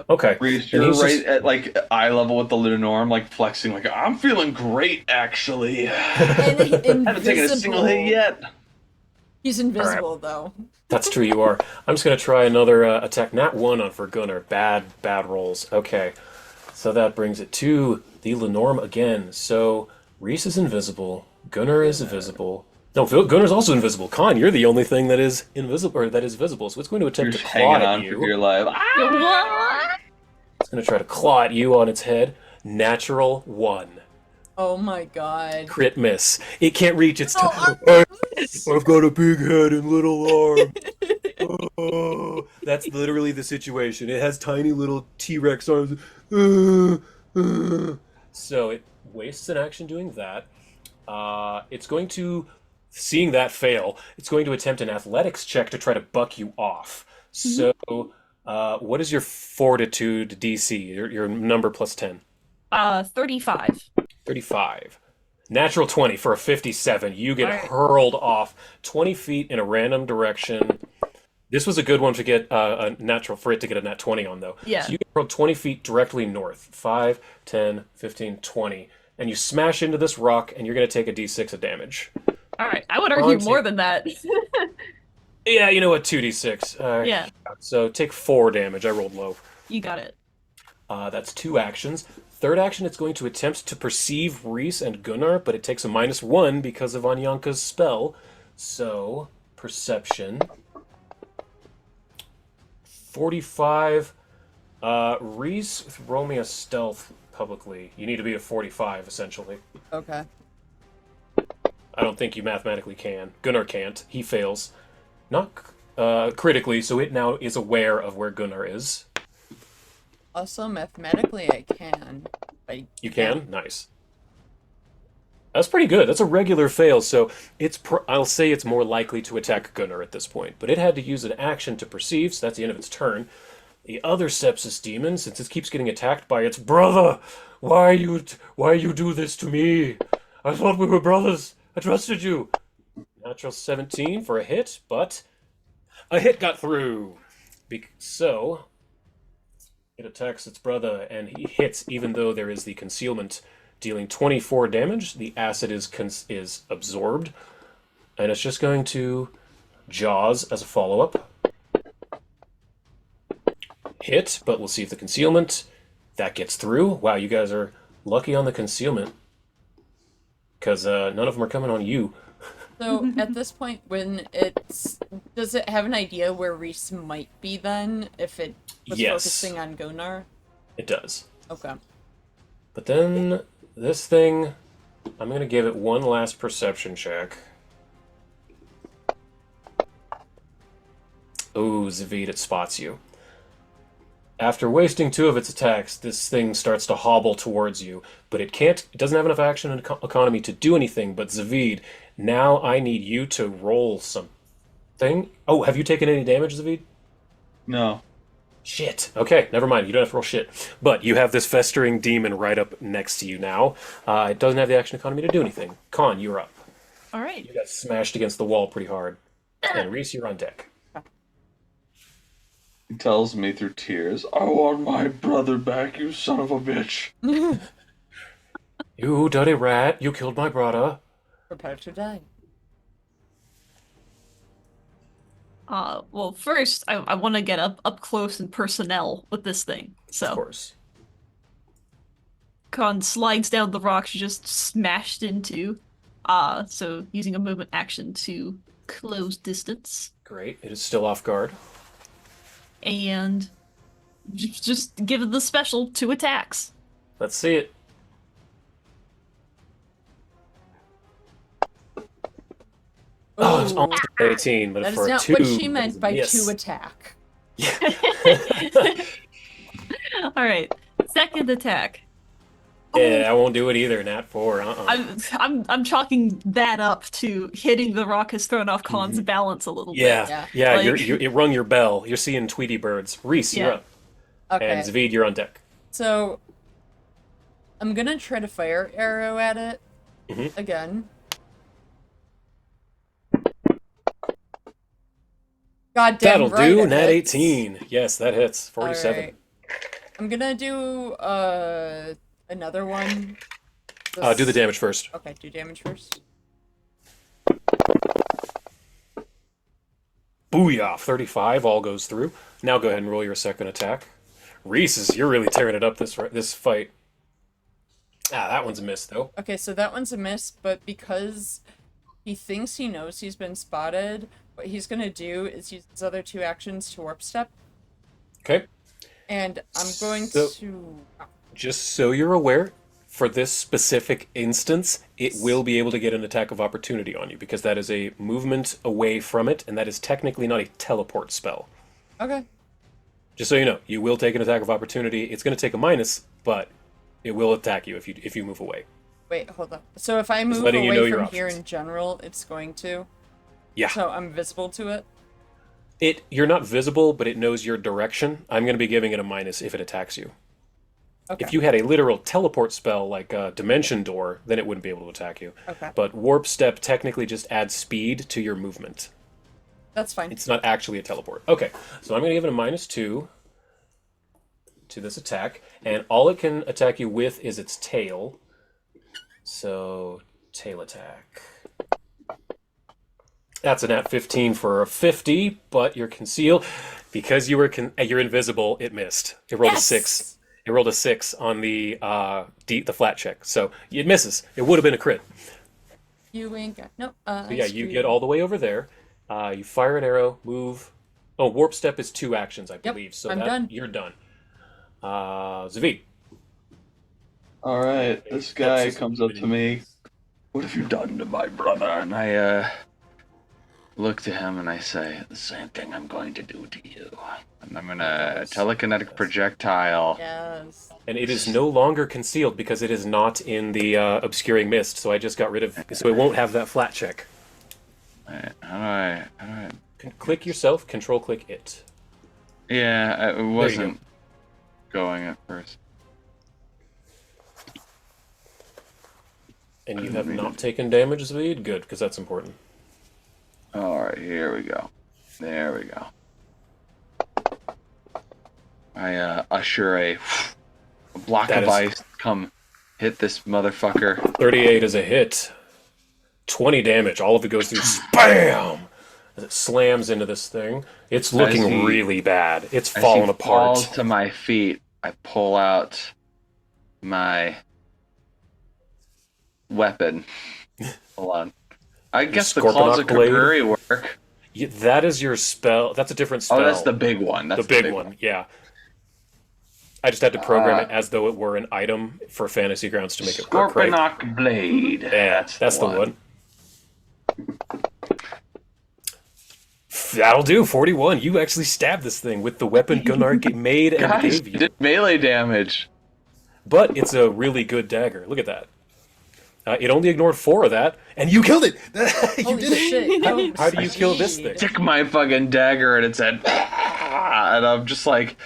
Okay. Reese, And you're he's right just- at like eye level with the Lunorm, like flexing, like I'm feeling great actually. And Haven't taken a single hit yet. He's invisible, though. That's true, you are. I'm just going to try another attack. Nat 1 on for Gunnar. Bad rolls. Okay. So that brings it to the Lenorm again. So Reese is invisible. Gunnar is invisible. No, Gunnar's also invisible. Con, you're the only thing that is invisible, or that is visible. So it's going to You're attempt just to claw hanging at on you. for your life. What? It's going to try to claw at you on its head. Natural 1. Oh my god. Crit miss. It can't reach its Oh, I've got a big head and little arm. Oh, that's literally the situation. It has tiny little T-Rex arms. So it wastes an action doing that. It's going to, seeing that fail, it's going to attempt an athletics check to try to buck you off. So, what is your fortitude DC? Your number plus 10? 35. 35. Natural 20 for a 57. You get Alright. hurled off 20 feet in a random direction. This was a good one to get a natural, for it to get a nat 20 on, though. Yeah. So you get hurled 20 feet directly north. 5, 10, 15, 20. And you smash into this rock, and you're going to take a d6 of damage. Alright, I would argue On more to- than that. Yeah, you know what? 2d6. Yeah. So take 4 damage. I rolled low. You got it. That's 2 actions. Third action, it's going to attempt to perceive Reese and Gunnar, but it takes a -1 because of Anyanka's spell. So, perception. 45. Reese, roll me a stealth publicly. You need to be a 45, essentially. Okay. I don't think you mathematically can. Gunnar can't. He fails. Not critically, so it now is aware of where Gunnar is. Also, mathematically, I can. You can? Nice. That's pretty good. That's a regular fail, so I'll say it's more likely to attack Gunnar at this point. But it had to use an action to perceive, so that's the end of its turn. The other sepsis demon, since it keeps getting attacked by its brother, why you do this to me? I thought we were brothers. I trusted you. Natural 17 for a hit, but a hit got through. So it attacks its brother, and he hits even though there is the concealment, dealing 24 damage. The acid is absorbed, and it's just going to Jaws as a follow-up. Hit, but we'll see if the concealment, that gets through. Wow, you guys are lucky on the concealment, because none of them are coming on you. So at this point, does it have an idea where Reese might be then, if it was focusing on Gunnar? It does. Okay. But then this thing, I'm going to give it one last perception check. Ooh, Zavid, it spots you. After wasting 2 of its attacks, this thing starts to hobble towards you, but it doesn't have enough action and economy to do anything. But Zavid, now I need you to roll something. Oh, have you taken any damage, Zavid? No. Shit. Okay, never mind. You don't have to roll shit. But you have this festering demon right up next to you now. It doesn't have the action economy to do anything. Con, you're up. All right. You got smashed against the wall pretty hard. And Reese, you're on deck. He tells me through tears, I want my brother back, you son of a bitch. You dirty rat, you killed my brother. Prepare to die. Well, first, I want to get up close and personnel with this thing. So, Of course. Khan slides down the rock she just smashed into. So using a movement action to close distance. Great. It is still off guard. And just give it the special 2 attacks. Let's see it. Oh, it's almost 18, but That for is a not 2, what she meant by yes. 2 attack. All right, second attack. Yeah, I won't do it either. Nat 4. I'm chalking that up to hitting the rock has thrown off Khan's balance a little bit. Yeah. Like- You rung your bell. You're seeing Tweety birds. Reese, you're Yeah. up. Okay. And Zavid, you're on deck. So, I'm gonna try to fire arrow at it again. God damn That'll right, do. it Nat hits. 18. Yes, that hits. 47. Alright. I'm gonna do another one. Do the damage first. Okay, do damage first. Booyah! 35. All goes through. Now go ahead and roll your second attack. Reese, you're really tearing it up this fight. That one's a miss, though. Okay, so that one's a miss, but because he thinks he knows he's been spotted, what he's gonna do is use his other 2 actions to warp step. Okay. And I'm going So- to... Just so you're aware, for this specific instance, it will be able to get an attack of opportunity on you, because that is a movement away from it, and that is technically not a teleport spell. Okay. Just so you know, you will take an attack of opportunity. It's going to take a minus, but it will attack you if you move away. Wait, hold on. So if I move letting you know away your from here options. in general, it's going to? Yeah. So I'm visible to it? You're not visible, but it knows your direction. I'm going to be giving it a minus if it attacks you. Okay. If you had a literal teleport spell like Dimension Door, then it wouldn't be able to attack you. Okay. But Warp Step technically just adds speed to your movement. That's fine. It's not actually a teleport. Okay, so I'm going to give it a -2 to this attack, and all it can attack you with is its tail. So, tail attack. That's a nat 15 for a 50, but you're concealed. Because you're invisible, it missed. It rolled a 6. It rolled a 6 on the flat check, so it misses. It would have been a crit. You ain't got... Nope. So yeah, you get all the way over there. You fire an arrow, move. Oh, warp step is 2 actions, I believe. So I'm done. You're done. Zavid. Alright, this guy comes up to me. What have you done to my brother? And I look to him and I say, the same thing I'm going to do to you. And I'm gonna telekinetic projectile. Yes. And it is no longer concealed because it is not in the obscuring mist. So I just got rid of, so it won't have that flat check. Alright, how do I... Click yourself, control click it. Yeah, it wasn't going at first. And you have not taken damage, Zvid? Good, because that's important. Alright, here we go. There we go. I usher a block of ice come hit this motherfucker. 38 is a hit. 20 damage. All of it goes through. Spam! As it slams into this thing. It's looking really bad. It's falling apart. Falls to my feet. I pull out my weapon. Hold on. I guess the claws of Kaburi work. Yeah, that is your spell. That's a different spell. Oh, that's the big one. That's the big one. Yeah. I just had to program it as though it were an item for Fantasy Grounds to make it work right. Scorponok Blade. Yeah, that's the one. That'll do. 41. You actually stabbed this thing with the weapon Gunnar made and gave you. Did melee damage. But it's a really good dagger. Look at that. It only ignored 4 of that, and you killed it. You Holy did it. shit. How do you kill this thing? Took my fucking dagger and it said, and I'm just like,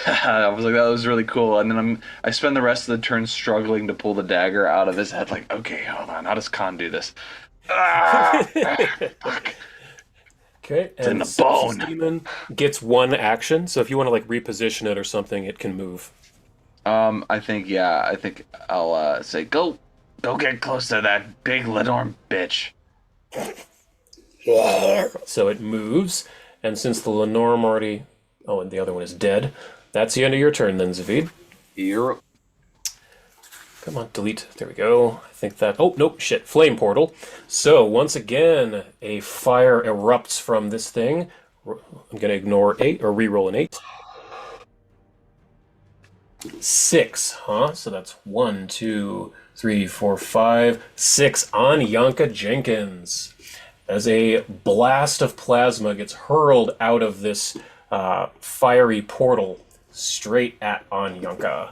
I was like, that was really cool. And then I spend the rest of the turn struggling to pull the dagger out of his head. Like, okay, hold on, how does Khan do this? Fuck. Okay, it's and in the bone. Demon gets 1 action, so if you want to like reposition it or something, it can move. I think I'll say, go get close to that big Lenorm bitch. So it moves, and since the Lenorm already... Oh, and the other one is dead. That's the end of your turn then, Zavid. You're... Come on, delete. There we go. I think that... Oh, nope, shit. Flame portal. So, once again, a fire erupts from this thing. I'm going to ignore 8, or re-roll an 8. 6, huh? So that's 1, 2, 3, 4, 5, 6 on Yanka Jenkins. As a blast of plasma gets hurled out of this fiery portal straight at Anyanka.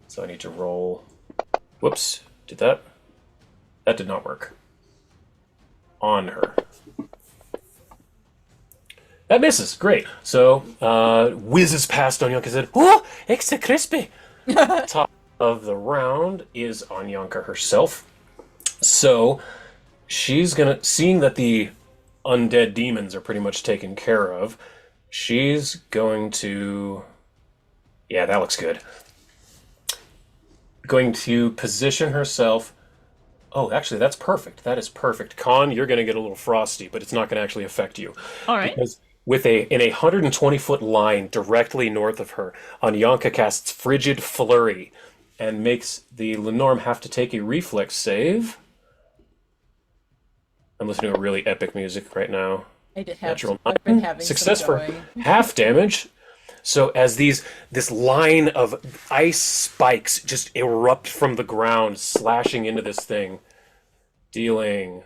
So I need to roll... Whoops. Did that? That did not work. On her. That misses. Great. So, whizzes past Anyanka and said, "Oh, extra crispy!" Top of the round is Anyanka herself. So, she's gonna... Seeing that the undead demons are pretty much taken care of, she's going to... Yeah, that looks good. Going to position herself... Oh, actually, that's perfect. That is perfect. Khan, you're going to get a little frosty, but it's not going to actually affect you. All right. Because in a 120-foot line directly north of her, Anyanka casts Frigid Flurry and makes the Lenorm have to take a reflex save. I'm listening to really epic music right now. I did have Natural I've been having success some for going. half damage. So as this line of ice spikes just erupt from the ground, slashing into this thing, dealing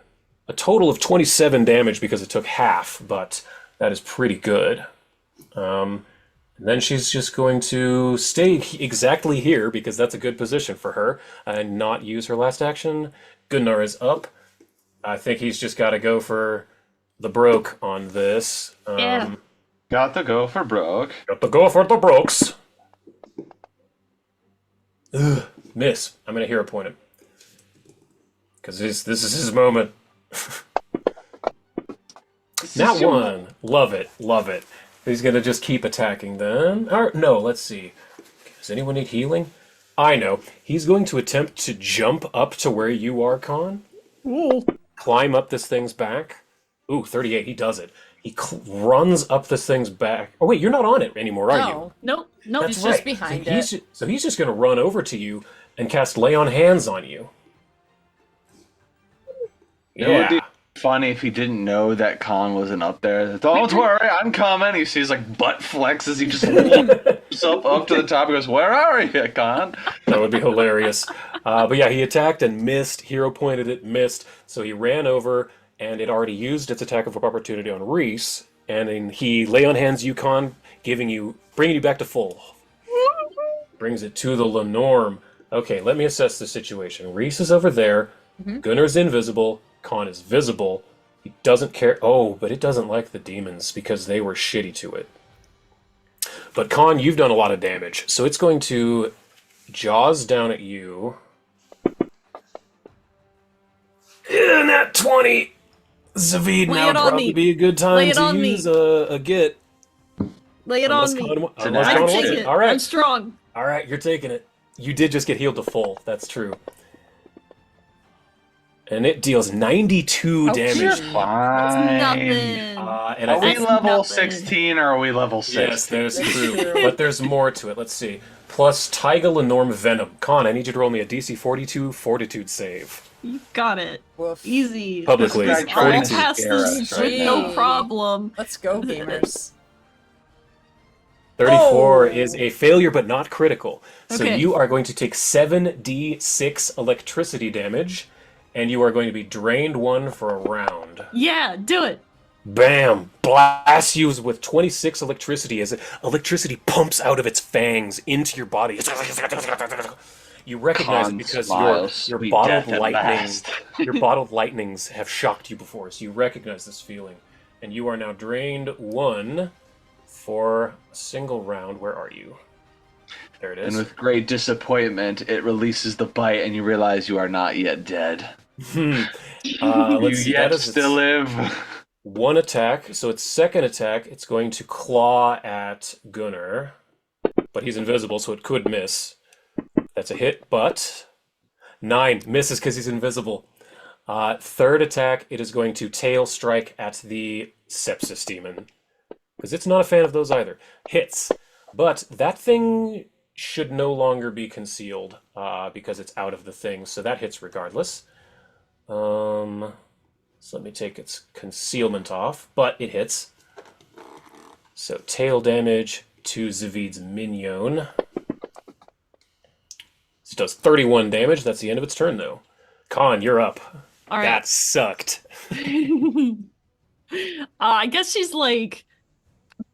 a total of 27 damage because it took half, but that is pretty good. And then she's just going to stay exactly here because that's a good position for her and not use her last action. Gunnar is up. I think he's just got to go for the broke on this. Yeah. Got to go for broke. Got to go for the brokes. Ugh, miss. I'm going to hero point him. Because this is his moment. Not one. Love it. Love it. He's going to just keep attacking then. Or, no, let's see. Does anyone need healing? I know. He's going to attempt to jump up to where you are, Khan. Ooh. Climb up this thing's back. Ooh, 38. He does it. He runs up this thing's back. Oh, wait, you're not on it anymore, are you? Nope. Nope. That's He's right. just behind it. So he's just going to run over to you and cast Lay on Hands on you. It would be funny if he didn't know that Khan wasn't up there. Don't worry, I'm coming. He sees like butt flexes. He just lifts up to the top and goes, "Where are you, Khan?" That would be hilarious. But yeah, he attacked and missed. Hero pointed it, missed. So he ran over and it already used its attack of opportunity on Reese, and then he lay on hands you, Con, bringing you back to full. Brings it to the Lenorm. Okay, let me assess the situation. Reese is over there. Gunnar's invisible. Con is visible. He doesn't care. Oh, but it doesn't like the demons because they were shitty to it. But Con, you've done a lot of damage, so it's going to jaws down at you. Nat 20! Zavid, Lay now it would on probably me. be a good time Lay it to on me. use a get. Lay it on me. It's an Unless I Con can action. wants take it. it. All right. I'm strong. All right, you're taking it. You did just get healed to full. That's true. And it deals 92 Ouch. damage. You're That's fine. nothing. And Are I we think, level nothing. 16 or are we level 16? yes, that is That's true. true. But there's more to it. Let's see. Plus Taiga Lenorm Venom. Con, I need you to roll me a DC 42 Fortitude save. You got it. Woof. Easy. Publicly. This guy I'll trying to pass scare this us with right no now. problem. Let's go, gamers. 34 Oh. is a failure, but not critical. So Okay. you are going to take 7d6 electricity damage, and you are going to be drained 1 for a round. Yeah, do it. Bam! Blasts you with 26 electricity as electricity pumps out of its fangs into your body. You recognize it Con because smiles, your sweet bottled death at lightning, last. your bottled lightnings have shocked you before, so you recognize this feeling, and you are now drained 1 for a single round. Where are you? There it And is. with great disappointment, it releases the bite and you realize you are not yet dead. Let's You see. yet That is still live. one attack. So its second attack, it's going to claw at Gunnar, but he's invisible, so it could miss. That's a hit, but 9 misses because he's invisible. Third attack, it is going to tail strike at the sepsis demon, because it's not a fan of those either. Hits, but that thing should no longer be concealed because it's out of the thing, so that hits regardless. So let me take its concealment off, but it hits. So tail damage to Zavid's minion. It does 31 damage. That's the end of its turn, though. Con, you're up. All right. That sucked. I guess she's like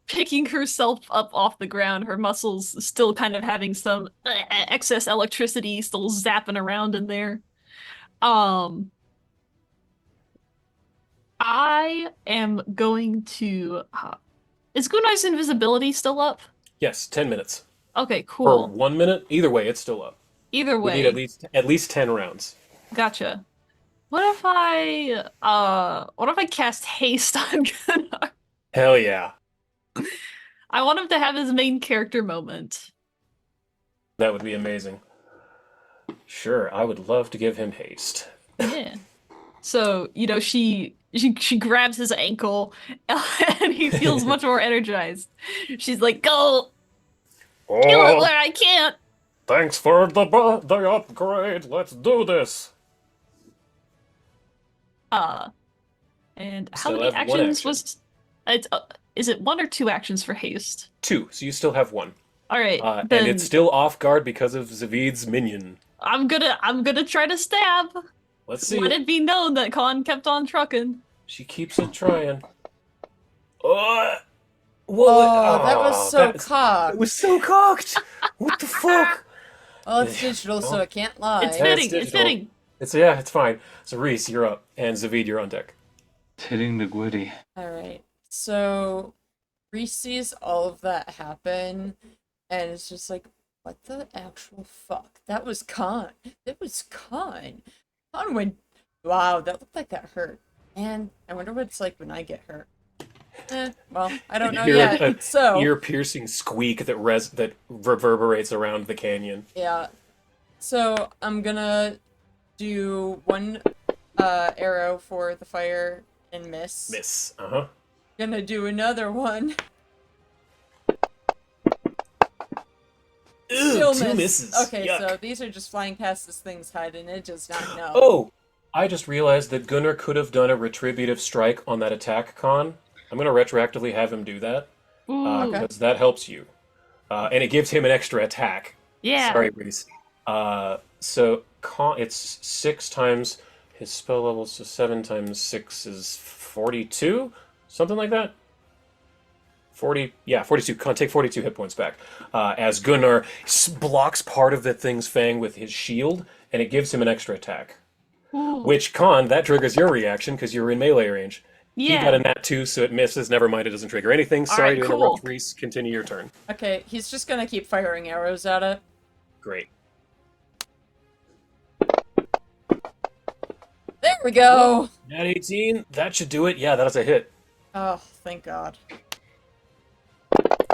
picking herself up off the ground, her muscles still kind of having some excess electricity still zapping around in there. I am going to. Is Gunai's invisibility still up? Yes, 10 minutes. Okay, Or cool. 1 minute. Either way, it's still up. Either We need way, at least 10 rounds. gotcha. What if I cast haste on Gunnar? Hell yeah. I want him to have his main character moment. That would be amazing. Sure, I would love to give him haste. Yeah. So, she grabs his ankle and he feels much more energized. She's like, "Go kill it Oh, where I can't." thanks for the upgrade. Let's do this. And how Still many have one actions action. was it's is it 1 or 2 actions for haste? 2, so you still have 1. All right, And then it's still off guard because of Zavid's minion. I'm gonna try to stab. Let's see. Let it be known that Khan kept on trucking. She keeps it trying. Oh, that was so cocked. It was so cocked. What the fuck? Well, it's digital, so it can't lie. It's Yeah, fitting. it's It's digital. fitting. It's fine. So Reese, you're up, and Zavid, you're on deck. It's hitting the Gwitty. All right. So Reese sees all of that happen, and it's just like, what the actual fuck? That was Khan. That was Khan. Khan went, wow, that looked like that hurt. And I wonder what it's like when I get hurt. Well, I don't know Hear yet. a So ear-piercing squeak that reverberates around the canyon. yeah. So I'm gonna do 1 arrow for the fire and miss. Miss. Uh-huh. Gonna do another one. Ooh, Still 2 miss. misses. Okay, Yuck. so these are just flying past this thing's head, and it does not know. Oh, I just realized that Gunnar could have done a retributive strike on that attack, Con. I'm going to retroactively have him do that, Ooh, because that helps you. And it gives him an extra attack. yeah. Sorry, Reese. So it's 6 times his spell level, so 7 times 6 is 42? Something like that? 40, yeah, 42. Can't take 42 hit points back. As Gunnar blocks part of the thing's fang with his shield, and it gives him an extra attack. Ooh. Which, Con, that triggers your reaction because you're in melee range. He got Yeah. a nat 2, so it misses. Never mind, it doesn't trigger anything. Sorry Alright, to cool. interrupt, Reese. Continue your turn. Okay, he's just gonna keep firing arrows at it. Great. There we go! Nat 18, that should do it. Yeah, that is a hit. Oh, thank God.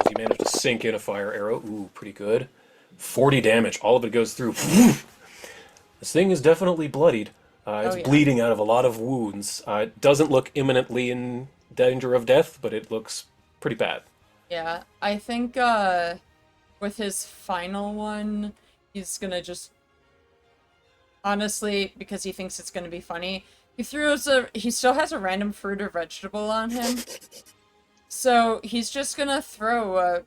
He managed to sink in a fire arrow. Ooh, pretty good. 40 damage. All of it goes through. This thing is definitely bloodied. It's yeah. bleeding out of a lot of wounds. It doesn't look imminently in danger of death, but it looks pretty bad. Yeah, I think, with his final one, he's gonna just... Honestly, because he thinks it's gonna be funny, he still has a random fruit or vegetable on him. So he's just gonna throw,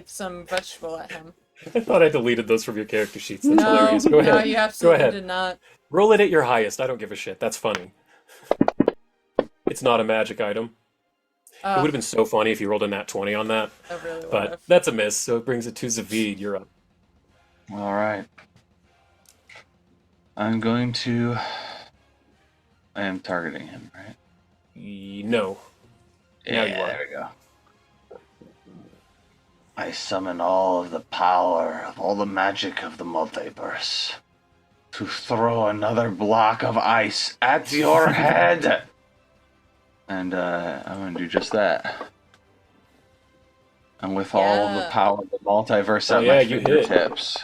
some vegetable at him. I thought I deleted those from your character sheets. That's No, hilarious. Go no, ahead. you Go absolutely ahead. did not. Roll it at your highest. I don't give a shit. That's funny. It's not a magic item. It would have been so funny if you rolled a nat 20 on that. I really would But have. that's a miss, so it brings it to Zavid. You're up. All right. I'm going to. I am targeting him, right? No. Now you are. There we go. I summon all of the power of all the magic of the multiverse to throw another block of ice at your head. And I'm going to do just that. And with all of the Yeah. power of the multiverse at yeah, my you hit. fingertips,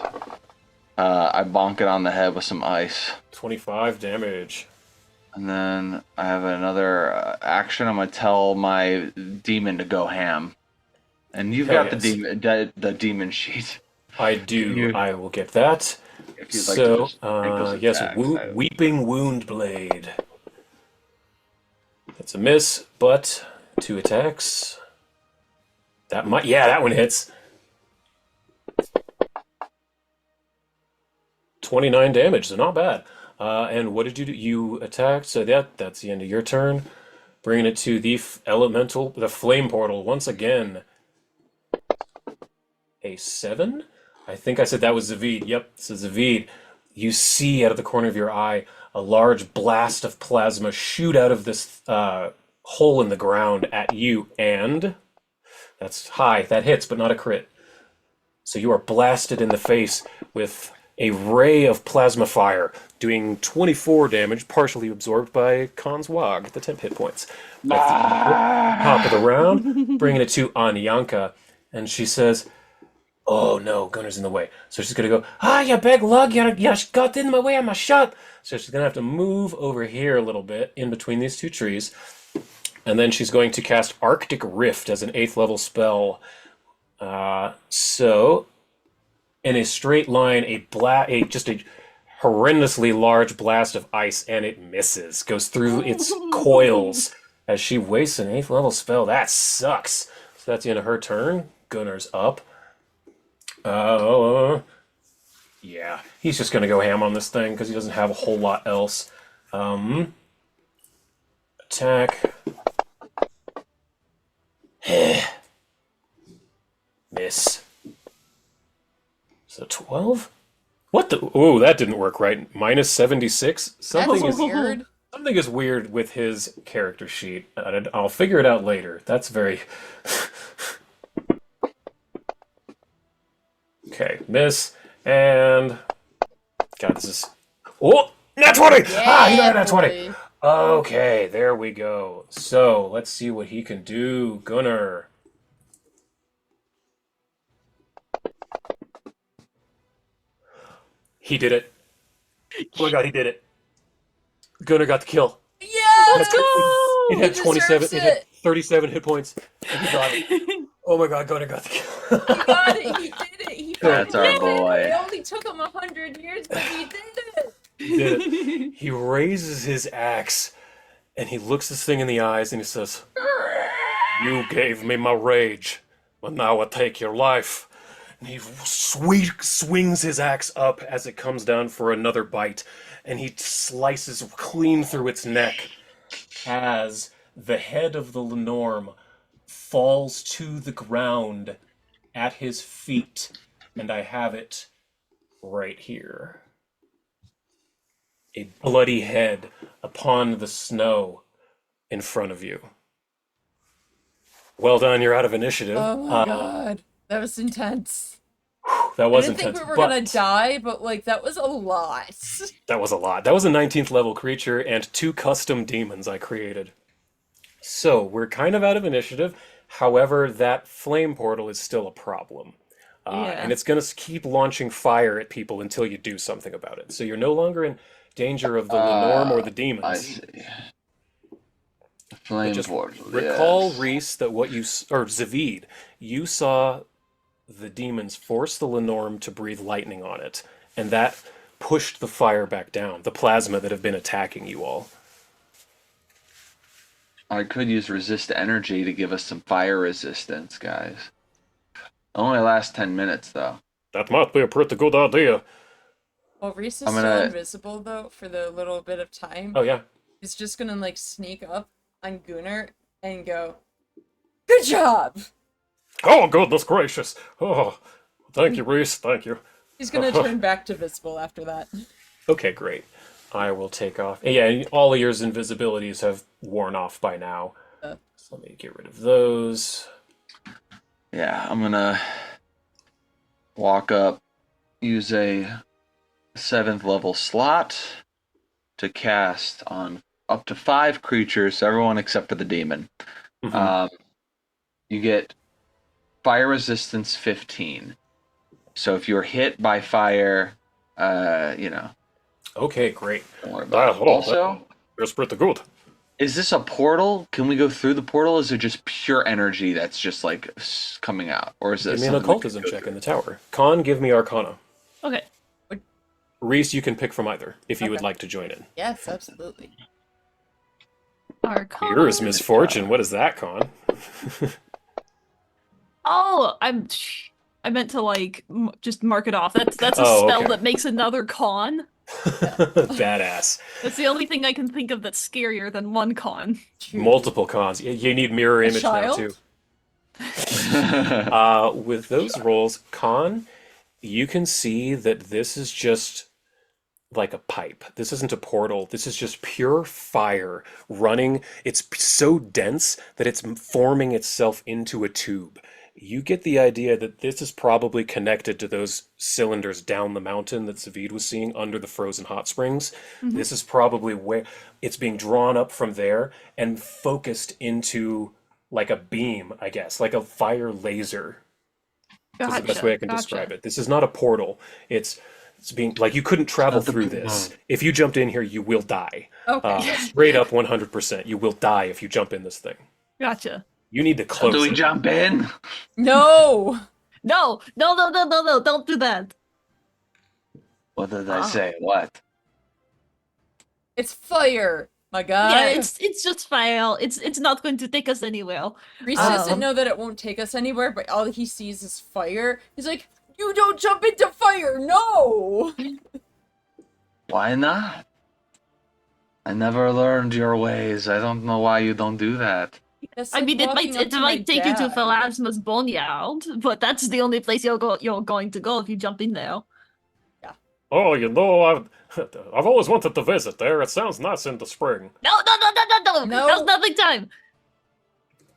I bonk it on the head with some ice. 25 damage. And then I have another action. I'm going to tell my demon to go ham. And you've Hell got yes. the demon sheet. I do. You- I will get that. If you'd like to So, just make those yes, attacks, Weeping Wound Blade. That's a miss, but 2 attacks. That might, yeah, that one hits. 29 damage, so not bad. And what did you do? You attacked, so that's the end of your turn. Bringing it to the the flame portal once again. A 7? I think I said that was Zavid. Yep, so Zavid, you see out of the corner of your eye a large blast of plasma shoot out of this hole in the ground at you, and that's high. That hits, but not a crit. So you are blasted in the face with a ray of plasma fire, doing 24 damage, partially absorbed by Khan's Wog, the 10 hit points. Top of the round, bringing it to Anyanka, and she says, "Oh no, Gunnar's in the way." So she's gonna go, "You big lug, you got in my way of my shot." So she's gonna have to move over here a little bit in between these two trees. And then she's going to cast Arctic Rift as an 8th level spell. So, in a straight line, just a horrendously large blast of ice, and it misses. Goes through its coils as she wastes an 8th level spell. That sucks. So that's the end of her turn. Gunnar's up. Yeah, he's just gonna go ham on this thing because he doesn't have a whole lot else. Attack. Miss. So 12? What the? Oh, that didn't work right. Minus 76? Something That's is weird. something is weird with his character sheet. I'll figure it out later. That's very... Okay, miss, and... God, this is... Oh! Nat 20! He got a nat 20! boy. Okay, there we go. So, let's see what he can do. Gunnar. He did it. Oh my god, he did it. Gunnar got the kill. Yeah, Let's go! It had He 27, deserves it had it. 37 hit points. And he got it. Oh my god, Gunnar got the kill. He got it. He did it. He That's our fucking did it. boy. It only took him 100 years, but he did it. He did it. He raises his axe and he looks this thing in the eyes and he says, "You gave me my rage, but now I take your life." He swings his axe up as it comes down for another bite, and he slices clean through its neck as the head of the Lenorm falls to the ground at his feet, and I have it right here. A bloody head upon the snow in front of you. Well done, you're out of initiative. Oh my god. That was intense. That was I didn't intense, think we were but gonna die, but like that was a lot. that was a lot. That was a 19th level creature and 2 custom demons I created. So, we're kind of out of initiative. However, that flame portal is still a problem. Yeah. And it's going to keep launching fire at people until you do something about it. So you're no longer in danger of the Lenorm or the I demons. see. But Flame just portal. recall, yes. Reese, that or Zavid, you saw the demons force the Lenorm to breathe lightning on it, and that pushed the fire back down, the plasma that have been attacking you all. I could use resist energy to give us some fire resistance, guys. Only lasts 10 minutes, though. That might be a pretty good idea. Well, Reese is I'm still gonna- invisible though for the little bit of time. Oh, yeah. He's just gonna like sneak up on Gunnar and go, "Good job!" Oh, goodness gracious. Oh, thank you, Reese. Thank you. He's gonna turn back to visible after that. Okay, great. I will take off. Yeah, all of your invisibilities have worn off by now. So let me get rid of those. Yeah, I'm gonna walk up, use a 7th level slot to cast on up to 5 creatures, everyone except for the demon. Mhm. You get fire resistance 15. So if you're hit by fire, Okay, great. don't worry about it. Also, That's pretty good. is this a portal? Can we go through the portal? Is it just pure energy that's just like coming out? Or is Give this me an something we occultism can go check through? in the tower. Con, give me Arcana. Okay. Reese, you can pick from either if you would Okay. like to join in. Yes, absolutely. Arcana. Yours, misfortune. What is that, Con? Oh, I meant to like just mark it off. That's a Oh, spell okay. that makes another con. Badass. That's the only thing I can think of that's scarier than one con. Multiple cons. You need mirror A image now, child? too. With those rolls, Con, you can see that this is just like a pipe. This isn't a portal. This is just pure fire running. It's so dense that it's forming itself into a tube. You get the idea that this is probably connected to those cylinders down the mountain that Zavid was seeing under the frozen hot springs. Mhm. This is probably where it's being drawn up from there and focused into like a beam, I guess, like a fire laser. That's the best way I can describe it. This is not a portal. It's being like you couldn't travel Not the through big this. one. If you jumped in here, you will die. Okay. Straight up 100%. You will die if you jump in this thing. Gotcha. You need to close Do we it. jump in? No! No, don't do that. What did I say? What? It's fire, my guy. Yeah, it's just fire. It's not going to take us anywhere. Reese doesn't know that it won't take us anywhere, but all he sees is fire. He's like, "You don't jump into fire, no!" Why not? I never learned your ways. I don't know why you don't do that. That's I like mean, it walking might up it to my might take you to dad. Phalasma's boneyard, but that's the only place you're going to go if you jump in there. Oh, I've always wanted to visit there. It sounds nice in the spring. No. No. Now's nothing time.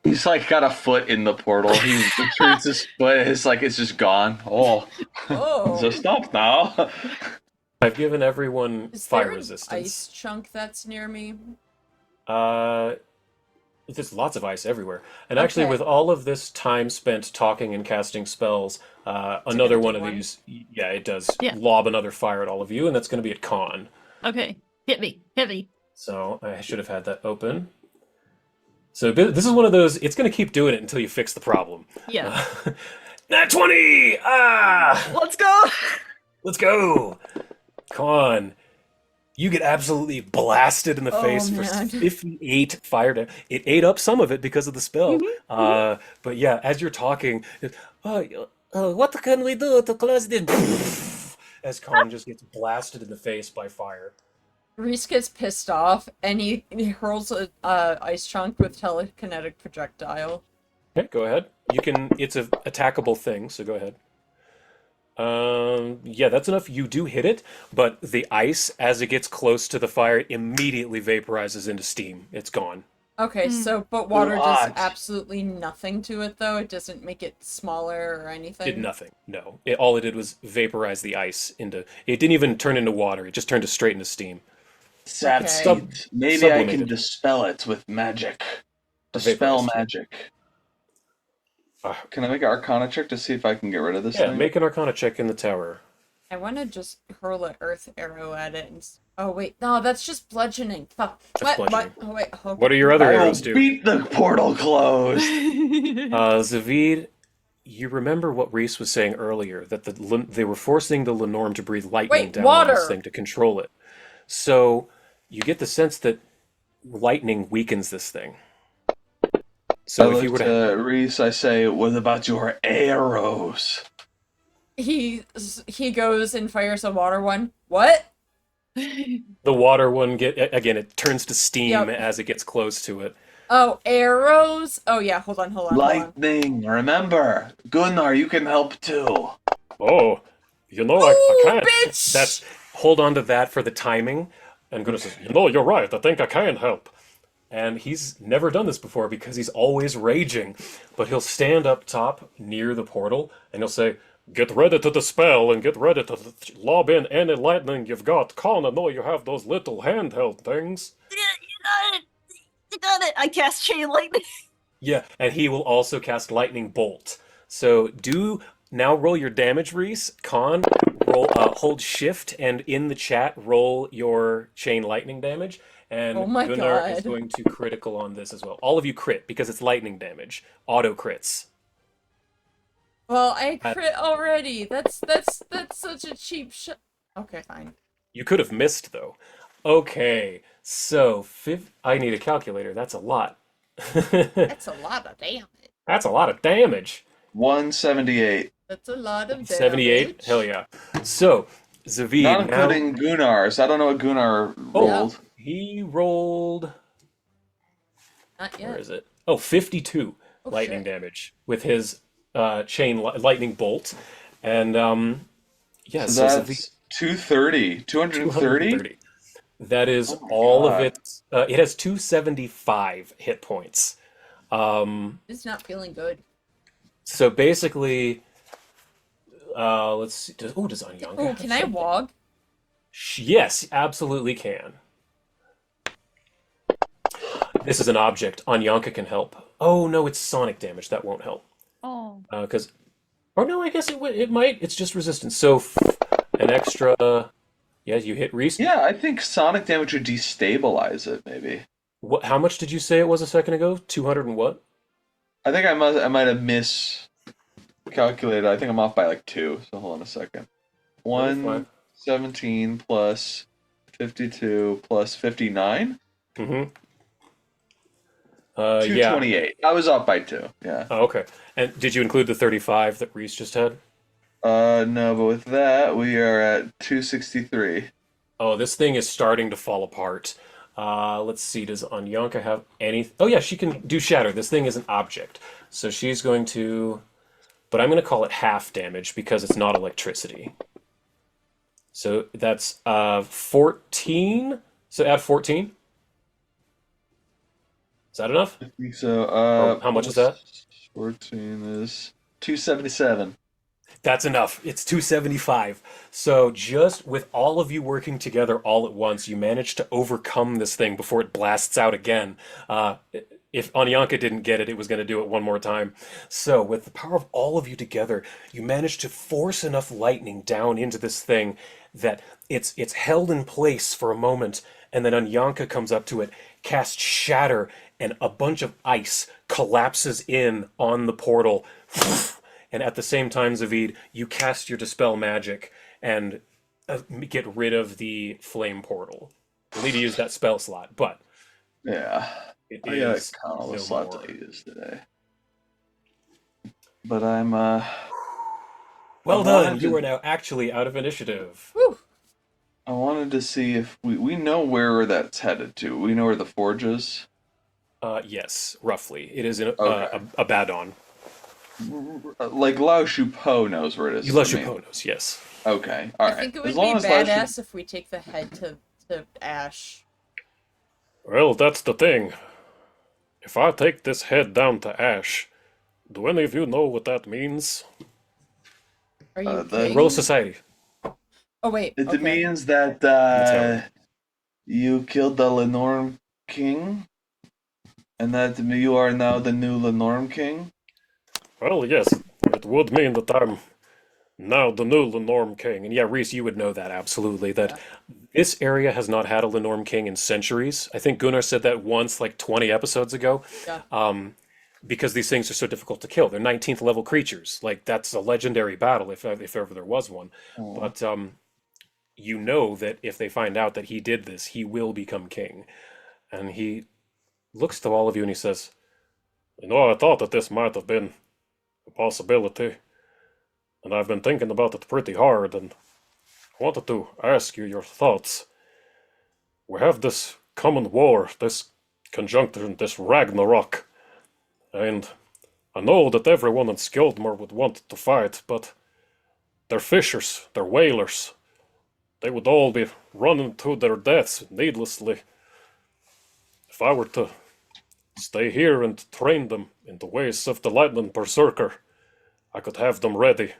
He's like got a foot in the portal. He retreats his foot. It's like it's just gone. Oh, Oh. so stop now. I've given everyone Is fire there an resistance. ice chunk that's near me? There's lots of ice everywhere. And actually, Okay. with all of this time spent talking and casting spells, another gonna one do of one? these, yeah, it does Yeah. lob another fire at all of you, and that's going to be at Con. Okay, hit me. So I should have had that open. So this is one of those, it's going to keep doing it until you fix the problem. Yeah. Nat 20! Ah! Let's go. Let's go! Con, you get absolutely blasted in the Oh, face for man. 58 fire damage. It ate up some of it because of the spell. But yeah, as you're talking, Oh, what can we do to close this? As Khan just gets blasted in the face by fire. Reese gets pissed off, and he hurls a ice chunk with telekinetic projectile. Okay, go ahead. You can. It's a attackable thing, so go ahead. Yeah, that's enough. You do hit it, but the ice, as it gets close to the fire, immediately vaporizes into steam. It's gone. Okay, so but Ooh, water does hot. absolutely nothing to it, though. It doesn't make it smaller or anything. Did nothing. No. All it did was vaporize the ice into. It didn't even turn into water. It just turned it straight into steam. Sap Okay. seeds. Maybe I can Sublimated. dispel it with magic. Dispel Vaporized. magic. Ah, Can I make an Arcana check to see if I can get rid of this yeah, thing? make an Arcana check in the tower. I want to just hurl an earth arrow at it. Oh wait, no, that's just bludgeoning. Fuck. That's What? bludgeoning. Oh wait. Okay. What are your other I will arrows do? beat the portal closed. Zavid, you remember what Reese was saying earlier, that they were forcing the Lenorm to breathe lightning Wait, down on this water! thing to control it. So you get the sense that lightning weakens this thing. So I if you were look to... to Reese, I say, what about your arrows? He goes and fires a water one. What? The water one, again, it turns to steam Yep. as it gets close to it. Oh, arrows? Oh yeah, hold on. Lightning, remember. Gunnar, you can help too. Oh, you know, I Oh, can't. bitch! That's... Hold on to that for the timing. And Gunnar says, You know, you're right. I think I can help. and he's never done this before because he's always raging. But he'll stand up top near the portal and he'll say, Get ready to dispel and get ready to lob in any lightning you've got. Con, I know you have those little handheld things. You got it. You got it. I cast chain lightning. yeah, and he will also cast Lightning Bolt. So roll your damage, Reese. Con, hold shift, and in the chat, roll your chain lightning damage. And Oh my Gunnar is God. going to critical on this as well. All of you crit because it's lightning damage. Auto crits. Well, I crit already. That's such a cheap shot. Okay, fine. You could have missed though. Okay, so I need a calculator. That's a lot. That's a lot of damage. That's a lot of damage. 178. That's a lot of damage. 78? Hell yeah. So, Zavid, Not now... including Gunnar's. I don't know what Gunnar rolled. He rolled... Not Where yet. is it? Oh, 52 Oh, lightning shit. damage with his chain lightning bolt. And, yeah, So so that's Zavid... 230. 230? 230. That is Oh my all God. of it. It has 275 hit points. It's not feeling good. So basically, let's see. Does Anyanka Oh, have can I something? wog? Yes, absolutely can. This is an object. Anyanka can help. Oh no, it's sonic damage. That won't help. Oh. Because, or no, I guess it might. It's just resistance. So an extra. Yeah, you hit Reese. Yeah, I think sonic damage would destabilize it, maybe. What? How much did you say it was a second ago? 200 and what? I think I might have miscalculated. I think I'm off by like 2. So hold on a second. 117 plus 52 plus 59? Mm-hmm. Yeah. 228. I was off by 2. Yeah. Oh, okay. And did you include the 35 that Reese just had? No, but with that, we are at 263. Oh, this thing is starting to fall apart. Let's see, does Anyanka have any... Oh yeah, she can do shatter. This thing is an object. So she's going to... But I'm going to call it half damage because it's not electricity. So that's 14. So add 14. Is that enough? I think so. Or how much is that? 14 is 277. That's enough. It's 275. So just with all of you working together all at once, you managed to overcome this thing before it blasts out again. If Anyanka didn't get it, it was going to do it one more time. So with the power of all of you together, you managed to force enough lightning down into this thing that it's held in place for a moment, and then Anyanka comes up to it, casts Shatter, and a bunch of ice collapses in on the portal. And at the same time, Zavid, you cast your Dispel Magic and get rid of the Flame Portal. You'll need to use that spell slot, but Yeah. it I gotta is count all the no slots more. I use today. But I'm Well wanted done. You to- are now actually out of initiative. Whew. I wanted to see if we know where that's headed to. We know where the forge is. Yes, roughly. It is in Okay. a Badon. Like Lao Shu Po knows where it is. You love for me. Chuponos, yes. Okay, all I right. think it As would be long as Lao Shu- badass if we take the head to Ash. Well, that's the thing. If I take this head down to Ash, do any of you know what that means? Are you the king? Roll society. Oh wait. It Okay. means that tower. you killed the Lenorm king, and that you are now the new Lenorm king. Well, yes, it would mean that I'm now the new Lenorm king. And yeah, Reese, you would know that absolutely. That this area has not had a Lenorm king in centuries. I think Gunnar said that once, like 20 episodes ago. Yeah. Because these things are so difficult to kill. They're 19th level creatures. Like that's a legendary battle if ever there was one. Oh. But you know that if they find out that he did this, he will become king. And he looks to all of you and he says, You know, I thought that this might have been a possibility, and I've been thinking about it pretty hard, and I wanted to ask you your thoughts. We have this common war, this conjunction, this Ragnarok, and I know that everyone in Skjoldmur would want to fight, but they're fishers, they're whalers. They would all be running to their deaths needlessly. If I were to stay here and train them in the ways of the Lightning Berserker, I could have them ready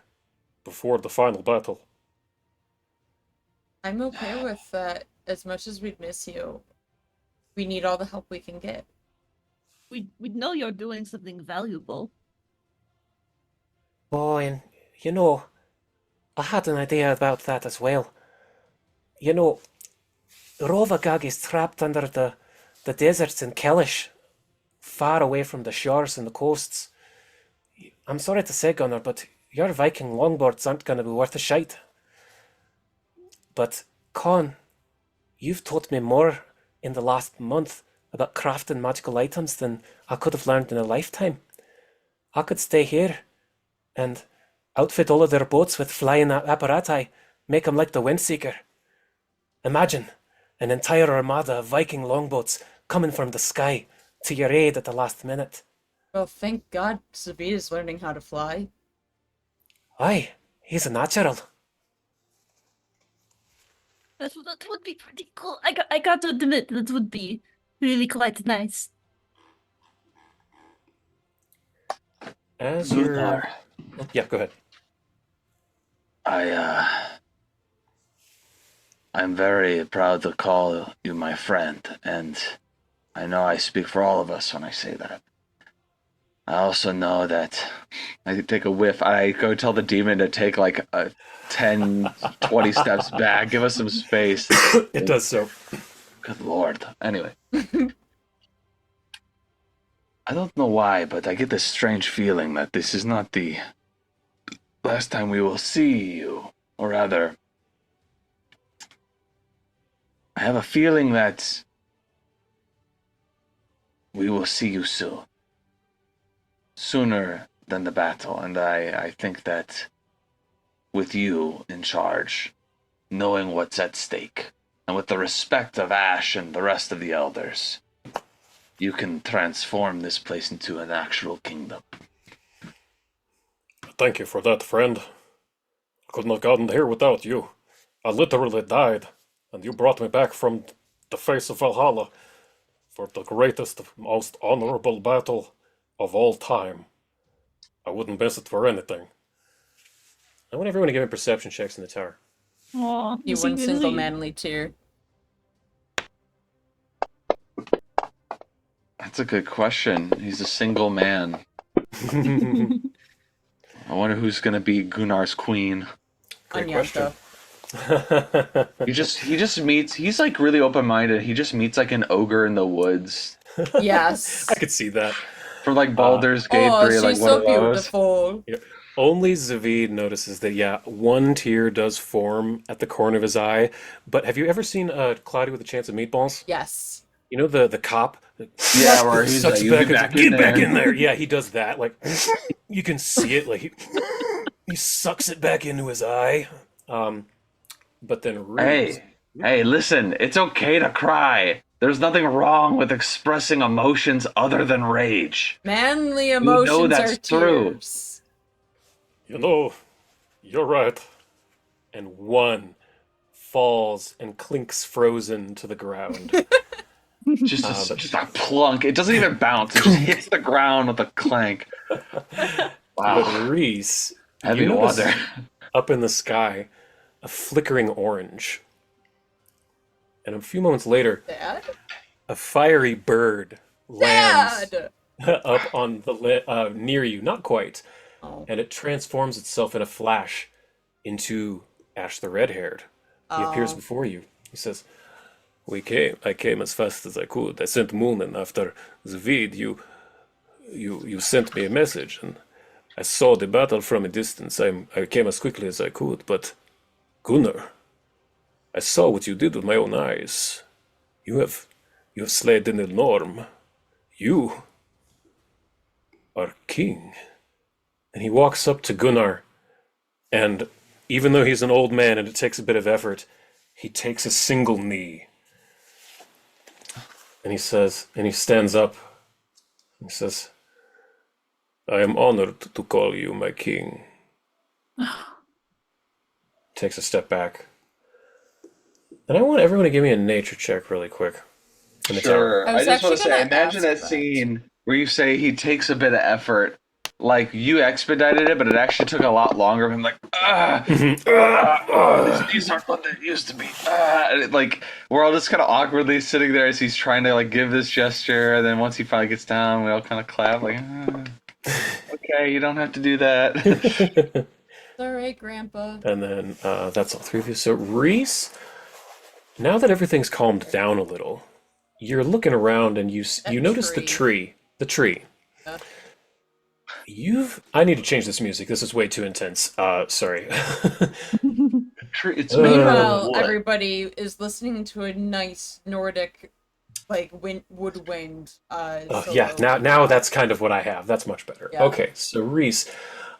before the final battle. I'm okay with that. As much as we'd miss you, we need all the help we can get. We know you're doing something valuable. Oh, and you know, I had an idea about that as well. You know, Rovagag is trapped under the deserts in Kellish, far away from the shores and the coasts. I'm sorry to say, Gunnar, but your Viking longboards aren't going to be worth a shite. But, Con, you've taught me more in the last month about crafting magical items than I could have learned in a lifetime. I could stay here and outfit all of their boats with flying apparati, make 'em like the Windseeker. Imagine an entire armada of Viking longboats coming from the sky to your aid at the last minute. Well, thank God Savid is learning how to fly. Aye, he's a natural. That would be pretty cool. I got to admit that would be really quite nice. as you're... Gunnar, Oh, yeah, go ahead. I'm very proud to call you my friend, and I know I speak for all of us when I say that. I also know that I take a whiff. I go tell the demon to take like a 10, 20 steps back. Give us some space. It does so. good lord. Anyway. I don't know why, but I get this strange feeling that this is not the last time we will see you. Or rather, I have a feeling that we will see you soon. Sooner than the battle, and I think that with you in charge, knowing what's at stake, and with the respect of Ash and the rest of the elders, you can transform this place into an actual kingdom. Thank you for that, friend. I couldn't have gotten here without you. I literally died, and you brought me back from the face of Valhalla for the greatest, most honorable battle of all time. I wouldn't miss it for anything. I want everyone to give me perception checks in the tower. Aw, You one single manly tear. That's a good question. He's a single man. I wonder who's gonna be Gunnar's queen. Great Anyanto. He just meets. He's like really open minded. He just meets like an ogre in the woods Yes. I could see that. for like Baldur's Gate Oh, 3. she's Like so one of those. beautiful. Only Zavid notices that, yeah, one tear does form at the corner of his eye. But have you ever seen Cloudy with a Chance of Meatballs? Yes. You know the cop? Yeah, where he's Sucks like, "You back get and back get in back there." in there. Yeah, he does that. Like, you can see it. Like, He sucks it back into his eye. But then Reese. Hey, listen, it's okay to cry. There's nothing wrong with expressing emotions other than rage. Manly You know emotions that's are true. tears. You know, you're right. And one falls and clinks frozen to the ground. Just a plunk. It doesn't even bounce. It just hits the ground with a clank. But Wow. Reese, you Heavy notice water. up in the sky a flickering orange. And a few moments later, Dad? a fiery bird lands Dad! up on the near you, not quite, Oh. and it transforms itself in a flash into Ash the Red-Haired. He appears before you. He says, I came as fast as I could. I sent Moonin after Zvid. You sent me a message, and I saw the battle from a distance. I came as quickly as I could, but Gunnar, I saw what you did with my own eyes. You have slayed the Norm. You are king. And he walks up to Gunnar, and even though he's an old man and it takes a bit of effort, he takes a single knee. And he stands up. He says, I am honored to call you my king. Takes a step back. And I want everyone to give me a nature check really quick. In the tower. I Sure. I was just want to actually say, gonna imagine ask that that. scene where you say he takes a bit of effort. Like, you expedited it, but it actually took a lot longer of him, like, these aren't what they used to be. And like, we're all just kind of awkwardly sitting there as he's trying to, like, give this gesture, and then once he finally gets down, we all kind of clap, like, okay, you don't have to do that. It's alright, Grandpa. And then that's all three of you. So Reese, now that everything's calmed down a little, you're looking around and you notice the tree. The tree. Yeah. I need to change this music. This is way too intense. Sorry. It's Meanwhile, wood. everybody is listening to a nice Nordic, like, woodwind. Yeah, solo. now that's kind of what I have. That's much better. Yeah. Okay, so Reese,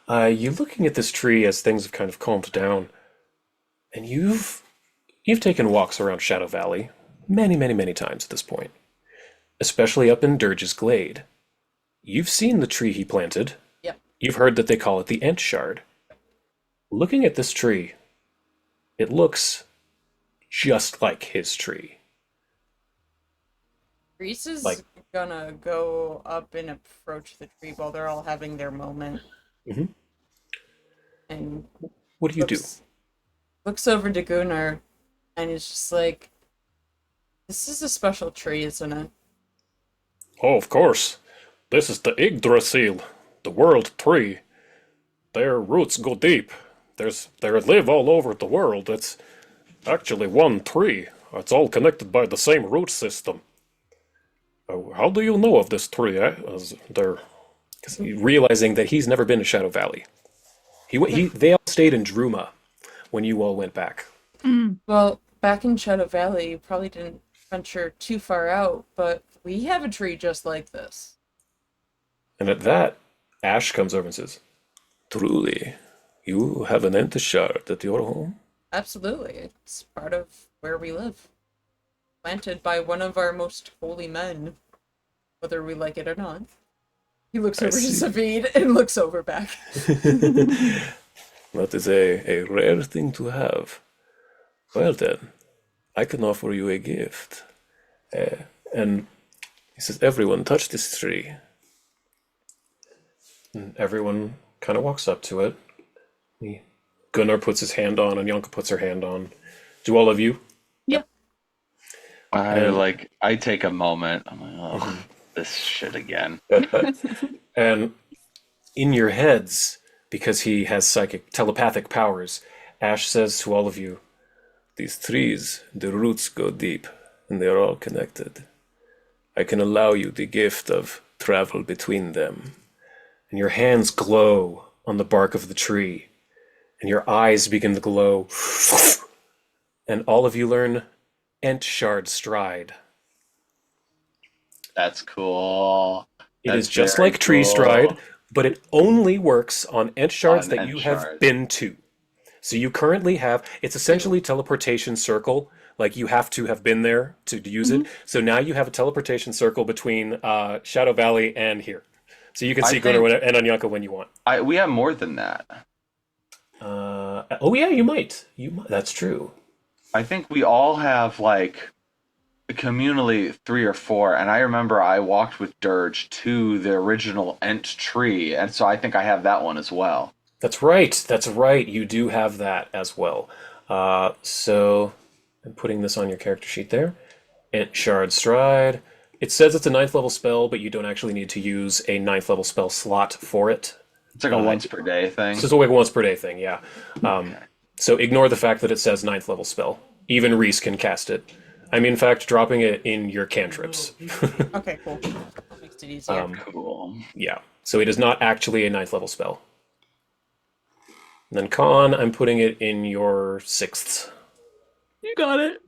you're looking at this tree as things have kind of calmed down, and you've taken walks around Shadow Valley many, many, many times at this point, especially up in Dirge's Glade. You've seen the tree he planted. Yep. You've heard that they call it the Ent Shard. Looking at this tree, it looks just like his tree. Reese is Like- gonna go up and approach the tree while they're all having their moment. Mhm. And What do you do? looks over to Gunnar and is just like, this is a special tree, isn't it? Oh, of course. This is the Yggdrasil, the world tree. Their roots go deep. They live all over the world. It's actually one tree. It's all connected by the same root system. How do you know of this tree? Realizing that he's never been to Shadow Valley. They all stayed in Druma when you all went back. Well, back in Shadow Valley, you probably didn't venture too far out, but we have a tree just like this. And at that, Ash comes over and says, Truly, you have an Ent Shard at your home? Absolutely. It's part of where we live. Planted by one of our most holy men, whether we like it or not. He looks I over to see. Zavid and looks over back. That is a rare thing to have. Well then, I can offer you a gift. And he says, everyone touch this tree. And everyone kind of walks up to it. Gunnar puts his hand on, and Yonka puts her hand on. Do all of you? I take a moment. I'm like, oh, this shit again. And in your heads, because he has telepathic powers, Ash says to all of you, these trees, the roots go deep, and they are all connected. I can allow you the gift of travel between them. And your hands glow on the bark of the tree, and your eyes begin to glow. And all of you learn Ent Shard Stride. That's cool. It That's is just very like Tree cool. Stride, but it only works on ent shards On that Ent you have shards. been to. So you currently have, it's essentially teleportation circle. Like you have to have been there to use it. So now you have a teleportation circle between Shadow Valley and here. So you can I see Gunnar think and Anyanka when you want. we have more than that. Oh yeah, you might. You might. That's true. I think we all have like communally 3 or 4, and I remember I walked with Dirge to the original Ent tree, and so I think I have that one as well. That's right. That's right. You do have that as well. So I'm putting this on your character sheet there. Ent Shard Stride. It says it's a 9th level spell, but you don't actually need to use a 9th level spell slot for it. It's like a once per day thing. It's just a like once per day thing, yeah. So ignore the fact that it says 9th level spell. Even Reese can cast it. I'm in fact dropping it in your cantrips. Okay, cool. Makes it easier. Cool. Yeah. So it is not actually a 9th level spell. And then Con, I'm putting it in your 6th. You got it.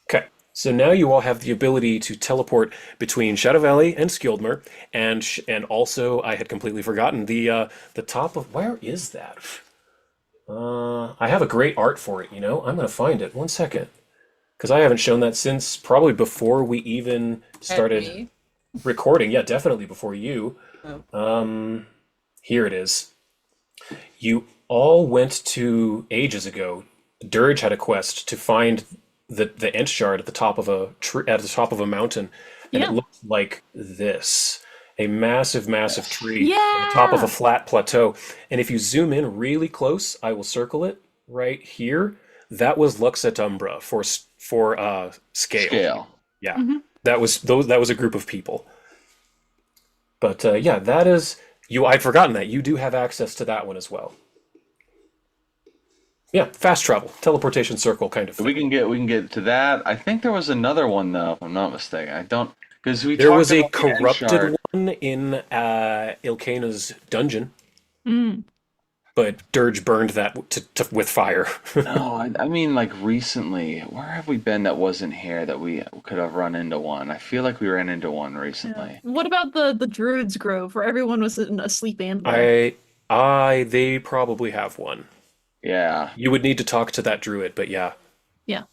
Okay. So now you all have the ability to teleport between Shadow Valley and Skildmer, and also I had completely forgotten the top of where is that? I have a great art for it. I'm gonna find it. 1 second, because I haven't shown that since probably before we even started Me? recording. Yeah, definitely before you. Oh. Here it is. You all went to ages ago. Dirge had a quest to find the Ent shard at the top of a at the top of a mountain, and Yeah. it looked like this. A massive, massive tree Yeah. on the top of a flat plateau. And if you zoom in really close, I will circle it right here. That was Lux Et Umbra for scale. Yeah, that was a group of people. But yeah, that is you. I'd forgotten that you do have access to that one as well. Yeah, fast travel, teleportation circle kind of thing. We can get to that. I think there was another one though, if I'm not mistaken. I don't because we There talked was a about the Ent corrupted shard. one in Ilkana's dungeon, Mm. but Dirge burned that with fire. No, I mean like recently. Where have we been that wasn't here that we could have run into one? I feel like we ran into one recently. What about the Druid's Grove where everyone was in a sleep ambler? They probably have one. Yeah, You would need to talk to that druid, but yeah. Yeah.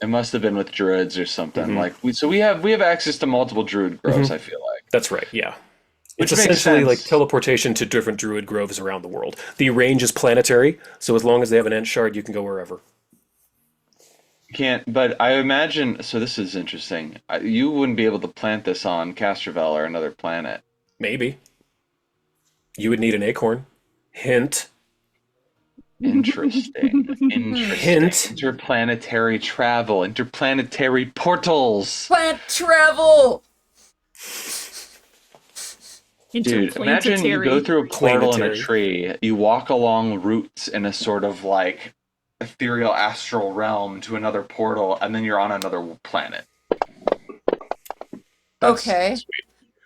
it must have been with druids or something. Like we have access to multiple druid groves. I feel like. That's right, yeah. Which It's makes essentially like sense. teleportation to different druid groves around the world. The range is planetary, so as long as they have an Ent shard, you can go wherever. Can't, but I imagine. So this is interesting. You wouldn't be able to plant this on Castrovel or another planet. Maybe. You would need an acorn. Hint. Interesting. Interesting. Hint. Interplanetary travel. Interplanetary portals. Plant travel! Dude, imagine you go through a portal in a Planetary. tree, you walk along routes in a sort of like ethereal astral realm to another portal, and then you're on another planet. Okay.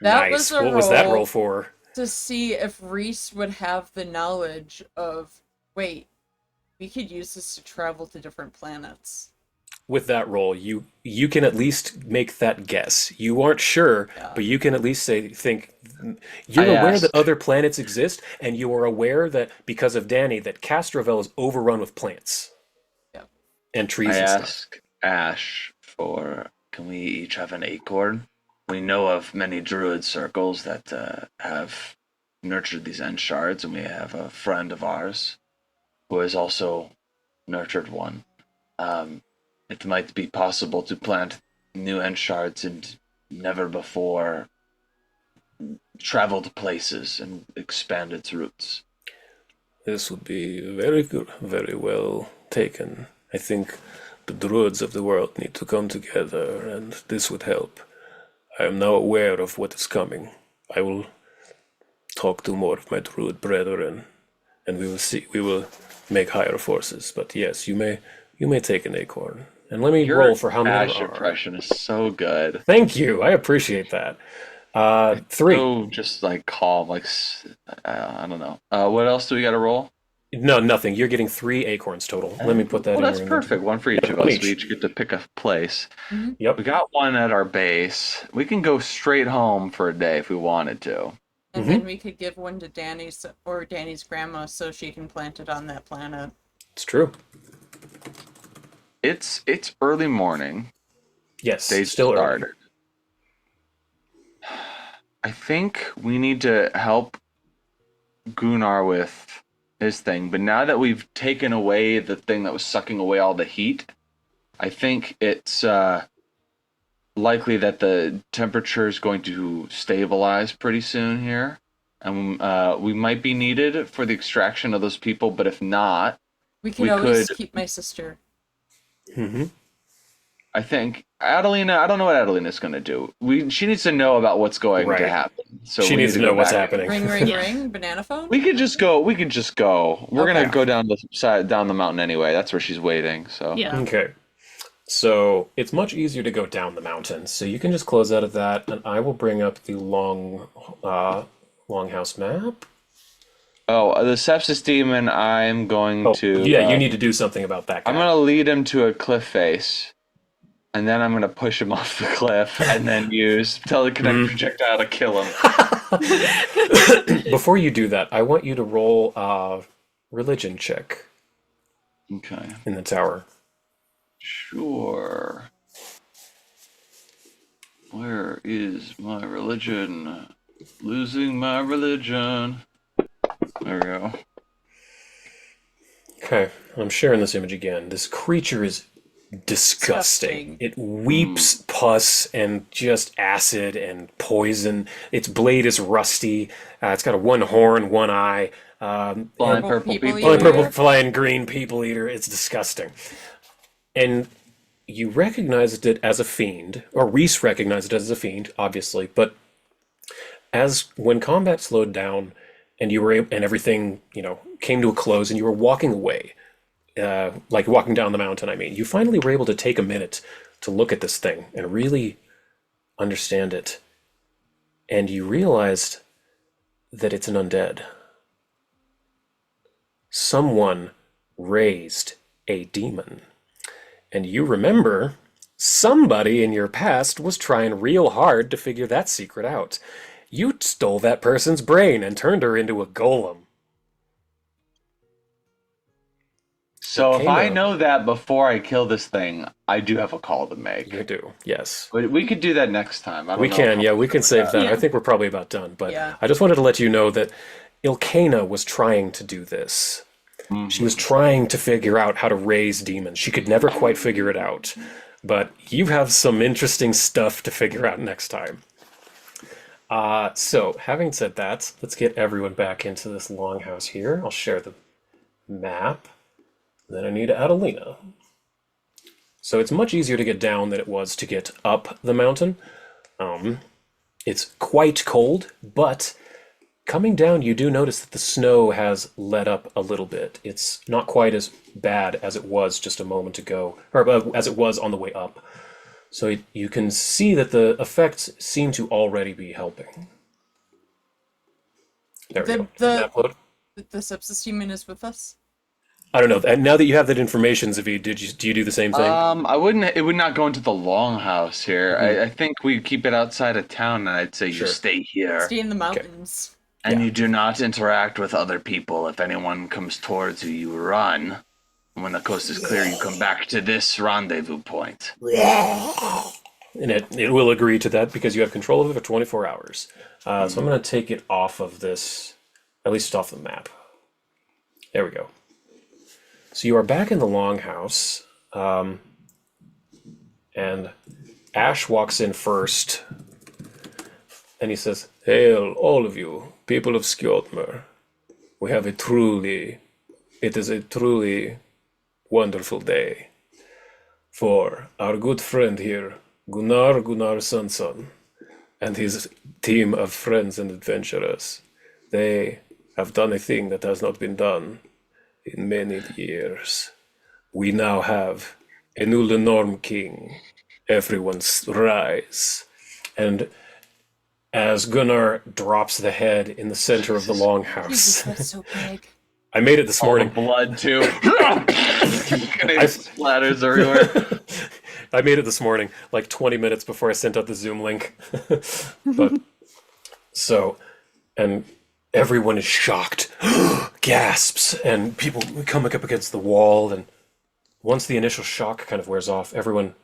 That Nice. was a What was that roll roll for? to see if Reese would have the knowledge of, wait, we could use this to travel to different planets. With that roll, you can at least make that guess. You aren't sure, Yeah. but you can at least think you're I aware that asked- other planets exist, and you are aware that because of Danny, that Castrovel is overrun with plants. Yep. And trees I and stuff. ask Ash for, can we each have an acorn? We know of many druid circles that have nurtured these end shards, and we have a friend of ours who has also nurtured one. It might be possible to plant new end shards in never before traveled places and expand its roots. This would be very good, very well taken. I think the druids of the world need to come together, and this would help. I am now aware of what is coming. I will talk to more of my druid brethren, and we will see. We will make higher forces. But yes, you may take an acorn. And let me Your roll for how many Ash there are. impression is so good. Thank you. I appreciate that. 3. So just like calm, like I don't know. What else do we got to roll? No, nothing. You're getting 3 acorns total. Let me put that Well, in that's your perfect. One for each of One us. each. We each get to pick a place. Yep. We got one at our base. We can go straight home for a day if we wanted to. And then we could give one to Danny's or Danny's grandma so she can plant it on that planet. It's true. It's early morning. Yes, Day still early. started. I think we need to help Gunnar with his thing, but now that we've taken away the thing that was sucking away all the heat, I think it's likely that the temperature is going to stabilize pretty soon here, and we might be needed for the extraction of those people. But if not, We could We always could- keep my sister. I think Adelina. I don't know what Adelina's going to do. She needs to know about what's going Right. to happen. So She we needs need to know go what's back. happening. Ring, ring, ring. Banana phone. We could just go. We're Okay. gonna go down the side, down the mountain anyway. That's where she's waiting. So Yeah. Okay. So it's much easier to go down the mountain. So you can just close out of that, and I will bring up the longhouse map. Oh, the sepsis demon. I'm going Oh, to. yeah, you need to do something about that guy. I'm gonna lead him to a cliff face, and then I'm gonna push him off the cliff, and then use telekinetic projectile to kill him. Before you do that, I want you to roll a religion check Okay. in the tower. Sure. Where is my religion? Losing my religion. There we go. Okay, I'm sharing this image again. This creature is disgusting. Disgusting. It weeps pus and just acid and poison. Its blade is rusty. It's got a one horn, one eye. Flying Purple purple people people. Flying eater. purple, flying green people eater. It's disgusting. And you recognized it as a fiend, or Reese recognized it as a fiend, obviously, but as when combat slowed down and you were and everything, came to a close and you were walking away, like walking down the mountain, I mean, you finally were able to take a minute to look at this thing and really understand it. And you realized that it's an undead. Someone raised a demon. And you remember somebody in your past was trying real hard to figure that secret out. You stole that person's brain and turned her into a golem. So if Okay, I now. know that before I kill this thing, I do have a call to make. You do, yes. But we could do that next time. I don't We know can, how yeah, much we can of save that. Yeah. I think we're probably about done. But Yeah. I just wanted to let you know that Ilkana was trying to do this. She was trying to figure out how to raise demons. She could never quite figure it out. But you have some interesting stuff to figure out next time. So, having said that, let's get everyone back into this longhouse here. I'll share the map. Then I need Adelina. So it's much easier to get down than it was to get up the mountain. It's quite cold, but coming down, you do notice that the snow has let up a little bit. It's not quite as bad as it was just a moment ago, or as it was on the way up. So you can see that the effects seem to already be helping. There we go. Map load. The sepsis demon is with us. I don't know. And now that you have that information, Zavid, do you do the same thing? I wouldn't. It would not go into the longhouse here. I think we keep it outside of town, and I'd say Sure. you stay here, Stay in the mountains. And you do not interact with other people. If anyone comes towards you, you run. When the coast is clear, you come back to this rendezvous point. And it will agree to that because you have control of it for 24 hours. So I'm going to take it off of this, at least off the map. There we go. So you are back in the longhouse, and Ash walks in first, and he says, "Hail, all of you, people of Skjotmer. It is a truly wonderful day. For our good friend here, Gunnar Gunnarsson, and his team of friends and adventurers, they have done a thing that has not been done in many years. We now have a new Lenorm king. Everyone's rise." And as Gunnar drops the head in the center of the Jesus, longhouse, that's so big. I made it this morning. blood too. It splatters everywhere. I made it this morning, like 20 minutes before I sent out the Zoom link. But so and everyone is shocked, gasps, and people come up against the wall. And once the initial shock kind of wears off, everyone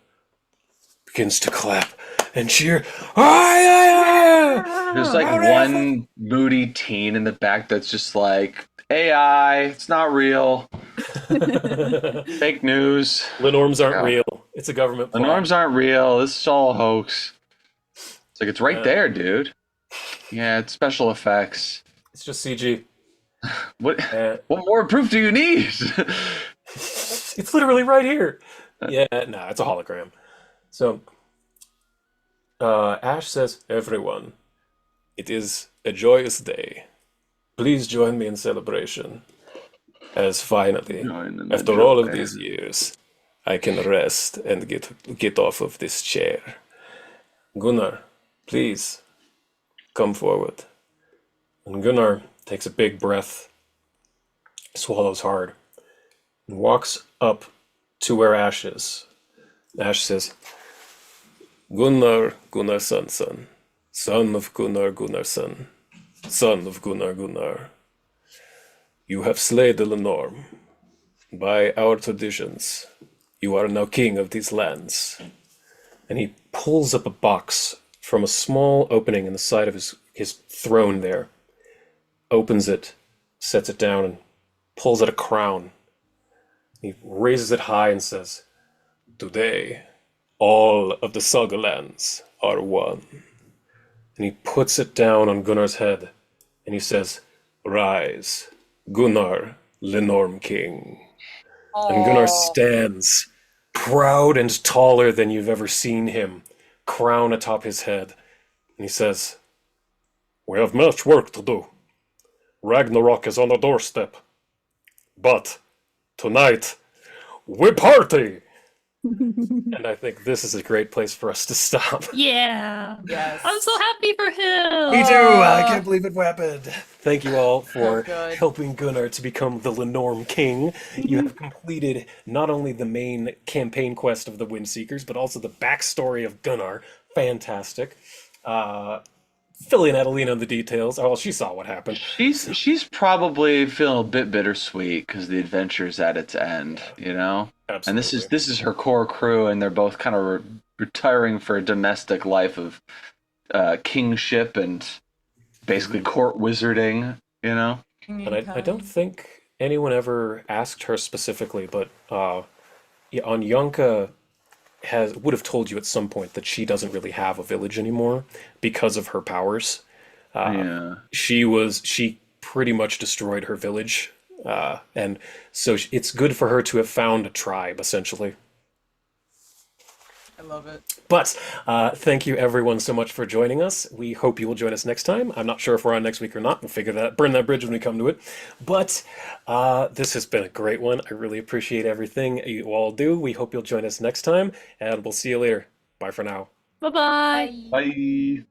begins to clap and cheer. There's like one moody teen in the back that's just like, AI, it's not real. Fake news. The norms aren't Yeah. real. It's a government The plot. norms aren't real. This is all a hoax. It's like, it's right there, dude. Yeah, it's special effects. It's just CG. What more proof do you need? It's literally right here. Yeah, no, it's a hologram. So, Ash says, everyone, it is a joyous day. Please join me in celebration. As finally, after all of these years, I can rest and get off of this chair. Gunnar, please, come forward. And Gunnar takes a big breath, swallows hard, and walks up to where Ash is. Ash says, Gunnar Gunnarsson, son of Gunnar Gunnarsson, son of Gunnar Gunnar. You have slayed the Lenorm. By our traditions, you are now king of these lands. And he pulls up a box from a small opening in the side of his throne there, opens it, sets it down, and pulls out a crown. He raises it high and says, Today, all of the Saga lands are one. And he puts it down on Gunnar's head, and he says, Rise, Gunnar, Lenorm King. And Gunnar stands, proud and taller than you've ever seen him, crown atop his head. And he says, We have much work to do. Ragnarok is on the doorstep. But tonight, we party! And I think this is a great place for us to stop. Yeah. Yes. I'm so happy for him. Me too! I can't believe it happened. Thank you all for good. helping Gunnar to become the Lenorm King. You have completed not only the main campaign quest of the Windseekers, but also the backstory of Gunnar. Fantastic. Fill in Adelina on the details. Oh, well, she saw what happened. She's probably feeling a bit bittersweet because the adventure's at its end, you know. Absolutely. And this is her core crew, and they're both kind of retiring for a domestic life of kingship and basically court wizarding, you know. And I don't think anyone ever asked her specifically, but yeah, Anyanka would have told you at some point that she doesn't really have a village anymore because of her powers. Yeah. She pretty much destroyed her village, and so it's good for her to have found a tribe, essentially. I love it. But thank you everyone so much for joining us. We hope you will join us next time. I'm not sure if we're on next week or not. We'll burn that bridge when we come to it. But this has been a great one. I really appreciate everything you all do. We hope you'll join us next time, and we'll see you later. Bye for now. Bye-bye. Bye.